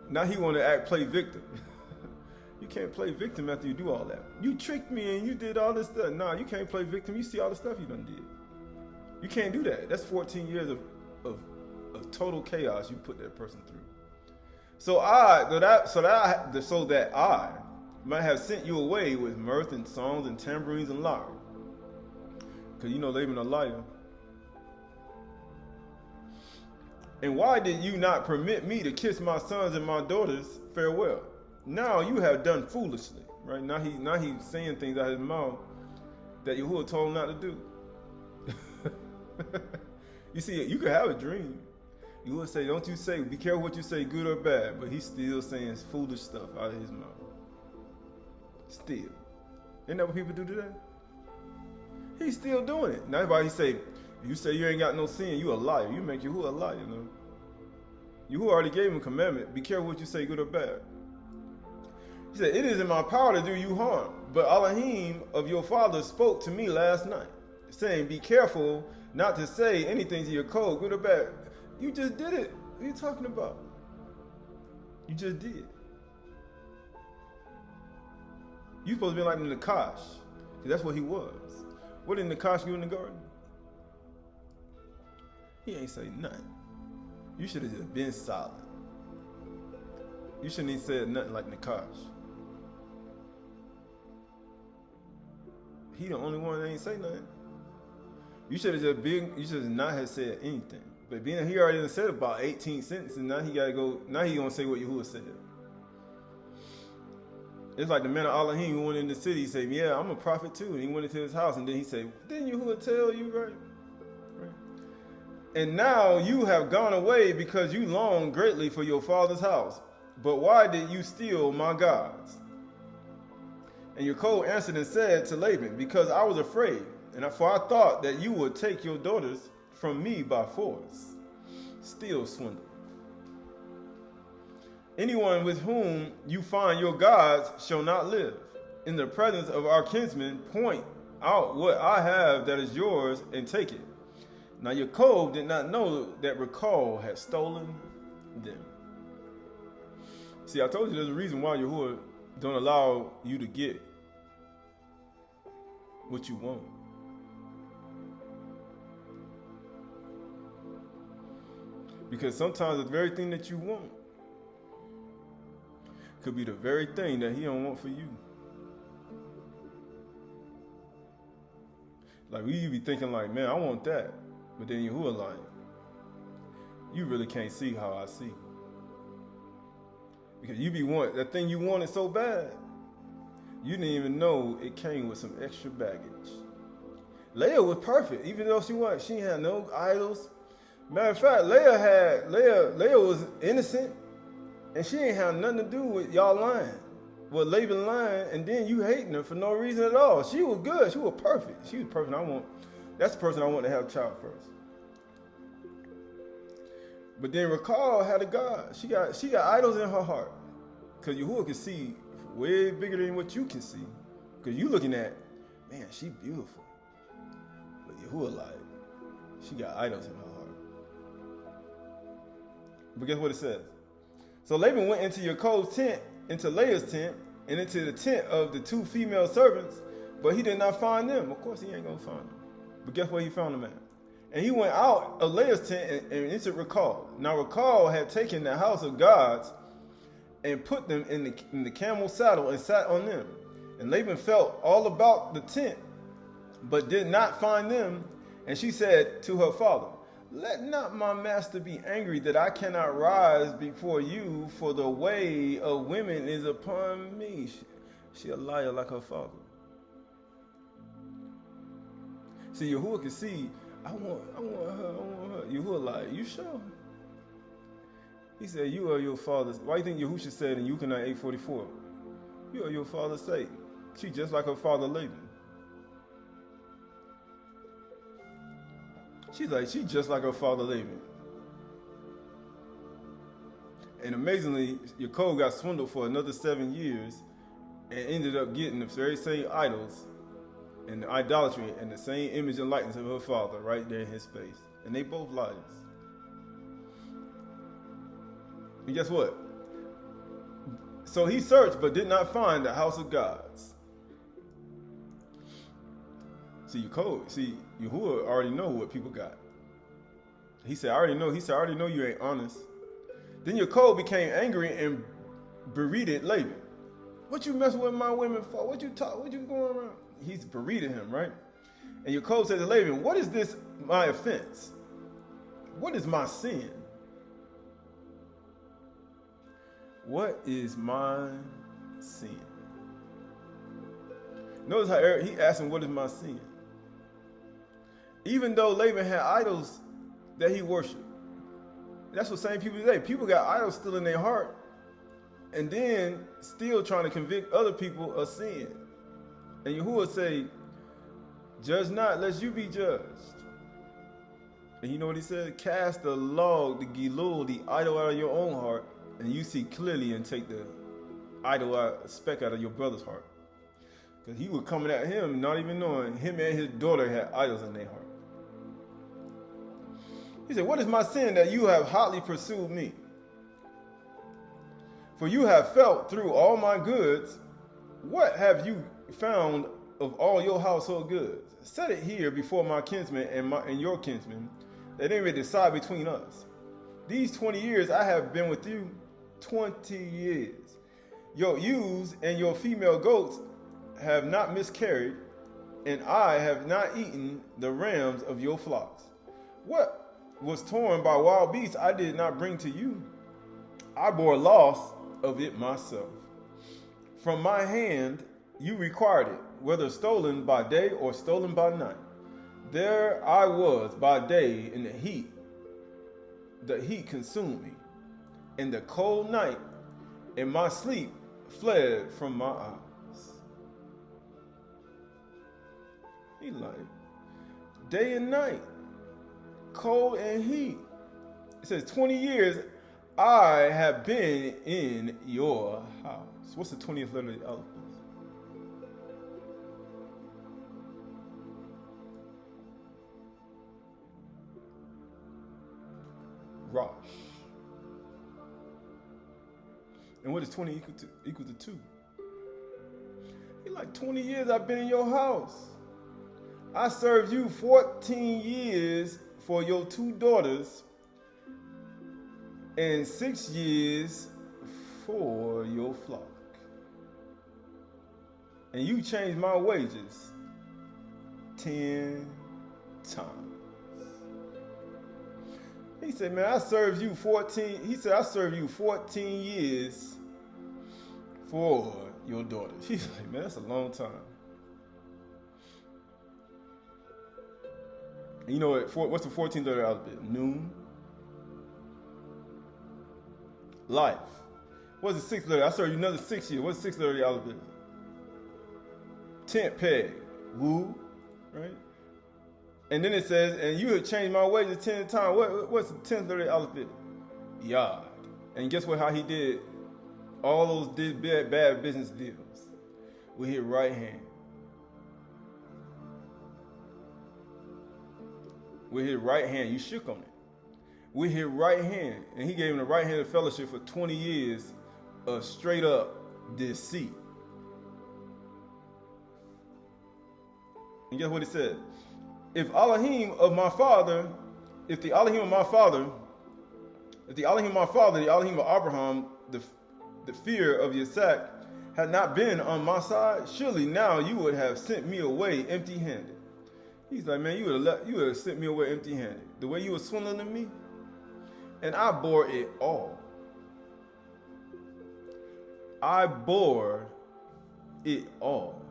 Now he want to play victim. You can't play victim after you do all that. You tricked me and you did all this stuff. Nah, you can't play victim. You see all the stuff you done did. You can't do that. That's 14 years of total chaos you put that person through. So that I might have sent you away with mirth and songs and tambourines and lyre. Because you know Laban a liar. And why did you not permit me to kiss my sons and my daughters farewell? Now you have done foolishly, right? Now he's saying things out of his mouth that Yahuwah told him not to do. You see, you could have a dream. You would say, don't you say, be careful what you say, good or bad, but he's still saying foolish stuff out of his mouth. Still. Isn't that what people do today? He's still doing it. Now, that's why he say, if you say you ain't got no sin, you a liar. You make Yahuwah a liar, you know. Yahuwah already gave him a commandment. Be careful what you say, good or bad. He said, it is in my power to do you harm, but Elohim of your father spoke to me last night, saying, be careful not to say anything to your code, good or bad. You just did it. What are you talking about? You just did. You supposed to be like the Nakash, because that's what he was. What did Nakash do in the garden? He ain't say nothing. You should have just been silent. You shouldn't even said nothing like Nakash. He the only one that ain't say nothing. You should have just been, you should not have said anything. But being that he already done said about 18 sentences, now he gotta go, now he gonna say what Yahuwah said. It's like the man of Elohim who went in the city, he said, yeah, I'm a prophet too. And he went into his house and then he said, didn't Yahuwah tell you, right? And now you have gone away because you long greatly for your father's house. But why did you steal my gods? And Yaqub answered and said to Laban, because I was afraid, for I thought that you would take your daughters from me by force. Still swindle. Anyone with whom you find your gods shall not live. In the presence of our kinsmen, point out what I have that is yours and take it. Now Yaqub did not know that Rachel had stolen them. See, I told you there's a reason why Yahuwah don't allow you to get what you want. Because sometimes the very thing that you want could be the very thing that he don't want for you. Like we be thinking like, man, I want that. But then Yahuwah like, you really can't see how I see. Because you be want that thing you wanted so bad, you didn't even know it came with some extra baggage. Leah was perfect, even though she had no idols. Matter of fact, Leah was innocent, and she ain't had nothing to do with y'all lying, with Laban lying, and then you hating her for no reason at all. She was good. She was perfect. She was perfect. That's the person I want to have a child first. But then Rachel had a God. She got idols in her heart, because Yahuwah can see way bigger than what you can see. Because you looking at, man, she beautiful, but Yahuwah like, she got idols in her heart. But guess what it says? So Laban went into Yaqub's tent, into Leah's tent, and into the tent of the two female servants, but he did not find them. Of course, he ain't gonna find them. But guess where he found them at? And he went out of Leah's tent and into Rachel. Now Rachel had taken the house of gods and put them in the camel saddle and sat on them. And Laban felt all about the tent, but did not find them. And she said to her father, let not my master be angry that I cannot rise before you, for the way of women is upon me. She a liar like her father. See, Yahuwah can see, I want her. Yahuwah like, you sure? He said, you are your father's. Why do you think Yahusha said in Yukonah 8:44? You are your father's Satan. She just like her father Laban. She just like her father Laban. And amazingly, Yaqub got swindled for another 7 years and ended up getting the very same idols and the idolatry and the same image and likeness of her father right there in his face. And they both liars. And guess what? So he searched but did not find the house of gods. See, Yahuwah already know what people got. He said, I already know. He said, I already know you ain't honest. Then Yaqub became angry and berated Laban. What you messing with my women for? What you going around? He's berated him, right? And Yaqub said to Laban, what is this my offense? What is my sin? What is my sin? Notice how he asked him, what is my sin? Even though Laban had idols that he worshiped. That's what same people today. People got idols still in their heart, and then still trying to convict other people of sin. And Yahuwah say, judge not, lest you be judged. And you know what he said? Cast the log, the gilul, the idol out of your own heart, and you see clearly, and take the idol out, speck out of your brother's heart. Because he was coming at him, not even knowing him and his daughter had idols in their heart. He said, what is my sin that you have hotly pursued me? For you have felt through all my goods. What have you found of all your household goods? Set it here before my kinsmen and your kinsmen, that they may decide between us. These 20 years I have been with you, 20 years. Your ewes and your female goats have not miscarried, and I have not eaten the rams of your flocks. What was torn by wild beasts I did not bring to you. I bore loss of it myself. From my hand you required it, whether stolen by day or stolen by night. There I was by day in the heat. The heat consumed me. In the cold night, and my sleep fled from my eyes. He like, day and night, cold and heat. It says 20 years I have been in your house. What's the 20th letter of the alphabet? Rosh. And what is 20 equal to 2? He like, 20 years I've been in your house. I served you 14 years for your 2 daughters and 6 years for your flock. And you changed my wages 10 times. He said, man, I served you 14. He said, I served you 14 years for your daughters. He's like, man, that's a long time. And you know what? What's the 14th letter alphabet? Noon. Life. What's the 6th letter? I served you another 6 years. What's the 6th letter of the alphabet? Tent peg. Woo. Right? And then it says, and you had changed my wages 10 times. What's the 10th letter of the alphabet? Yod. And guess what? How he did all those bad business deals with his right hand. With his right hand, you shook on it. With his right hand, and he gave him the right hand of fellowship for 20 years of straight up deceit. And guess what it said? If the Elohim of my father, the Elohim of Abraham, the fear of Yitzhak, had not been on my side, surely now you would have sent me away empty-handed. He's like, man, you would have sent me away empty-handed. The way you were swindling me, and I bore it all. I bore it all.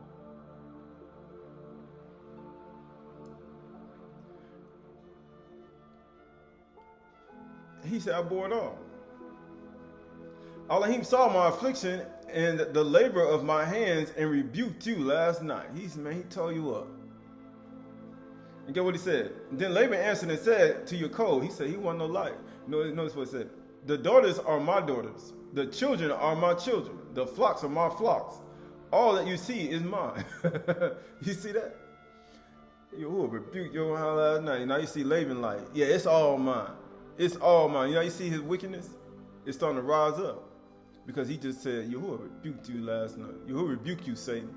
He said, I bore it all. Elohim saw my affliction and the labor of my hands and rebuked you last night. He said, man, he told you up. And get what he said. Then Laban answered and said to Yaqub, he said, he wasn't no light. Notice what he said. The daughters are my daughters. The children are my children. The flocks are my flocks. All that you see is mine. You see that? You rebuked your house last night. Now you see Laban like, yeah, it's all mine. It's all mine. You know, you see his wickedness? It's starting to rise up. Because he just said, Yahuwah rebuked you last night. Yahuwah rebuked you, Satan.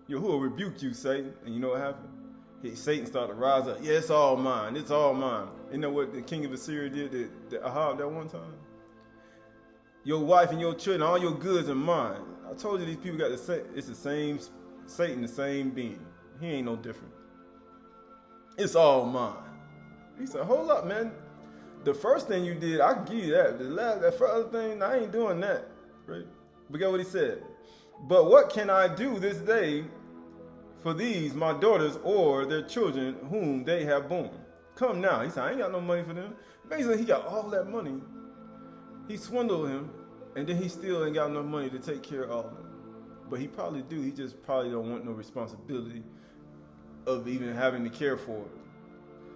Yahuwah rebuked you, Satan. And you know what happened? Satan started to rise up. Yeah, it's all mine. It's all mine. You know what the king of Assyria did to Ahab that one time? Your wife and your children, all your goods are mine. I told you these people got the same, it's the same Satan, the same being. He ain't no different. It's all mine. He said, hold up, man. The first thing you did, I can give you that. That first thing, I ain't doing that. Right? But get what he said. But what can I do this day for these my daughters or their children whom they have borne. Come now. He said, I ain't got no money for them. Basically, he got all that money. He swindled him, and then he still ain't got enough money to take care of all of them. But he probably do. He just probably don't want no responsibility of even having to care for it.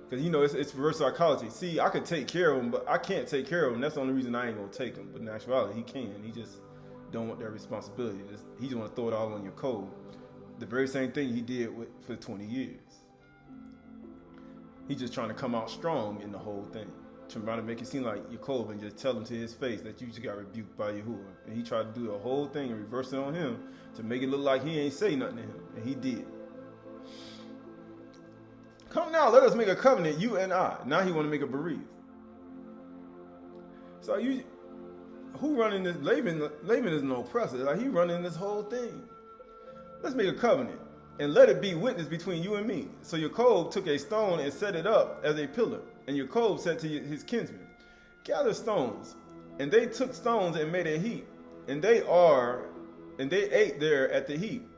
Because, you know, it's reverse psychology. See, I could take care of him, but I can't take care of him. That's the only reason I ain't going to take him. But in actuality, he can. He just don't want that responsibility. He just want to throw it all on your code. The very same thing he did for 20 years. He's just trying to come out strong in the whole thing. Trying to make it seem like Yaqub and just tell him to his face that you just got rebuked by Yahuwah. And he tried to do the whole thing and reverse it on him to make it look like he ain't say nothing to him. And he did. Come now, let us make a covenant, you and I. Now he want to make a bereave. So who running this? Laban is no oppressor. Like, he running this whole thing. Let's make a covenant and let it be witness between you and me. So Yaqub took a stone and set it up as a pillar. And Yaqub said to his kinsmen, gather stones. And they took stones and made a heap. And they ate there at the heap.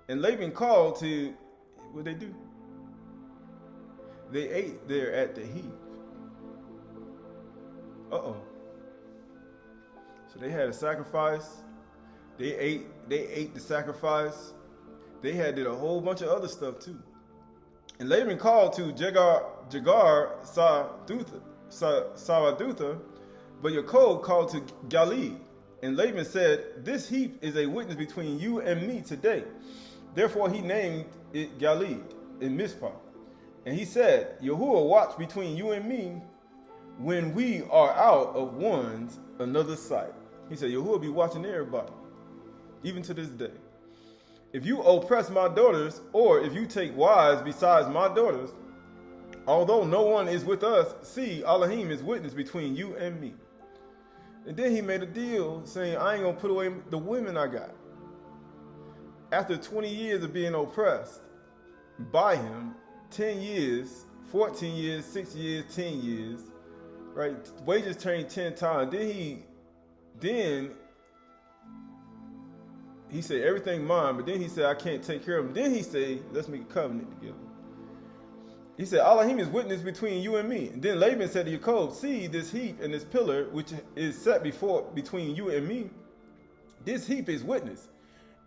And Laban called to, what they do? They ate there at the heap. Uh-oh. So they had a sacrifice. They ate the sacrifice. They did a whole bunch of other stuff too. And Laban called to Jagar Saradutha, but Yaqub called to Gilead. And Laban said, this heap is a witness between you and me today. Therefore he named it Gilead in Mizpah. And he said, Yahuwah watch between you and me when we are out of one another's sight. He said, Yahuwah be watching everybody, even to this day. If you oppress my daughters, or if you take wives besides my daughters, although no one is with us, see, Elohim is witness between you and me. And then he made a deal saying, I ain't going to put away the women I got. After 20 years of being oppressed by him, 10 years, 14 years, 6 years, 10 years, right? Wages changed 10 times. Then he said, everything mine, but then he said, I can't take care of them. Then he said, let's make a covenant together. He said, Elohim is witness between you and me. And then Laban said to Yaqub, see this heap and this pillar, which is set between you and me. This heap is witness,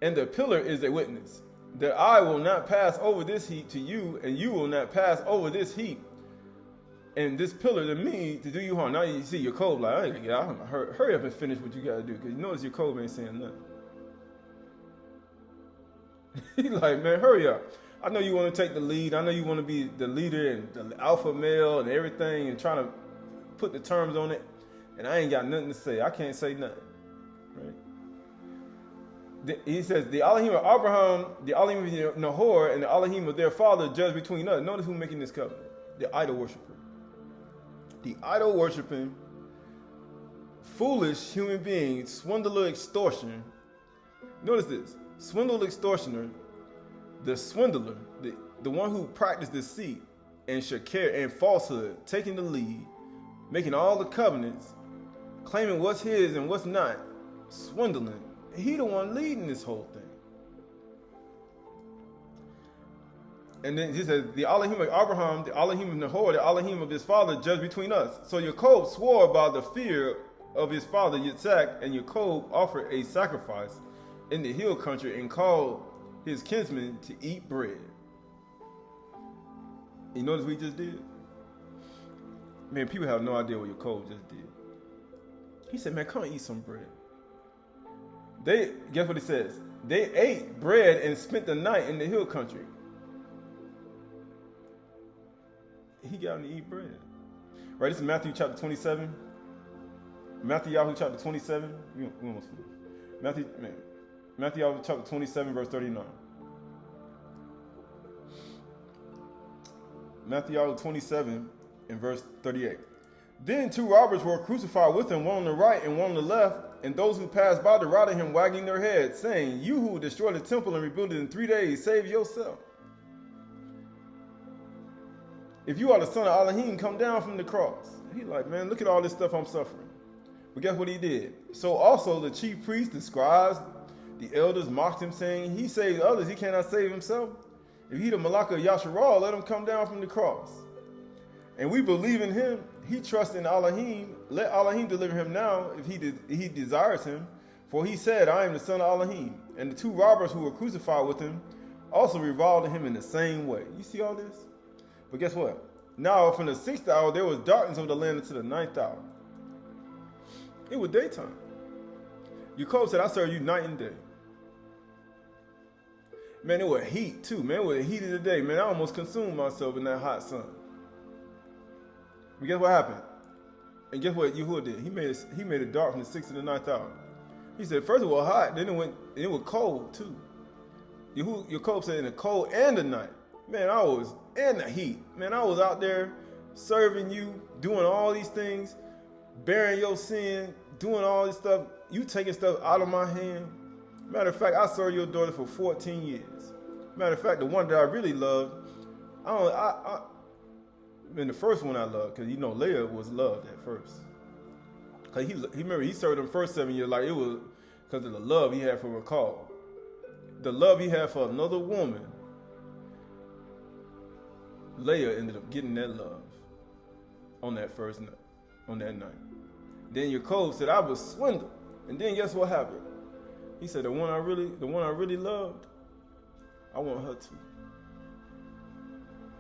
and the pillar is a witness, that I will not pass over this heap to you, and you will not pass over this heap and this pillar to me to do you harm. Now you see Yaqub like, hey, hurry up and finish what you got to do, because you notice Yaqub ain't saying nothing. He's like, man, hurry up. I know you want to take the lead. I know you want to be the leader and the alpha male and everything and trying to put the terms on it. And I ain't got nothing to say. I can't say nothing. Right? He says, the Elohim of Abraham, the Elohim of Nahor, and the Elohim of their father judge between us. Notice who's making this covenant. The idol worshiper. The idol worshiping, foolish human being, swindler, extortioner. Notice this. Swindler, extortioner, the swindler, the one who practiced deceit and shakir and falsehood, taking the lead, making all the covenants, claiming what's his and what's not, swindling. He the one leading this whole thing. And then he says, the Elohim of Abraham, the Elohim of Nahor, the Elohim of his father judge between us. So Yaqub swore by the fear of his father Yitzhak, and Yaqub offered a sacrifice in the hill country and called his kinsmen to eat bread. You notice what he just did? Man, people have no idea what Yaqub just did. He said, man, come eat some bread. Guess what it says? They ate bread and spent the night in the hill country. He got them to eat bread. Right, this is Matthew chapter 27. Matthew chapter 27. We almost finished. Matthew chapter 27, verse 39. Matthew 27 and verse 38. Then two robbers were crucified with him, one on the right and one on the left, and those who passed by derided him, wagging their heads, saying, you who destroyed the temple and rebuilt it in 3 days, save yourself. If you are the son of Elohim, come down from the cross. He's like, man, look at all this stuff I'm suffering. But guess what he did? So also the chief priests, the scribes, the elders mocked him, saying, he saved others, he cannot save himself. If he the Malaka of Yasharal, let him come down from the cross. And we believe in him. He trusts in Elohim. Let Elohim deliver him now if he desires him. For he said, I am the son of Elohim. And the two robbers who were crucified with him also reviled him in the same way. You see all this? But guess what? Now from the 6th hour there was darkness over the land until the 9th hour. It was daytime. Yaqub said, I serve you night and day. Man, it was heat too, man. It was the heat of the day. Man, I almost consumed myself in that hot sun. But guess what happened? And guess what Yahuwah did? He made it dark from the 6th to the 9th hour. He said, first it was hot, then it was cold too. Yaqub said in the cold and the night. Man, I was in the heat. Man, I was out there serving you, doing all these things, bearing your sin, doing all this stuff. You taking stuff out of my hand. Matter of fact, I served your daughter for 14 years. Matter of fact, the one that I really loved, the first one I loved, because Leah was loved at first. Cause he served them first 7 years like it was because of the love he had for Rakal. The love he had for another woman, Leah ended up getting that love on that first night, on that night. Then Yaqub said, I was swindled. And then guess what happened? He said, the one I really loved, I want her too.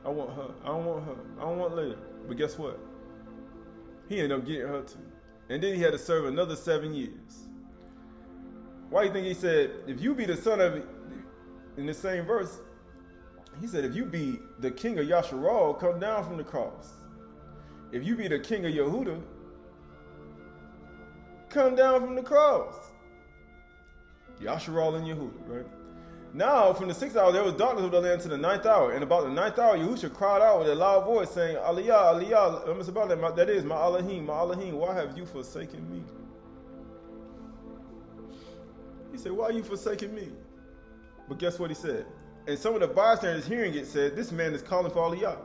I want her. I don't want her. I don't want Leah. But guess what? He ended up getting her too. And then he had to serve another 7 years. Why do you think he said, if you be the son of, in the same verse, he said, if you be the king of Yasharal, come down from the cross. If you be the king of Yehuda, come down from the cross. Yasharal and Yehuda, right? Now, from the 6th hour, there was darkness over the land to the 9th hour. And about the 9th hour, Yahusha cried out with a loud voice, saying, Aliyah, Aliyah, that is, my Elohim, why have you forsaken me? He said, why are you forsaking me? But guess what he said? And some of the bystanders hearing it said, this man is calling for Aliyah.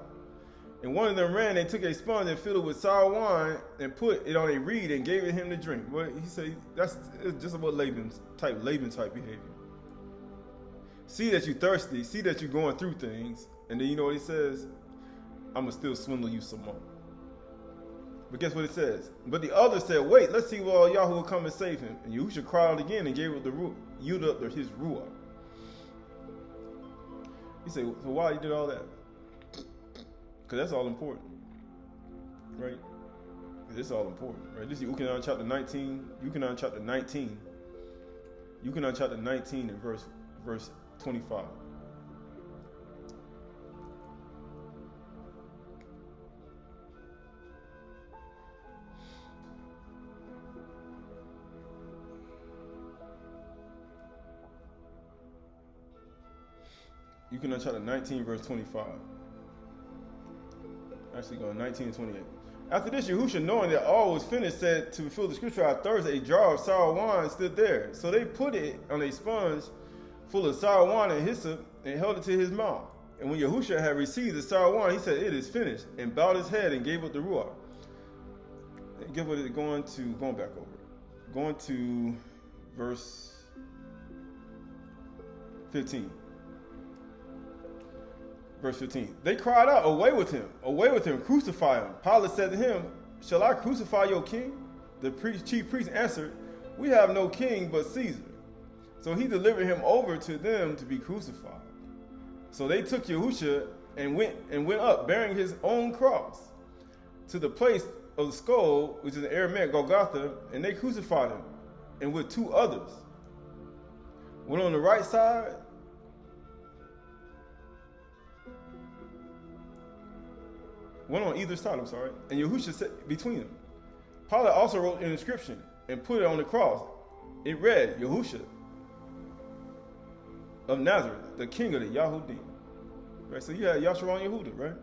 And one of them ran and took a sponge and filled it with sour wine and put it on a reed and gave it him to drink. Well, he said, it's just about Laban type behavior. See that you're thirsty, see that you're going through things, and then you know what he says? I'm going to still swindle you some more. But guess what it says? But the others said, wait, let's see what Yahweh will come and save him. And Yahusha cried out again and gave up his ruah. He said, so why you did all that? Because that's all important, right? It's all important, right? This is Yuchanan chapter 19. Yuchanan chapter 19. Yuchanan chapter 19 and verse 25. Yuchanan chapter 19, verse 25. Actually going 19 and 28. After this, Yahusha, knowing that all was finished, said to fulfill the scripture, on Thursday, a jar of sour wine stood there. So they put it on a sponge full of sour wine and hyssop and held it to his mouth. And when Yahusha had received the sour wine, he said, it is finished, and bowed his head and gave up the ruach. And get what it going back over. Going to verse 15. Verse 15. They cried out, away with him, crucify him. Pilate said to him, shall I crucify your king? The chief priest answered, we have no king but Caesar. So he delivered him over to them to be crucified. So they took Yahusha and went up, bearing his own cross, to the place of the skull, which is in Aramaic, Golgotha, and they crucified him, and with two others. One on the right side, one on either side, and Yahusha sat between them. Pilate also wrote an inscription and put it on the cross. It read, Yahusha of Nazareth, the king of the Yahudim. Right? So you had Yashua and Yehuda, right?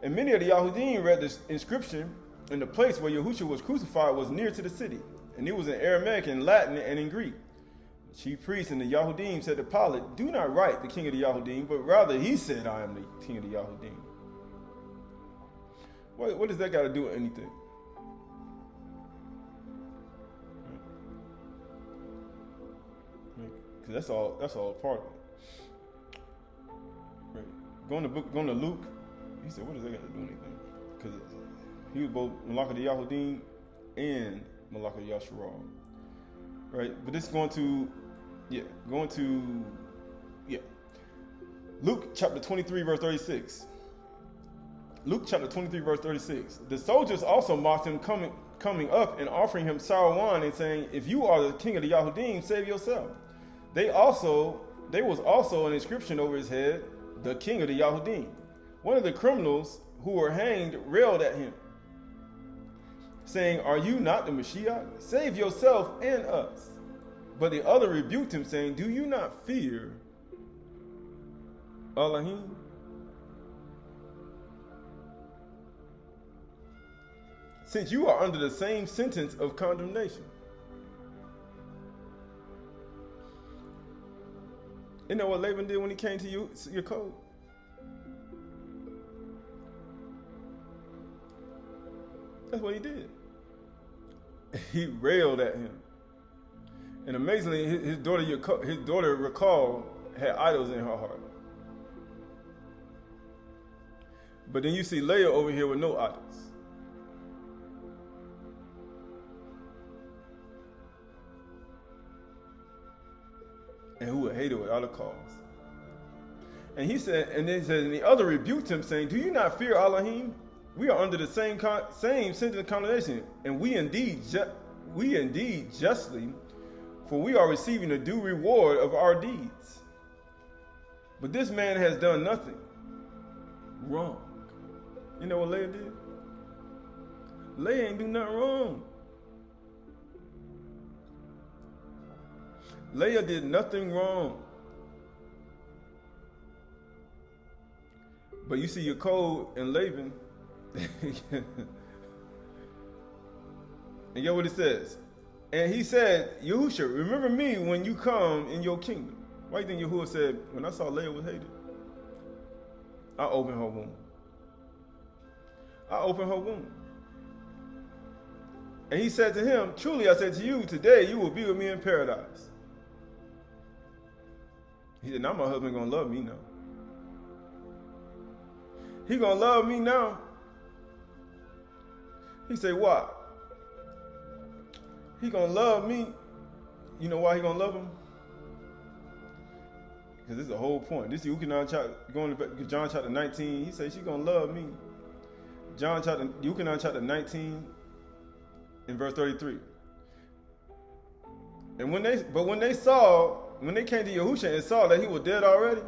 And many of the Yahudim read this inscription, and the place where Yahusha was crucified was near to the city. And it was in Aramaic, in Latin, and in Greek. The chief priests and the Yahudim said to Pilate, do not write the king of the Yahudim, but rather he said, I am the king of the Yahudim. What does that got to do with anything? Because that's all a part of it. Right. Going to Luke. He said, what does that got to do anything? Because he was both Malach of the Yahudim and Malach of Yasharal. Right? But this is going to Luke chapter 23, verse 36. Luke chapter 23, verse 36. The soldiers also mocked him, coming up and offering him sour wine and saying, if you are the king of the Yahudim, save yourself. There was also an inscription over his head, the king of the Yahudim. One of the criminals who were hanged railed at him, saying, are you not the Mashiach? Save yourself and us. But the other rebuked him, saying, do you not fear Elohim? Since you are under the same sentence of condemnation. Isn't that what Laban did when he came to you, your code? That's what he did. He railed at him. And amazingly, his daughter Rakal had idols in her heart. But then you see Leah over here with no idols. And who would hate her without a cause. And he said, and then he said, and the other rebuked him, saying, do you not fear Elohim? We are under the same sentence of condemnation, and we indeed justly, for we are receiving a due reward of our deeds. But this man has done nothing wrong. You know what Leah did? Leah ain't do nothing wrong. Leah did nothing wrong. But you see Yaqub and Laban, and get what it says. And he said, Yahusha, remember me when you come in your kingdom. Why do you think Yahuwah said, when I saw Leah was hated, I opened her womb. I opened her womb. And he said to him, truly I said to you, today you will be with me in paradise. He said, now my husband gonna love me now. He gonna love me now. He said, why? He gonna love me. You know why he gonna love him? Because this is the whole point. This is going to John chapter 19. He said, she gonna love me. Yuchanan chapter 19 in verse 33. And when they came to Yahusha and saw that he was dead already,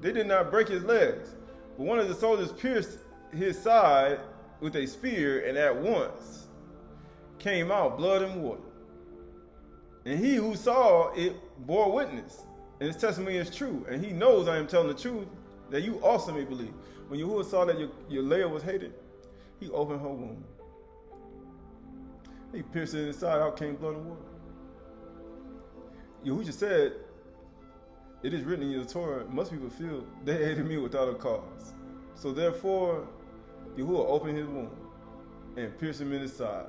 they did not break his legs. But one of the soldiers pierced his side with a spear, and at once came out blood and water. And he who saw it bore witness, and his testimony is true. And he knows I am telling the truth, that you also may believe. When Yahuwah saw that your Leah was hated, he opened her womb. He pierced it inside, out came blood and water. Yahuwah said, it is written in your Torah, it must be fulfilled. They hated me without a cause. So therefore, Yahuwah opened his womb and pierced him in his side.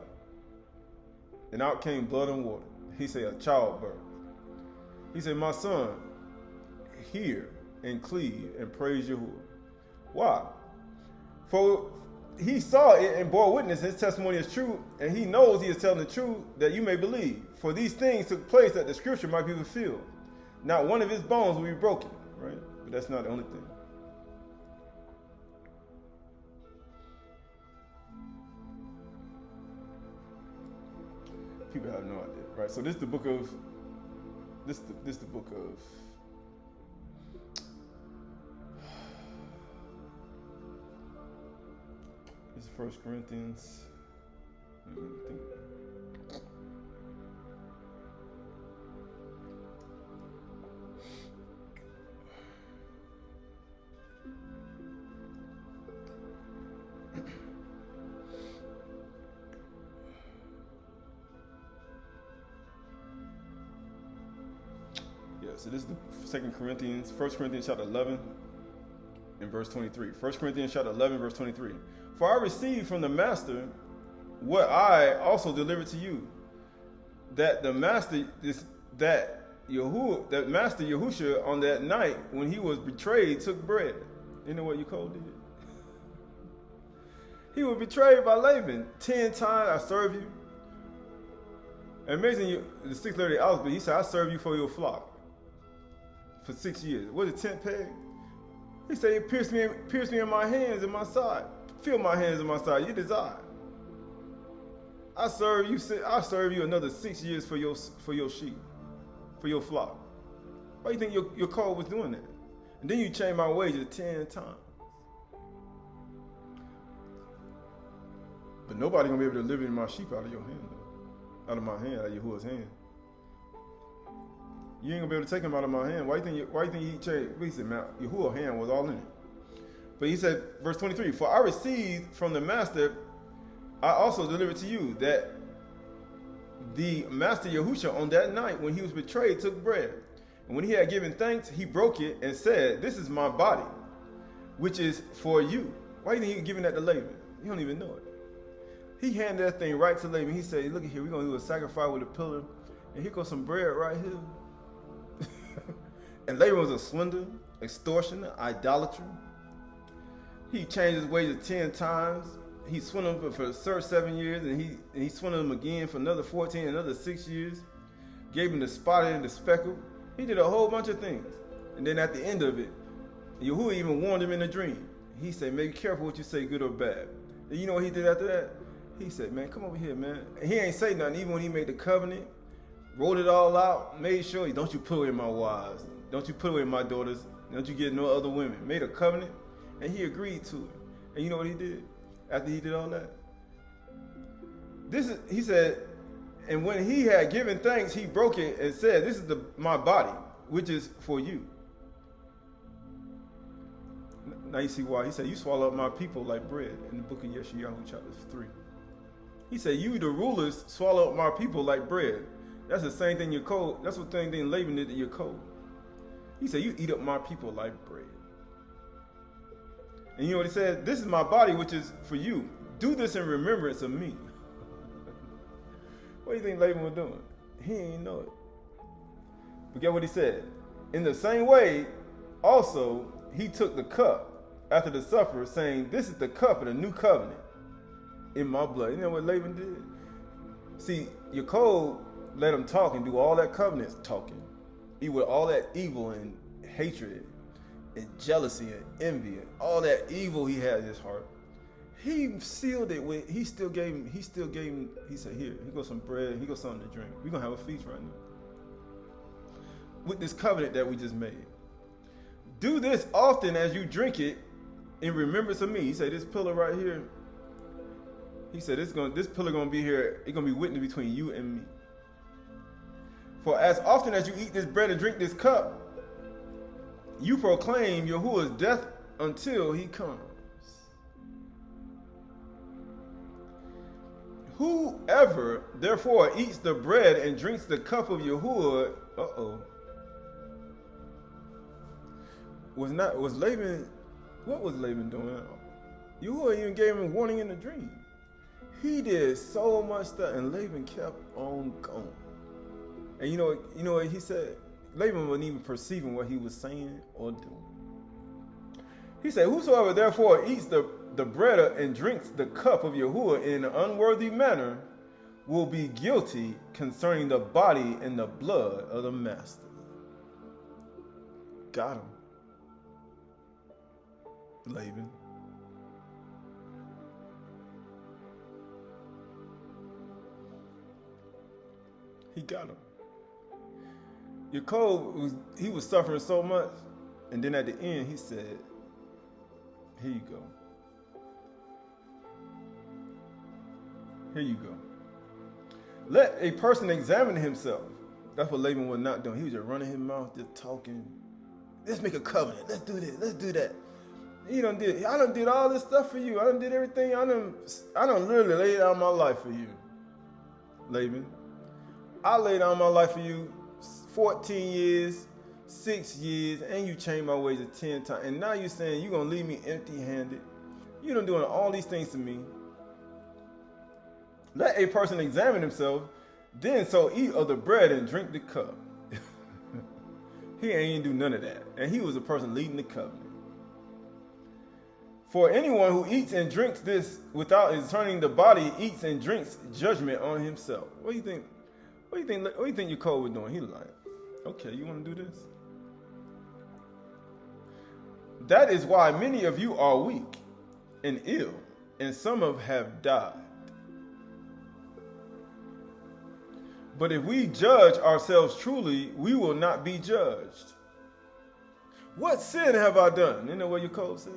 And out came blood and water. He said, a childbirth. He said, my son, hear and cleave and praise Yahuwah. Why? For he saw it and bore witness, his testimony is true, and he knows he is telling the truth, that you may believe. For these things took place that the scripture might be fulfilled. Not one of his bones will be broken, right? But that's not the only thing. People have no idea, right? So this is the book of, this is 1 Corinthians. So this is the 2 Corinthians, 1 Corinthians chapter 11 and verse 23. 1 Corinthians chapter 11, verse 23. For I received from the master what I also delivered to you, that the master Yahusha on that night when he was betrayed took bread. You know what Yaqub did? He was betrayed by Laban. 10 times I serve you. Amazing, the 630 hours, but he said, I serve you for your flock for 6 years. What is a tent peg? He said, you pierced me in my hands and my side. Feel my hands and my side. You desire. I serve you another 6 years for your sheep, for your flock. Why do you think your call was doing that? And then you change my wages 10 times. But nobody gonna be able to deliver my sheep out of your hand, out of my hand, out of Yahuwah's hand. You ain't gonna be able to take him out of my hand. Why do you think he changed? He said, man, Yahuwah's hand was all in it. But he said, verse 23, for I received from the master, I also delivered to you, that the master Yahusha on that night when he was betrayed took bread. And when he had given thanks, he broke it and said, this is my body, which is for you. Why do you think he was giving that to Laban? You don't even know it. He handed that thing right to Laban. He said, look at here, we're going to do a sacrifice with a pillar. And here goes some bread right here. And Laban was a swindler, extortioner, idolater. He changed his wages 10 times. He swindled him for 7 years, and he swindled him again for another 14, another 6 years. Gave him the spotted and the speckled. He did a whole bunch of things. And then at the end of it, Yahuwah even warned him in a dream. He said, man, be careful what you say, good or bad. And you know what he did after that? He said, man, come over here, man. And he ain't say nothing, even when he made the covenant, wrote it all out, made sure, don't you put away my wives, don't you put away my daughters, don't you get no other women. Made a covenant, and he agreed to it. And you know what he did after he did all that? He said, and when he had given thanks, he broke it and said, this is my body, which is for you. Now you see why. He said, you swallow up my people like bread, in the book of Yeshayahu chapter 3. He said, you, the rulers, swallow up my people like bread. That's the same thing Yaqub. That's the same thing Laban did to Yaqub. He said, you eat up my people like bread. And you know what he said? This is my body, which is for you. Do this in remembrance of me. What do you think Laban was doing? He ain't know it. But get what he said? In the same way, also, he took the cup after the supper, saying, this is the cup of the new covenant in my blood. You know what Laban did? See, Yaqub let him talk and do all that covenant talking. He with all that evil and hatred and jealousy and envy and all that evil he had in his heart. He sealed it with, he still gave him, he said, here goes some bread, here goes something to drink. We're going to have a feast right now. With this covenant that we just made. Do this often as you drink it in remembrance of me. He said, this pillar right here, he said, this pillar going to be here, it's going to be witness between you and me. For as often as you eat this bread and drink this cup, you proclaim Yahuwah's death until he comes. Whoever therefore eats the bread and drinks the cup of Yahuwah, was Laban, what was Laban doing? Yahuwah even gave him a warning in the dream. He did so much stuff, and Laban kept on going. And you know what he said? Laban wasn't even perceiving what he was saying or doing. He said, whosoever therefore eats the bread and drinks the cup of Yahuwah in an unworthy manner will be guilty concerning the body and the blood of the master. Got him. Laban. He got him. Yaqub was suffering so much, and then at the end he said, here you go. Here you go. Let a person examine himself. That's what Laban was not doing. He was just running his mouth, just talking. Let's make a covenant. Let's do this. Let's do that. I done did all this stuff for you. I done did everything. I done literally laid down my life for you, Laban. I laid down my life for you 14 years, 6 years, and you changed my wages 10 times. And now you're saying you're going to leave me empty-handed. You done doing all these things to me. Let a person examine himself, then so eat of the bread and drink the cup. He ain't do none of that. And he was a person leading the covenant. For anyone who eats and drinks this without discerning the body eats and drinks judgment on himself. What do you think? What do you think Yaqub was doing? He was like, okay, you want to do this? That is why many of you are weak and ill, and some have died. But if we judge ourselves truly, we will not be judged. What sin have I done? You know what Yaqub said?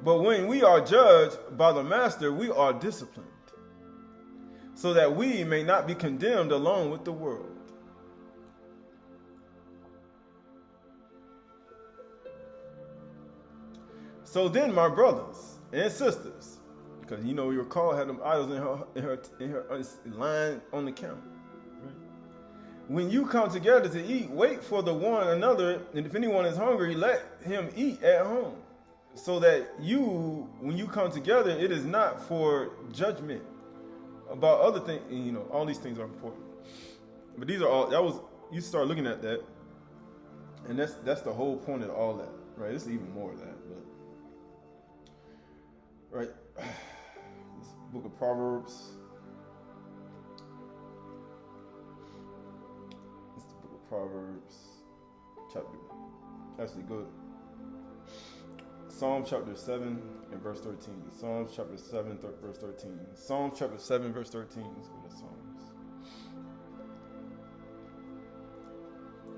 But when we are judged by the Master, we are disciplined, so that we may not be condemned along with the world. So then, my brothers and sisters, because you know your call had them idols in her line on the counter. Right? When you come together to eat, wait for the one another, and if anyone is hungry, let him eat at home. So that when you come together, it is not for judgment about other things. You know, all these things are important. But these are all, you start looking at that, and that's the whole point of all that, right? This is even more of that, but, right? This book of Proverbs. It's the book of Proverbs, actually good. Psalm chapter 7 and verse 13. Psalm chapter 7, verse 13. Psalm chapter 7, verse 13. Let's go to Psalms.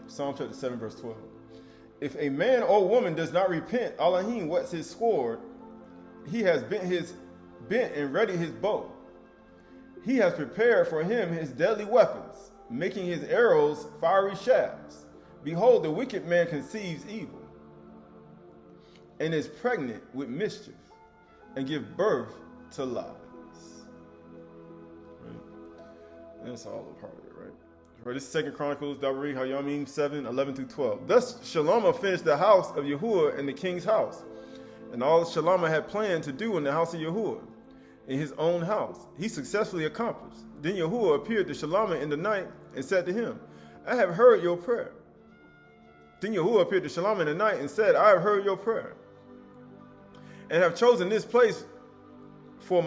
Psalm chapter 7, verse 12. If a man or woman does not repent, Elohim whets his sword. He has bent and ready his bow. He has prepared for him his deadly weapons, making his arrows fiery shafts. Behold, the wicked man conceives evil, and is pregnant with mischief, and give birth to lies. Right? And that's all a part of it, right? Right. This is 2 Chronicles, Hayamim 7, 11 through 12. Thus Shalomah finished the house of Yahuwah and the king's house, and all that Shalomah had planned to do in the house of Yahuwah, in his own house. He successfully accomplished. Then Yahuwah appeared to Shalomah in the night and said to him, I have heard your prayer. Then Yahuwah appeared to Shalomah in the night and said, I have heard your prayer, and have chosen this place for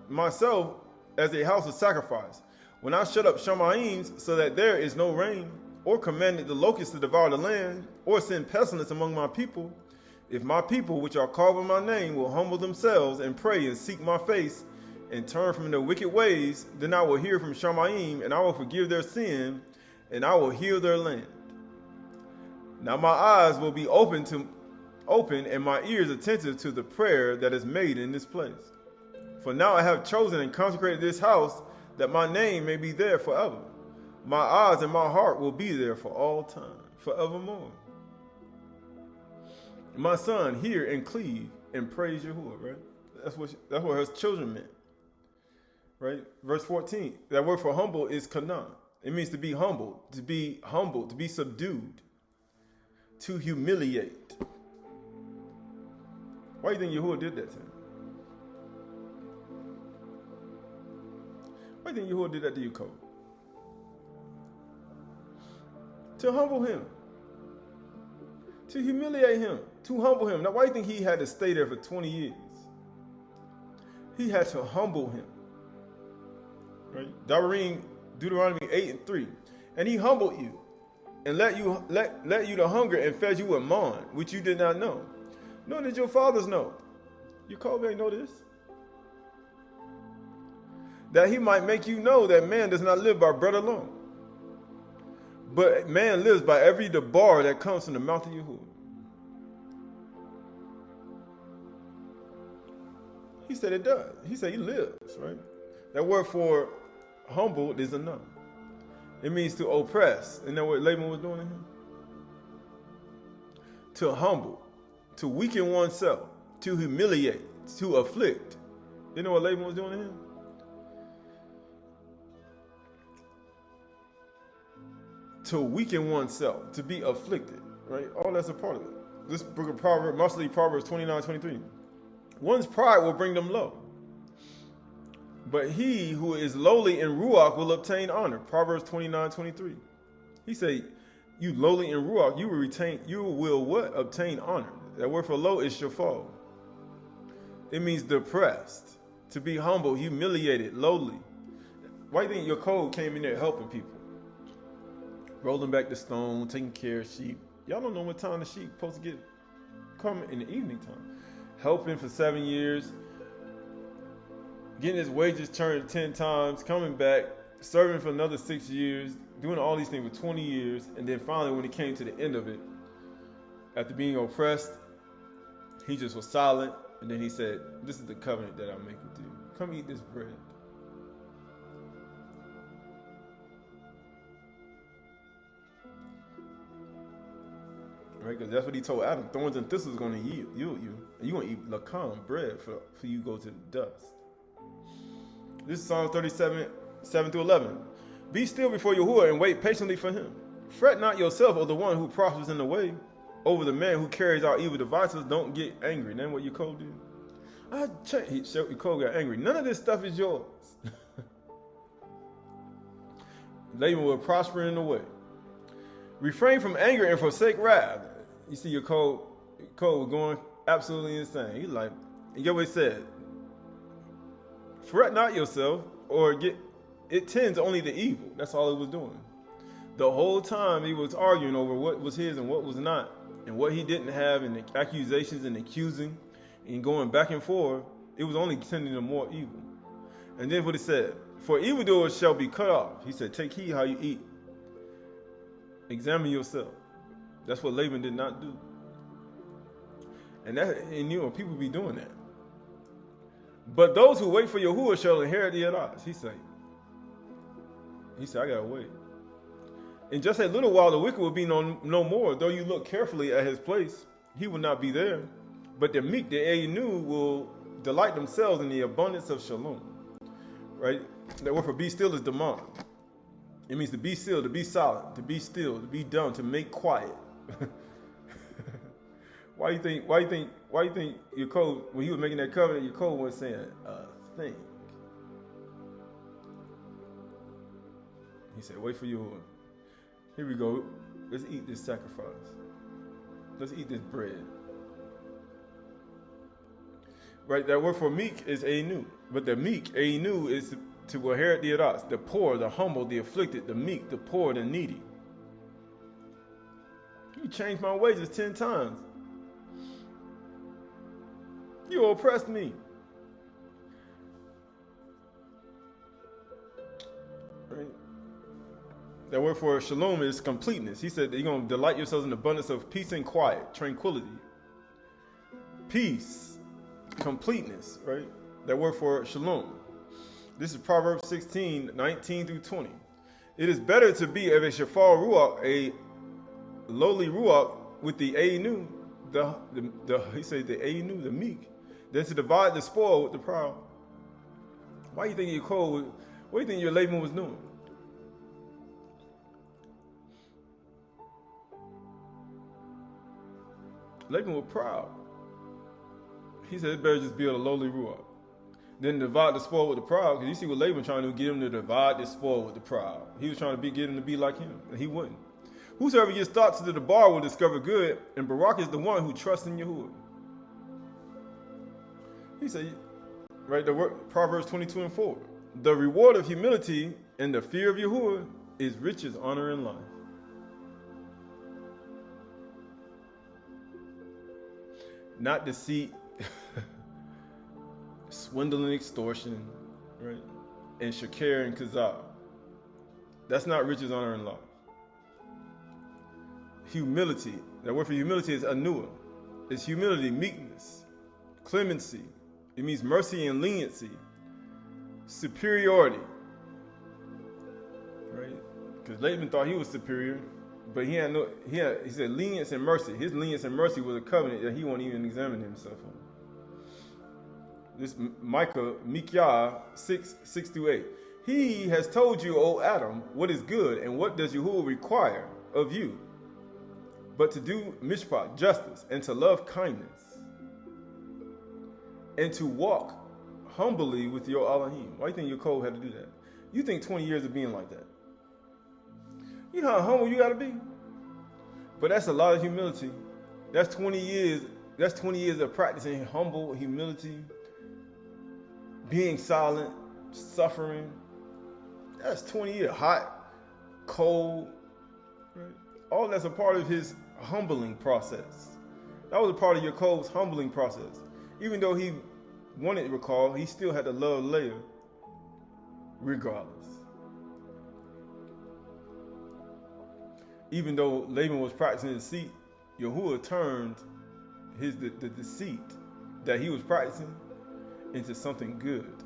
myself as a house of sacrifice. When I shut up Shamaim so that there is no rain, or commanded the locusts to devour the land, or send pestilence among my people, if my people, which are called by my name, will humble themselves and pray and seek my face and turn from their wicked ways, then I will hear from Shamaim, and I will forgive their sin, and I will heal their land. Now my eyes will be open and my ears attentive to the prayer that is made in this place. For now I have chosen and consecrated this house, that my name may be there forever. My eyes and my heart will be there for all time, forevermore. My son, hear and cleave and praise Yahuwah, right? That's what her children meant, right? Verse 14, that word for humble is kana. It means to be humble, to be subdued, to humiliate. Why do you think Yahuwah did that to him? Why do you think Yahuwah did that to Yaqub? To humble him. To humiliate him. To humble him. Now, why do you think he had to stay there for 20 years? He had to humble him. Right? Deuteronomy 8 and 3. And he humbled you, and let you to hunger, and fed you with man, which you did not know. Nor did your fathers know. Yaqub ain't know this. That he might make you know that man does not live by bread alone, but man lives by every debar that comes from the mouth of Yahuwah. He said it does. He said he lives, right? That word for humbled is enough. It means to oppress. Isn't that what Laban was doing to him? To humble, to weaken oneself, to humiliate, to afflict. You know what Laban was doing to him? To weaken oneself, to be afflicted, right? All that's a part of it. This book of Proverbs, mostly Proverbs 29:23. One's pride will bring them low, but he who is lowly in Ruach will obtain honor. Proverbs 29:23. He said, you lowly in Ruach, you will what? Obtain honor. That word for low is shafal. It means depressed, to be humble, humiliated, lowly. Why do you think your code came in there helping people? Rolling back the stone, taking care of sheep. Y'all don't know what time the sheep supposed to get coming in the evening time. Helping for 7 years, getting his wages turned 10 times, coming back, serving for another 6 years, doing all these things for 20 years, and then finally when it came to the end of it, after being oppressed, he just was silent, and then he said, "This is the covenant that I make with you. Come eat this bread." Right, because that's what he told Adam. Thorns and thistles are going to yield you, and you're going to eat lakam, bread, for you go to the dust. This is Psalm 37, 7-11. Be still before Yahuwah and wait patiently for him. Fret not yourself over the one who prospers in the way, over the man who carries out evil devices. Don't get angry. Then what Yaqub did? Yaqub got angry. None of this stuff is yours. Laban will prosper in the way. Refrain from anger and forsake wrath. You see Yaqub was going absolutely insane. He's like, you get what he said? Fret not yourself, or it tends only to evil. That's all it was doing. The whole time he was arguing over what was his and what was not, and what he didn't have, and the accusations and accusing, and going back and forth, it was only tending to more evil. And then what he said, for evildoers shall be cut off. He said, take heed how you eat. Examine yourself. That's what Laban did not do. And people be doing that. But those who wait for Yahuwah shall inherit the Aydahs. He said, I gotta wait. In just a little while, the wicked will be no more. Though you look carefully at his place, he will not be there. But the meek, the Aydah, will delight themselves in the abundance of shalom. Right? That word for be still is damon. It means to be still, to be silent, to be still, to be dumb, to make quiet. Why you think Yaqub, when he was making that covenant, Yaqub was saying a thing? He said, wait for you. Here we go. Let's eat this sacrifice. Let's eat this bread. Right, that word for meek is Aydah. But the meek, Aydah, is to inherit the Aydahs, the poor, the humble, the afflicted, the meek, the poor, the needy. You changed my wages 10 times. You oppressed me. Right? That word for shalom is completeness. He said that you're going to delight yourselves in abundance of peace and quiet, tranquility. Peace, completeness, right? That word for shalom. This is Proverbs 16, 19-20. It is better to be of a shafal ruach, a lowly ruach, with the Aydah, he said the Aydah, the meek, than to divide the spoil with the proud. Why do you think what do you think your Laban was doing? Laban was proud. He said, it's better just build a lowly ruach. Then divide the spoil with the proud, because you see what Laban trying to get him to divide the spoil with the proud. He was trying to get him to be like him, and he wouldn't. Whosoever gives thoughts to the bar will discover good, and Barak is the one who trusts in Yahuwah. He said, right, Proverbs 22:4. The reward of humility and the fear of Yahuwah is riches, honor, and life. Not deceit, swindling, extortion, right? And shakir and kazab. That's not riches, honor, and life. Humility. That word for humility is anua. It's humility, meekness, clemency. It means mercy and leniency, superiority. Right? Because Laban thought he was superior, but he said lenience and mercy. His lenience and mercy was a covenant that he won't even examine himself on. This Micah 6:6-8. He has told you, O Adam, what is good, and what does Yahuwah require of you, but to do mishpat, justice, and to love kindness, and to walk humbly with your Elohim. Why do you think your code had to do that? You think 20 years of being like that? You know how humble you got to be? But that's a lot of humility. That's 20 years That's 20 years of practicing humble humility, being silent, suffering. That's 20 years. Hot, cold, right? All that's a part of his humbling process. That was a part of Yaqub's humbling process. Even though he wanted recall, he still had to love Leah regardless. Even though Laban was practicing deceit, Yahuwah turned the deceit that he was practicing into something good.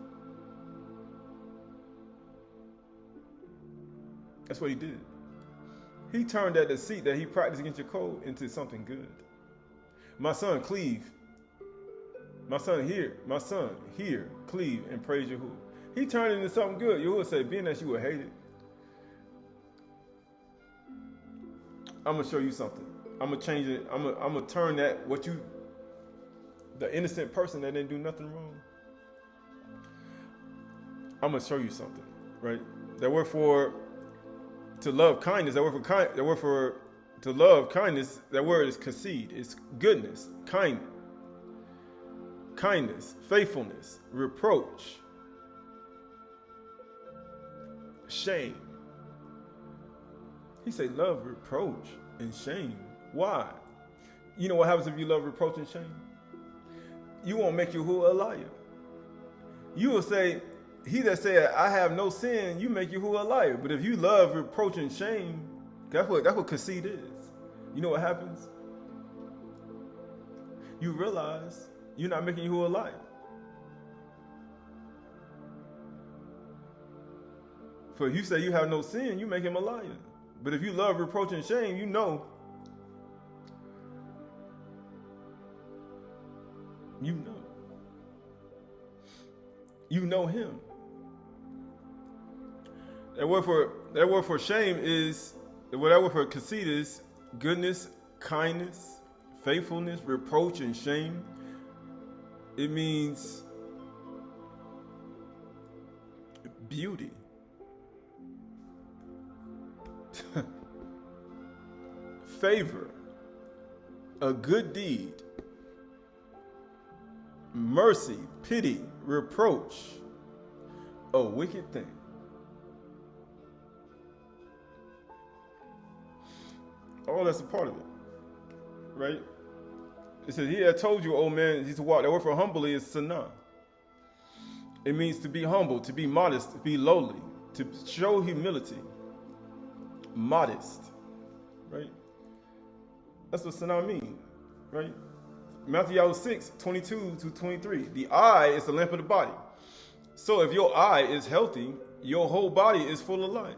That's what he did. He turned that deceit that he practiced against Yaqub into something good. My son, cleave. My son, hear, cleave, and praise Yahuwah. He turned it into something good. Yahuwah said, being that you were hated, I'm going to show you something. I'm going to change it. I'm going to turn that, the innocent person that didn't do nothing wrong, I'm going to show you something, right? That word for to love kindness, that word for to love kindness, that word is kasid. It's goodness, kindness, faithfulness, reproach, shame. He said love reproach and shame. Why? You know what happens if you love reproach and shame? You won't make Yahuwah a liar. You will say, he that said, I have no sin, you make Yahuwah a liar. But if you love reproach and shame, that's what conceit is. You know what happens? You realize you're not making Yahuwah a liar. For if you say you have no sin, you make him a liar. But if you love reproach and shame, you know him. That word for shame is, that word for conceit is goodness, kindness, faithfulness, reproach, and shame. It means beauty. Favor, a good deed, mercy, pity, reproach, a wicked thing. All that's a part of it, right? It says, he had told you, old man, he's to walk. That word for humbly is sanah. It means to be humble, to be modest, to be lowly, to show humility, modest, right? That's what sanah means, right? Matthew 6:22-23. The eye is the lamp of the body. So if your eye is healthy, your whole body is full of light.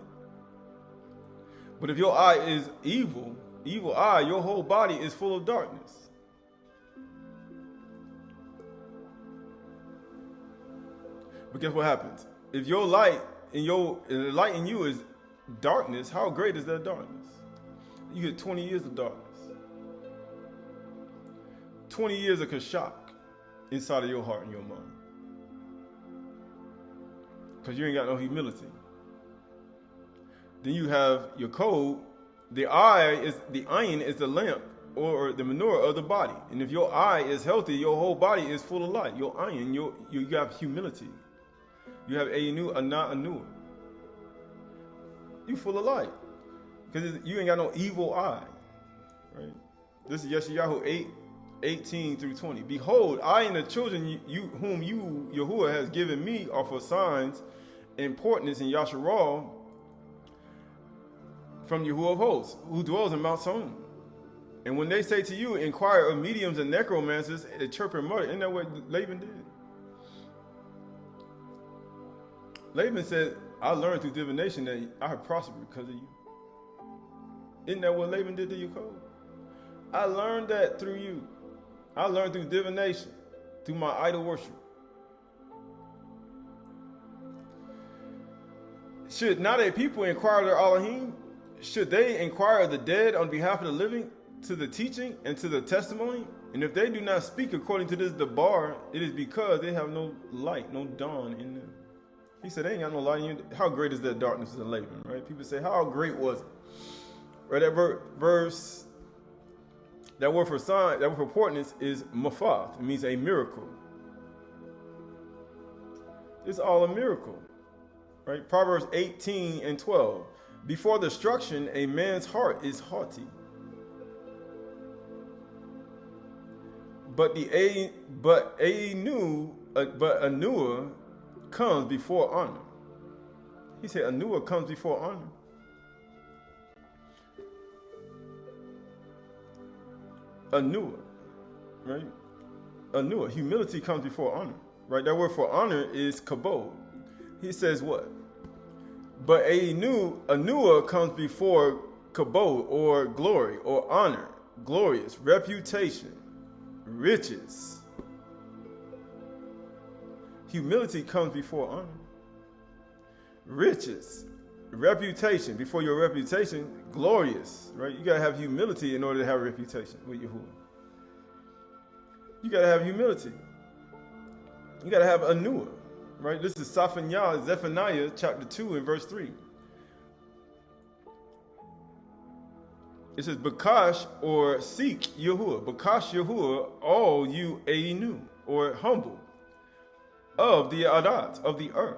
But if your eye is evil eye, your whole body is full of darkness. But guess what happens? If your light in the light in you is darkness, how great is that darkness? You get 20 years of darkness. 20 years of kashak inside of your heart and your mind. Because you ain't got no humility. Then you have your code. The iron is the lamp or the menorah of the body. And if your eye is healthy, your whole body is full of light. Your iron, you have humility. You have Ayinu, Ana, Anua. You full of light. Because you ain't got no evil eye. Right? This is Yeshayahu 8:18-20. Behold, I and the children whom Yahuwah has given me are for signs and portents in Yasharal from Yahuwah of hosts, who dwells in Mount Sion. And when they say to you, inquire of mediums and necromancers, they chirp and mutter. Isn't that what Laban did? Laban said, I learned through divination that I have prospered because of you. Isn't that what Laban did to Yaqub? I learned that through you. I learned through divination, through my idol worship. Should not a people inquire their Elohim? Should they inquire of the dead on behalf of the living, to the teaching and to the testimony? And if they do not speak according to this debar, it is because they have no light, no dawn in them. He said, they ain't got no light in you. How great is that darkness in Laban, right? People say, how great was it? Right, that verse That word for sign, that word for portents is mafath. It means a miracle. It's all a miracle, right? Proverbs 18:12. Before destruction, a man's heart is haughty, but a newer comes before honor. He said a newer comes before honor. A newer, right? A newer. Humility comes before honor, right? That word for honor is kabod. He says what? But a newer comes before kabod, or glory, or honor, glorious, reputation, riches. Humility comes before honor. Riches, reputation, before your reputation, glorious, right? You got to have humility in order to have a reputation with Yahuwah. You got to have humility. You got to have a newer, right? This is Zephaniah chapter 2 and verse 3. It says, Bakash, or seek Yahuwah. Bakash Yahuwah, all you Einu, or humble, of the Adat, of the earth,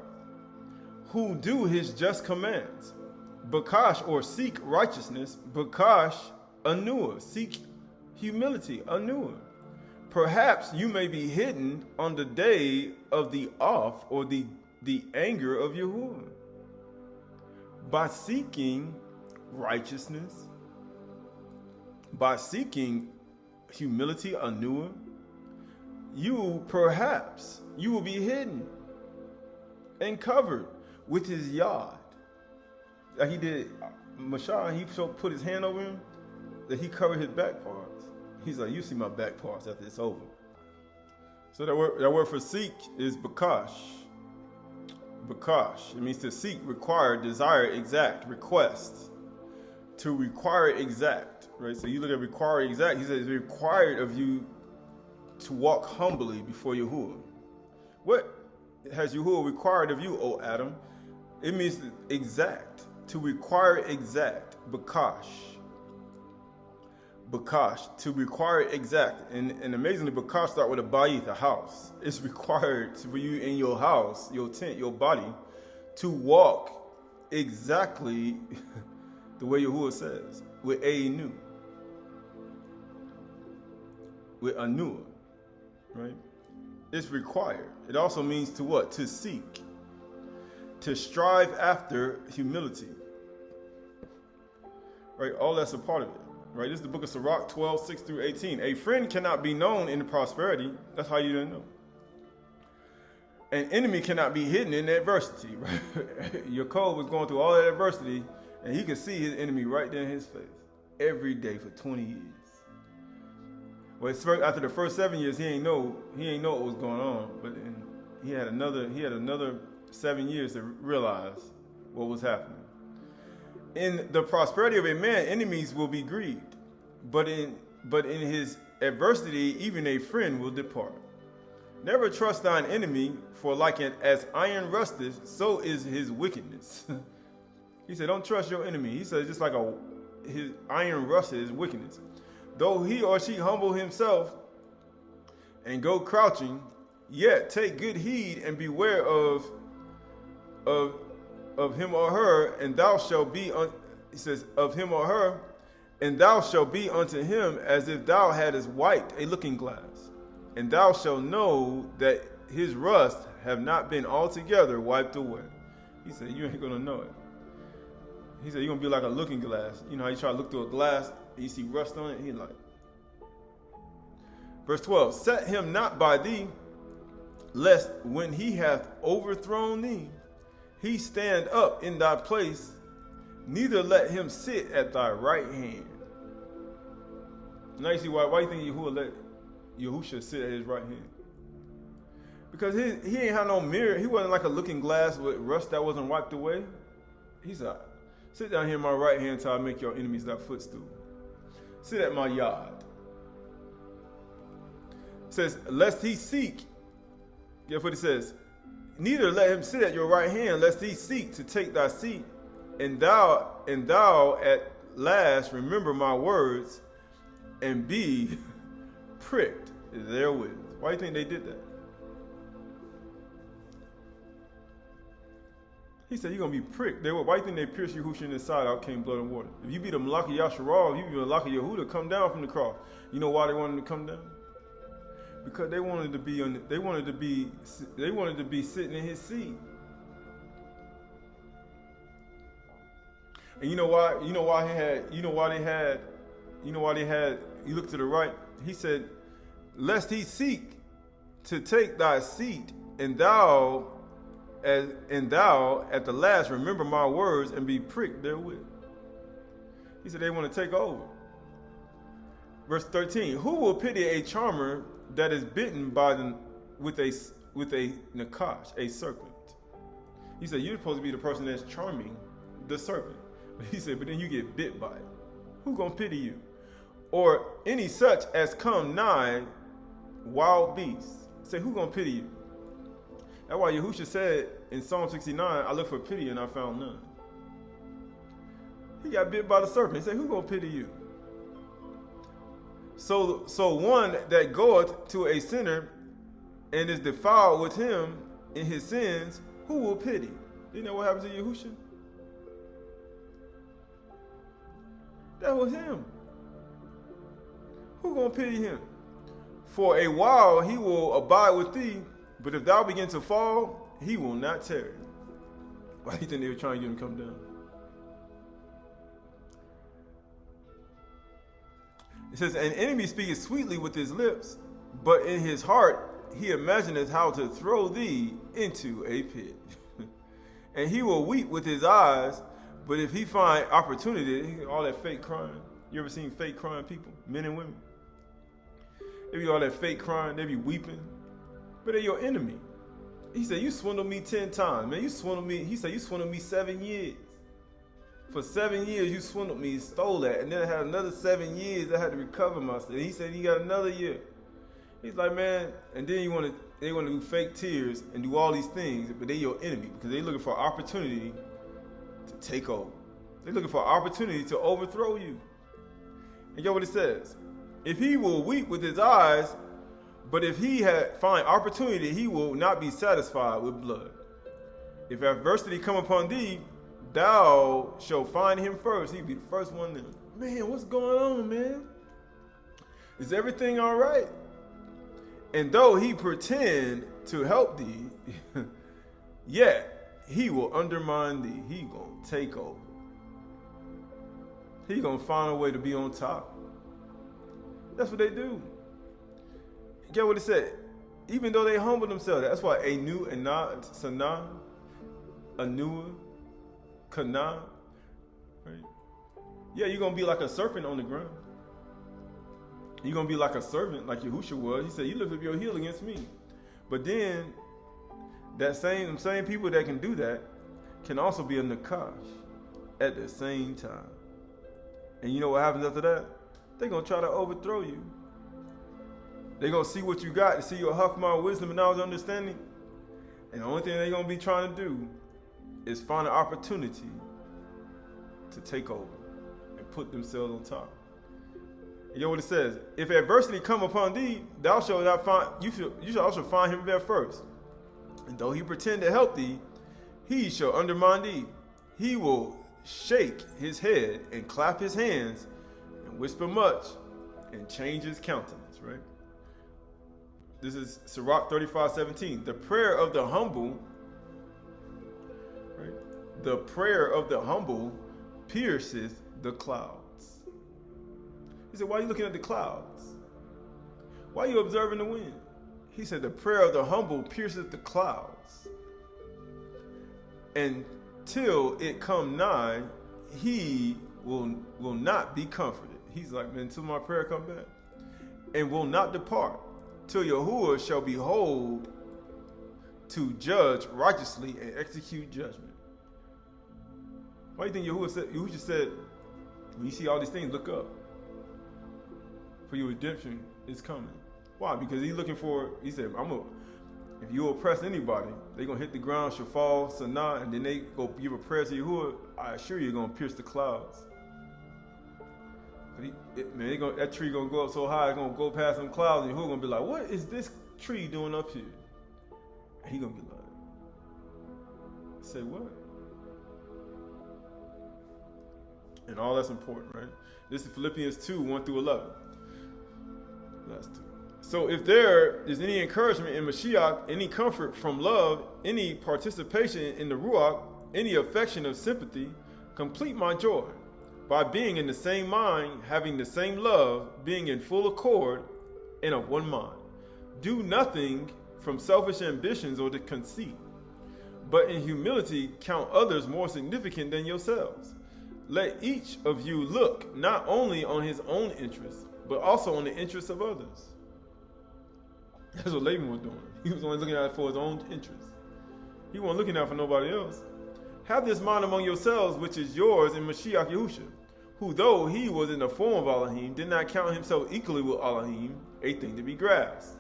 who do his just commands. Bakash, or seek righteousness. Bakash, Anua, seek humility, Anua. Perhaps you may be hidden on the day of the off, or the anger of Yahuwah. By seeking righteousness, by seeking humility, Anua, you will be hidden and covered with his yard. Like he did Mashah, he put his hand over him, that he covered his back parts. He's like, you see my back parts after it's over. So that word for seek is bakash. Bakash. It means to seek, require, desire, exact, request. To require exact, right? So you look at require exact, he says it's required of you to walk humbly before Yahuwah. What has Yahuwah required of you, O Adam? It means exact, to require exact, bakash. Bakash, to require exact. And amazingly, bakash start with a bayit, a house. It's required for you in your house, your tent, your body, to walk exactly the way Yahuwah says, with Einu, with Anua, right? It's required. It also means to what? To seek, to strive after humility, right? All that's a part of it, right? This is the book of Sirach 12:6-18. A friend cannot be known in prosperity. That's how you didn't know. An enemy cannot be hidden in adversity, right? Yaqub was going through all that adversity, and he could see his enemy right there in his face every day for 20 years. Well, after the first 7 years, he ain't know what was going on, but he had another 7 years to realize what was happening. In the prosperity of a man, enemies will be grieved, but in his adversity, even a friend will depart. Never trust thine enemy, for as iron rusteth, so is his wickedness. He said, don't trust your enemy. He said, just like his iron rusted is wickedness. Though he or she humble himself and go crouching, yet take good heed and beware of him or her, and thou shalt be, he says, of him or her, and thou shalt be unto him as if thou hadst wiped a looking glass. And thou shalt know that his rust have not been altogether wiped away. He said, you ain't going to know it. He said, you're going to be like a looking glass. You know how you try to look through a glass, and you see rust on it? He's like. Verse 12, set him not by thee, lest when he hath overthrown thee, he stand up in thy place, neither let him sit at thy right hand. Now you see why you think Yahuwah let Yahusha sit at his right hand? Because he ain't had no mirror. He wasn't like a looking glass with rust that wasn't wiped away. He said, sit down here in my right hand till I make your enemies thy footstool. Sit at my yard. It says, lest he seek. Guess what it says? Neither let him sit at your right hand, lest he seek to take thy seat. And thou at last remember my words, and be pricked therewith. Why do you think they did that? He said, you're going to be pricked. Why do you think they pierced Yahushua in the side? Out came blood and water. If you be the Malach Yasharal, if you be the Malach Yehuda, come down from the cross. You know why they wanted to come down? Because they wanted to be sitting in his seat. And you know why they had, you look to the right, he said, lest he seek to take thy seat, and thou at the last remember my words and be pricked therewith. He said they want to take over. Verse 13, who will pity a charmer that is bitten with a nakash, a serpent? He said, you're supposed to be the person that's charming the serpent. But he said, but then you get bit by it. Who gonna pity you? Or any such as come nigh wild beasts. Say, who gonna pity you? That's why Yahushua said in Psalm 69, I looked for pity and I found none. He got bit by the serpent. He said, who gonna pity you? So one that goeth to a sinner and is defiled with him in his sins, who will pity? You know what happened to Yahushua? That was him. Who gonna pity him? For a while he will abide with thee, but if thou begin to fall, he will not tarry. Why do you think they were trying to get him to come down? It says, an enemy speaketh sweetly with his lips, but in his heart he imagineth how to throw thee into a pit. And he will weep with his eyes, but if he find opportunity, all that fake crying. You ever seen fake crying people, men and women? They be all that fake crying, they be weeping, but they're your enemy. He said, you swindled me 10 times, man. You swindled me. He said, you swindled me 7 years. For 7 years, you swindled me, stole that, and then I had another 7 years I had to recover myself. And he said, you got another year. He's like, man, and then they want to do fake tears and do all these things, but they're your enemy because they're looking for opportunity to take over. They're looking for opportunity to overthrow you. And get what it says. If he will weep with his eyes, but if he find opportunity, he will not be satisfied with blood. If adversity come upon thee, thou shalt find him first. He'll be the first one there. Man, what's going on, man? Is everything all right? And though he pretend to help thee, yet he will undermine thee. He gonna take over. He gonna find a way to be on top. That's what they do. Get what it said? Even though they humble themselves, that's why Anu and Sana, Anua, Kana, right? Yeah, you're gonna be like a serpent on the ground. You're gonna be like a servant, like Yahushua was. He said, you lift up your heel against me. But then them same people that can do that can also be a nakash at the same time. And you know what happens after that? They're going to try to overthrow you. They're going to see what you got, and see your hakmah, wisdom, and knowledge, understanding. And the only thing they're going to be trying to do is find an opportunity to take over and put themselves on top. You know what it says? If adversity come upon thee, thou shalt not find, you shall also find him there first. And though he pretend to help thee, he shall undermine thee. He will shake his head and clap his hands and whisper much and change his countenance, right? This is Sirach 35:17. The prayer of the humble, right? The prayer of the humble pierceth the clouds. He said, why are you looking at the clouds? Why are you observing the wind? He said, the prayer of the humble pierceth the clouds. And till it come nigh, he will not be comforted. He's like, man, until my prayer come back. And will not depart, till Yahuwah shall behold to judge righteously and execute judgment. Why do you think Yahuwah said, when you see all these things, look up. For your redemption is coming. Why? Because he's looking for, he said, if you oppress anybody, they're going to hit the ground, shall fall, sanah, and then they go give a prayer to Yahuwah. I assure you, you're going to pierce the clouds. That tree gonna go up so high, it's gonna go past some clouds, and Yahuwah gonna be like, what is this tree doing up here? And he gonna be like, say what? And all that's important, right? This is Philippians 2, 1 through 11. Last two. So if there is any encouragement in Mashiach, any comfort from love, any participation in the Ruach, any affection of sympathy, complete my joy by being in the same mind, having the same love, being in full accord, and of one mind. Do nothing from selfish ambitions or to conceit, but in humility count others more significant than yourselves. Let each of you look not only on his own interests, but also on the interests of others. That's what Laban was doing. He was only looking out for his own interests. He wasn't looking out for nobody else. Have this mind among yourselves, which is yours in Mashiach Yahushua, who though he was in the form of Elohim, did not count himself equally with Elohim, a thing to be grasped.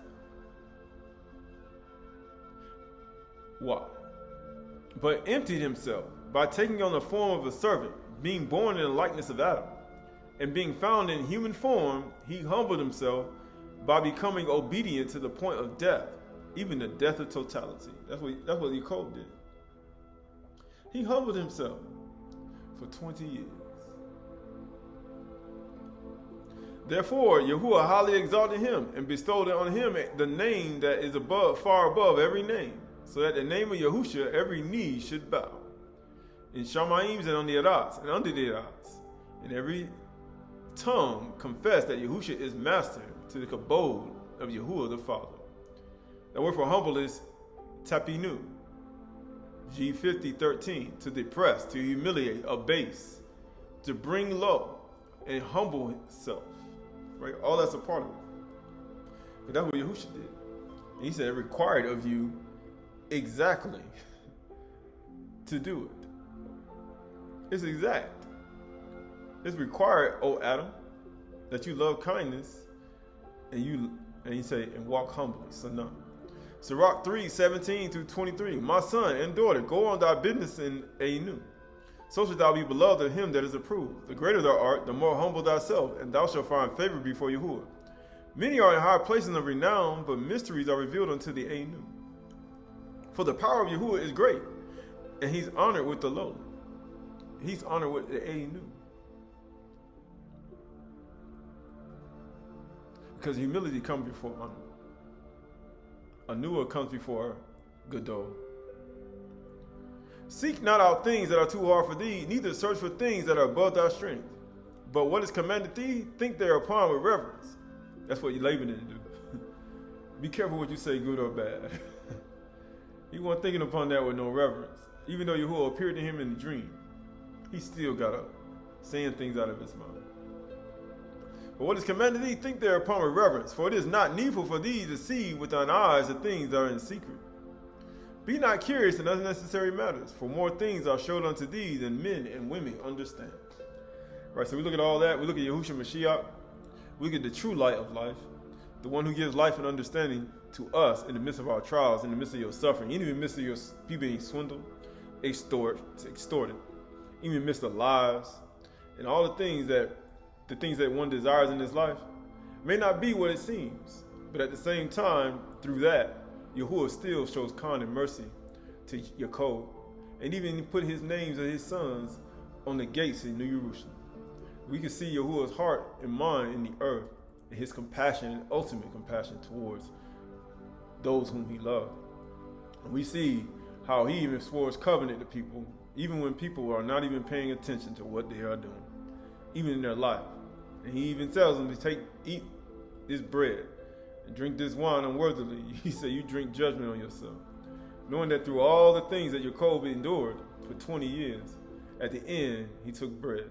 Why? But emptied himself by taking on the form of a servant, being born in the likeness of Adam, and being found in human form, he humbled himself by becoming obedient to the point of death, even the death of totality. That's what Yaqub did. He humbled himself for 20 years. Therefore, Yahuwah highly exalted him and bestowed on him the name that is above, far above every name, so that the name of Yahushua every knee should bow, in Shamaim and on the Arats and under the Arats, and every tongue confess that Yahushua is master, to the kabod of Yahuwah the Father. The word for humble is tapinu, G50:13, to depress, to humiliate, abase, to bring low, and humble himself. Right? All that's a part of it. But that's what Yahushua did. And he said it required of you exactly to do it. It's exact. It's required, O Adam, that you love kindness and he say, and walk humbly. So no. Sirach 3:17-23. My son and daughter, go on thy business in Aynu. So shalt thou be beloved of him that is approved. The greater thou art, the more humble thyself, and thou shalt find favor before Yahuwah. Many are in high places of renown, but mysteries are revealed unto the Aynu. For the power of Yahuwah is great, and he's honored with the lowly. He's honored with the Aynu. Because humility comes before honor. Anua comes before Gadol. Seek not out things that are too hard for thee, neither search for things that are above thy strength. But what is commanded thee, think thereupon with reverence. That's what Laban didn't do. Be careful what you say, good or bad. He wasn't thinking upon that with no reverence. Even though Yahuwah appeared to him in a dream, he still got up, saying things out of his mouth. But what is commanded thee, think thereupon with reverence, for it is not needful for thee to see with thine eyes the things that are in secret. Be not curious in unnecessary matters, for more things are showed unto thee than men and women understand. Right, so we look at all that. We look at Yahushua Mashiach. We look at the true light of life, the one who gives life and understanding to us in the midst of our trials, in the midst of your suffering, even in the midst of your people being swindled, extorted, even in the midst of lies, and all the things that one desires in this life may not be what it seems, but at the same time, through that, Yahuwah still shows kind and mercy to Yaqub, and even put his names of his sons on the gates in New Jerusalem. We can see Yahuwah's heart and mind in the earth, and his compassion and ultimate compassion towards those whom he loved. And we see how he even swears covenant to people, even when people are not even paying attention to what they are doing, even in their life. And he even tells them to eat this bread and drink this wine unworthily. He said, you drink judgment on yourself. Knowing that through all the things that Yaqub endured for 20 years, at the end, he took bread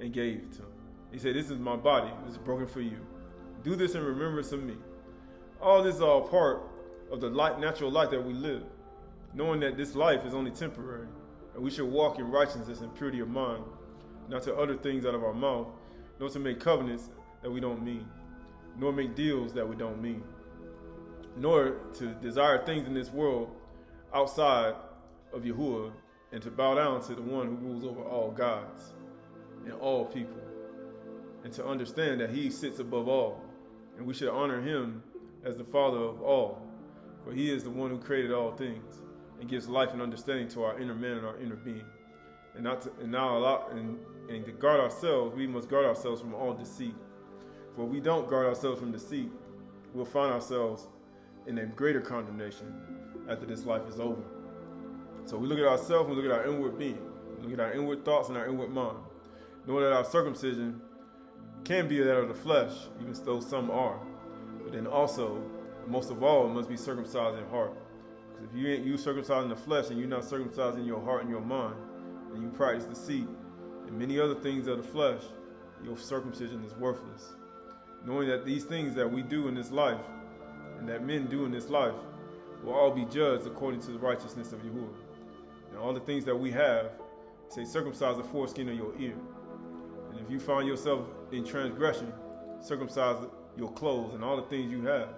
and gave it to him. He said, this is my body. It's broken for you. Do this in remembrance of me. All this is all part of the natural life that we live, knowing that this life is only temporary, and we should walk in righteousness and purity of mind, not to utter things out of our mouth, nor to make covenants that we don't mean, nor make deals that we don't mean, nor to desire things in this world outside of Yahuwah, and to bow down to the one who rules over all gods and all people. and to understand that he sits above all, and we should honor him as the Father of all, for he is the one who created all things and gives life and understanding to our inner man and our inner being. And to guard ourselves, we must guard ourselves from all deceit. For if we don't guard ourselves from deceit, we'll find ourselves in a greater condemnation after this life is over. So we look at ourselves, we look at our inward being, we look at our inward thoughts and our inward mind, knowing that our circumcision can be that of the flesh, even though some are. But then also, most of all, it must be circumcised in heart. Because if you circumcised in the flesh and you're not circumcised in your heart and your mind, and you practice deceit and many other things of the flesh, your circumcision is worthless. Knowing that these things that we do in this life and that men do in this life will all be judged according to the righteousness of Yahuwah. And all the things that we have, say, circumcise the foreskin of your ear. And if you find yourself in transgression, circumcise your clothes and all the things you have.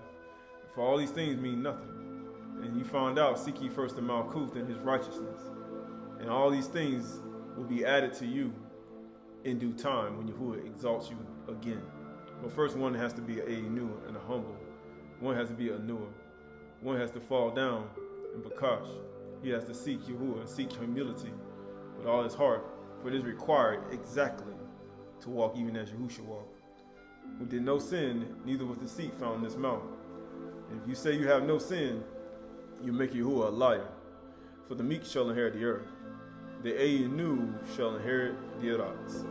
For all these things mean nothing. And you find out, seek ye first the Malkuth and his righteousness. And all these things will be added to you in due time when Yahuwah exalts you again. But first one has to be a new and a humble. One has to be a newer. One has to fall down and bakash. He has to seek Yahuwah and seek humility with all his heart. For it is required exactly to walk even as Yahushua walked, who did no sin, neither was deceit found in his mouth. And if you say you have no sin, you make Yahuwah a liar. For the meek shall inherit the earth. The Aydah shall inherit the Eretz.